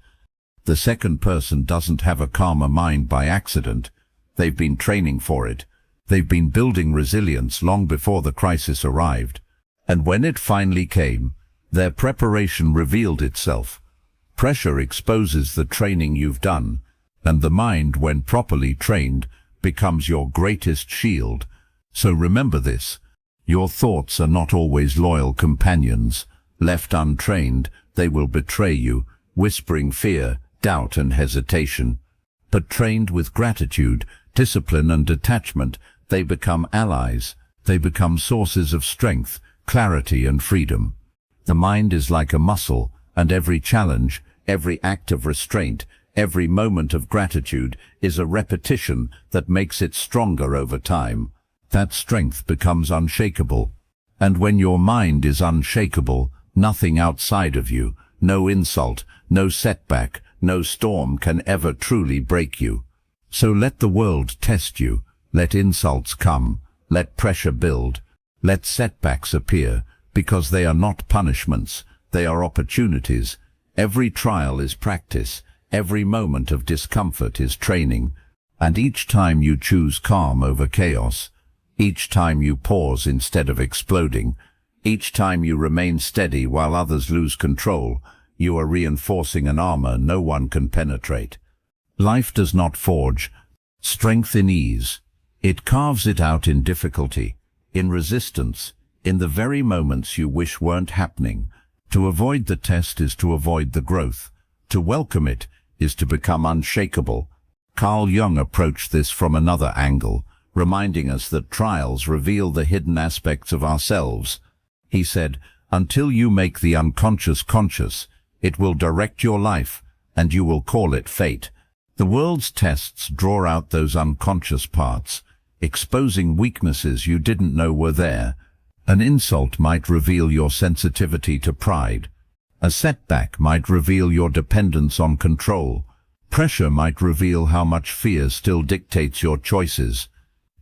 The second person doesn't have a calmer mind by accident. They've been training for it. They've been building resilience long before the crisis arrived. And when it finally came, their preparation revealed itself. Pressure exposes the training you've done, and the mind, when properly trained, becomes your greatest shield. So remember this: your thoughts are not always loyal companions. Left untrained, they will betray you, whispering fear, doubt, and hesitation. But trained with gratitude, discipline, and detachment, they become allies. They become sources of strength, clarity, and freedom. The mind is like a muscle, and every challenge, every act of restraint, every moment of gratitude is a repetition that makes it stronger over time. That strength becomes unshakable. And when your mind is unshakable, nothing outside of you, no insult, no setback, no storm can ever truly break you. So let the world test you. Let insults come. Let pressure build. Let setbacks appear, because they are not punishments. They are opportunities. Every trial is practice. Every moment of discomfort is training. And each time you choose calm over chaos, each time you pause instead of exploding, each time you remain steady while others lose control, you are reinforcing an armor no one can penetrate. Life does not forge strength in ease. It carves it out in difficulty, in resistance, in the very moments you wish weren't happening. To avoid the test is to avoid the growth. To welcome it is to become unshakable. Carl Jung approached this from another angle, reminding us that trials reveal the hidden aspects of ourselves. He said, "Until you make the unconscious conscious, it will direct your life, and you will call it fate." The world's tests draw out those unconscious parts, exposing weaknesses you didn't know were there. An insult might reveal your sensitivity to pride. A setback might reveal your dependence on control. Pressure might reveal how much fear still dictates your choices.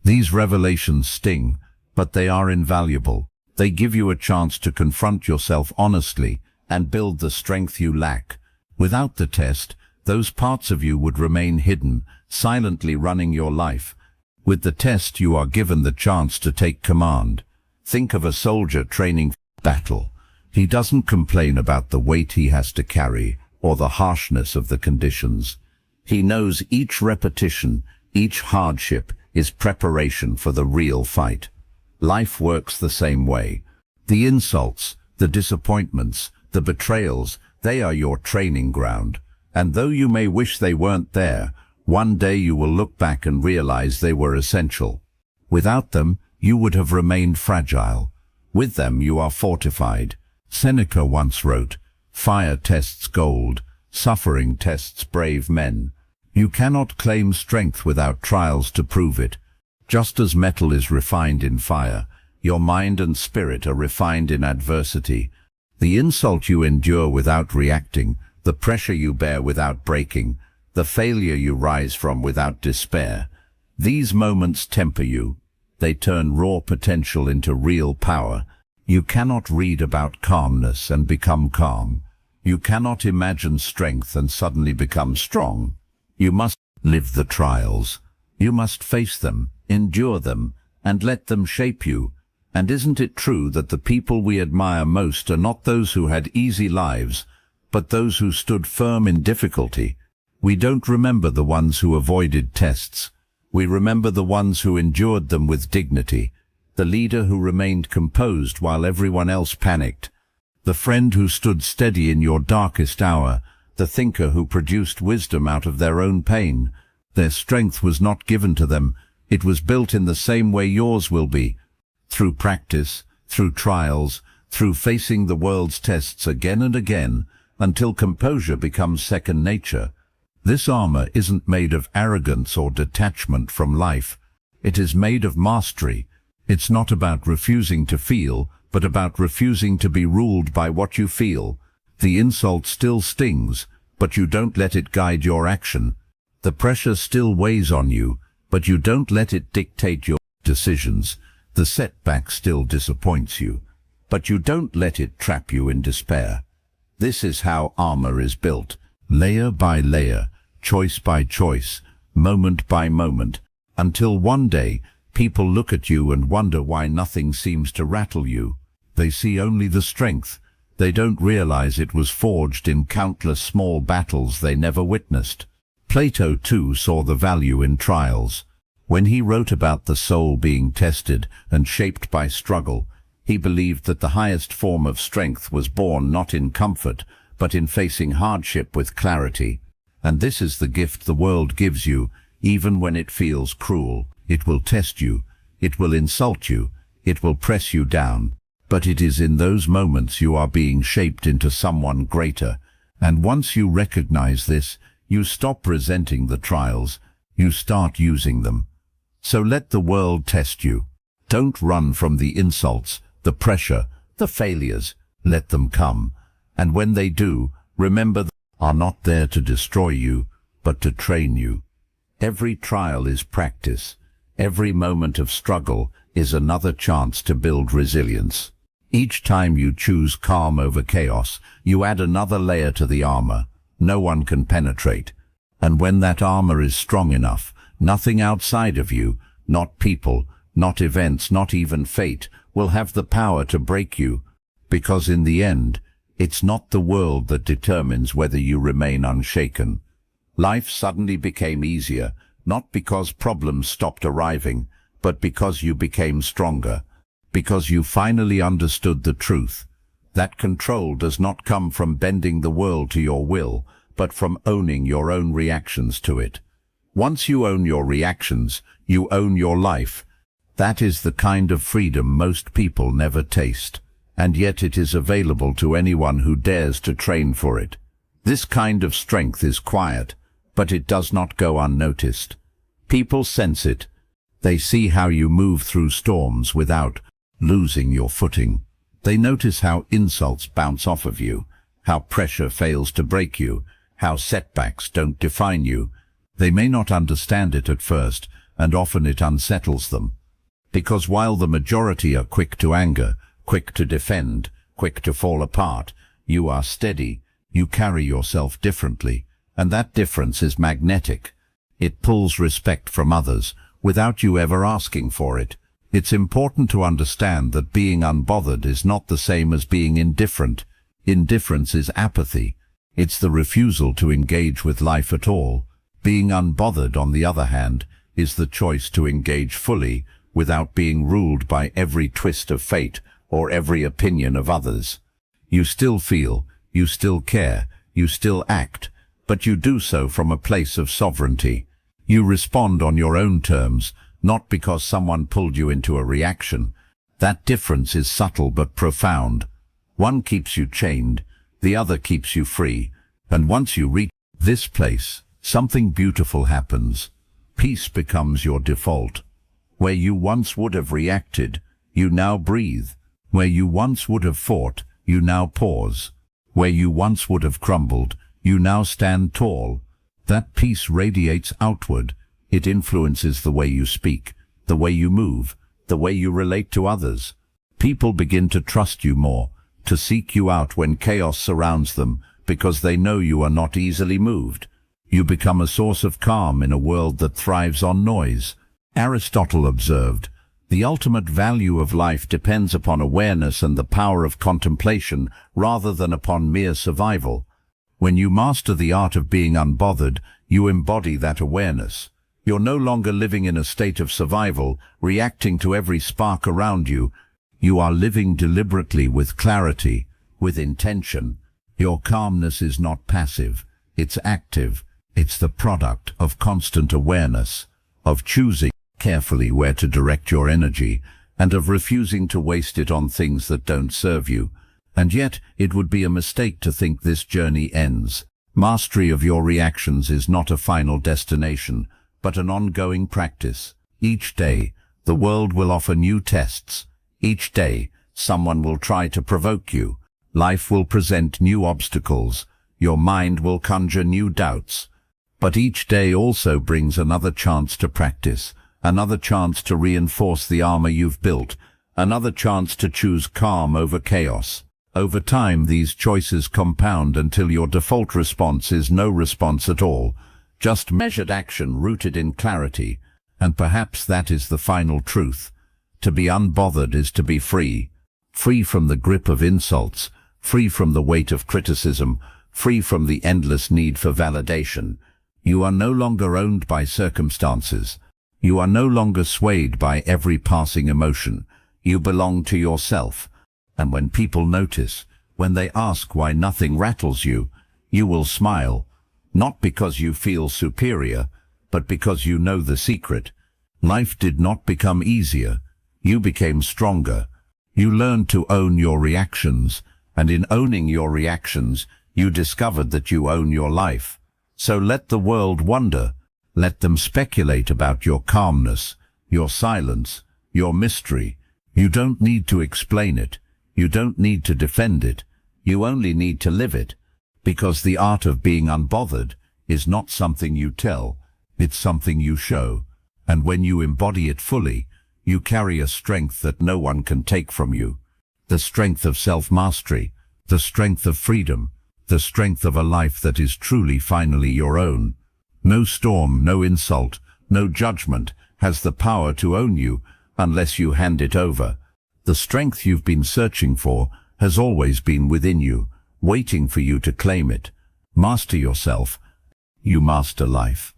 These revelations sting, but they are invaluable. They give you a chance to confront yourself honestly and build the strength you lack. Without the test, those parts of you would remain hidden, silently running your life. With the test, you are given the chance to take command. Think of a soldier training for battle. He doesn't complain about the weight he has to carry or the harshness of the conditions. He knows each repetition, each hardship is preparation for the real fight. Life works the same way. The insults, the disappointments, the betrayals, they are your training ground. And though you may wish they weren't there, one day you will look back and realize they were essential. Without them, you would have remained fragile. With them, you are fortified. Seneca once wrote, "Fire tests gold, suffering tests brave men." You cannot claim strength without trials to prove it. Just as metal is refined in fire, your mind and spirit are refined in adversity. The insult you endure without reacting, the pressure you bear without breaking, the failure you rise from without despair. These moments temper you. They turn raw potential into real power. You cannot read about calmness and become calm. You cannot imagine strength and suddenly become strong. You must live the trials. You must face them, endure them, and let them shape you. And isn't it true that the people we admire most are not those who had easy lives, but those who stood firm in difficulty? We don't remember the ones who avoided tests. We remember the ones who endured them with dignity, the leader who remained composed while everyone else panicked, the friend who stood steady in your darkest hour, the thinker who produced wisdom out of their own pain. Their strength was not given to them. It was built in the same way yours will be, through practice, through trials, through facing the world's tests again and again, until composure becomes second nature. This armor isn't made of arrogance or detachment from life. It is made of mastery. It's not about refusing to feel, but about refusing to be ruled by what you feel. The insult still stings, but you don't let it guide your action. The pressure still weighs on you, but you don't let it dictate your decisions. The setback still disappoints you, but you don't let it trap you in despair. This is how armor is built, layer by layer, choice by choice, moment by moment, until one day people look at you and wonder why nothing seems to rattle you. They see only the strength. They don't realize it was forged in countless small battles they never witnessed. Plato, too, saw the value in trials. When he wrote about the soul being tested and shaped by struggle, he believed that the highest form of strength was born not in comfort, but in facing hardship with clarity. And this is the gift the world gives you, even when it feels cruel. It will test you, it will insult you, it will press you down. But it is in those moments you are being shaped into someone greater. And once you recognize this, you stop resenting the trials, you start using them. So let the world test you. Don't run from the insults, the pressure, the failures. Let them come. And when they do, remember they are not there to destroy you, but to train you. Every trial is practice. Every moment of struggle is another chance to build resilience. Each time you choose calm over chaos, you add another layer to the armor no one can penetrate. And when that armor is strong enough, nothing outside of you, not people, not events, not even fate, will have the power to break you. Because in the end, it's not the world that determines whether you remain unshaken. Life suddenly became easier, not because problems stopped arriving, but because you became stronger. Because you finally understood the truth, that control does not come from bending the world to your will, but from owning your own reactions to it. Once you own your reactions, you own your life. That is the kind of freedom most people never taste, and yet it is available to anyone who dares to train for it. This kind of strength is quiet, but it does not go unnoticed. People sense it. They see how you move through storms without losing your footing. They notice how insults bounce off of you, how pressure fails to break you, how setbacks don't define you. They may not understand it at first, and often it unsettles them. Because while the majority are quick to anger, quick to defend, quick to fall apart, you are steady, you carry yourself differently, and that difference is magnetic. It pulls respect from others, without you ever asking for it. It's important to understand that being unbothered is not the same as being indifferent. Indifference is apathy. It's the refusal to engage with life at all. Being unbothered, on the other hand, is the choice to engage fully without being ruled by every twist of fate or every opinion of others. You still feel, you still care, you still act, but you do so from a place of sovereignty. You respond on your own terms, not because someone pulled you into a reaction. That difference is subtle but profound. One keeps you chained, the other keeps you free. And once you reach this place, something beautiful happens. Peace becomes your default. Where you once would have reacted, you now breathe. Where you once would have fought, you now pause. Where you once would have crumbled, you now stand tall. That peace radiates outward. It influences the way you speak, the way you move, the way you relate to others. People begin to trust you more, to seek you out when chaos surrounds them, because they know you are not easily moved. You become a source of calm in a world that thrives on noise. Aristotle observed, "The ultimate value of life depends upon awareness and the power of contemplation rather than upon mere survival." When you master the art of being unbothered, you embody that awareness. You're no longer living in a state of survival, reacting to every spark around you. You are living deliberately with clarity, with intention. Your calmness is not passive, it's active. It's the product of constant awareness, of choosing carefully where to direct your energy, and of refusing to waste it on things that don't serve you. And yet, it would be a mistake to think this journey ends. Mastery of your reactions is not a final destination, but an ongoing practice. Each day, the world will offer new tests. Each day, someone will try to provoke you. Life will present new obstacles. Your mind will conjure new doubts. But each day also brings another chance to practice, another chance to reinforce the armor you've built, another chance to choose calm over chaos. Over time, these choices compound until your default response is no response at all, just measured action rooted in clarity. And perhaps that is the final truth. To be unbothered is to be free. Free from the grip of insults, free from the weight of criticism, free from the endless need for validation. You are no longer owned by circumstances. You are no longer swayed by every passing emotion. You belong to yourself. And when people notice, when they ask why nothing rattles you, you will smile, not because you feel superior, but because you know the secret. Life did not become easier. You became stronger. You learned to own your reactions, and in owning your reactions, you discovered that you own your life. So let the world wonder. Let them speculate about your calmness, your silence, your mystery. You don't need to explain it. You don't need to defend it. You only need to live it. Because the art of being unbothered is not something you tell, it's something you show. And when you embody it fully, you carry a strength that no one can take from you. The strength of self-mastery, the strength of freedom, the strength of a life that is truly finally your own. No storm, no insult, no judgment has the power to own you unless you hand it over. The strength you've been searching for has always been within you, waiting for you to claim it. Master yourself. You master life.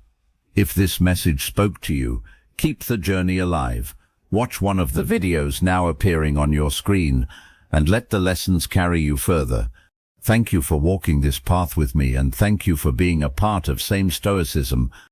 If this message spoke to you, keep the journey alive. Watch one of the videos now appearing on your screen and let the lessons carry you further. Thank you for walking this path with me, and thank you for being a part of Stoicism.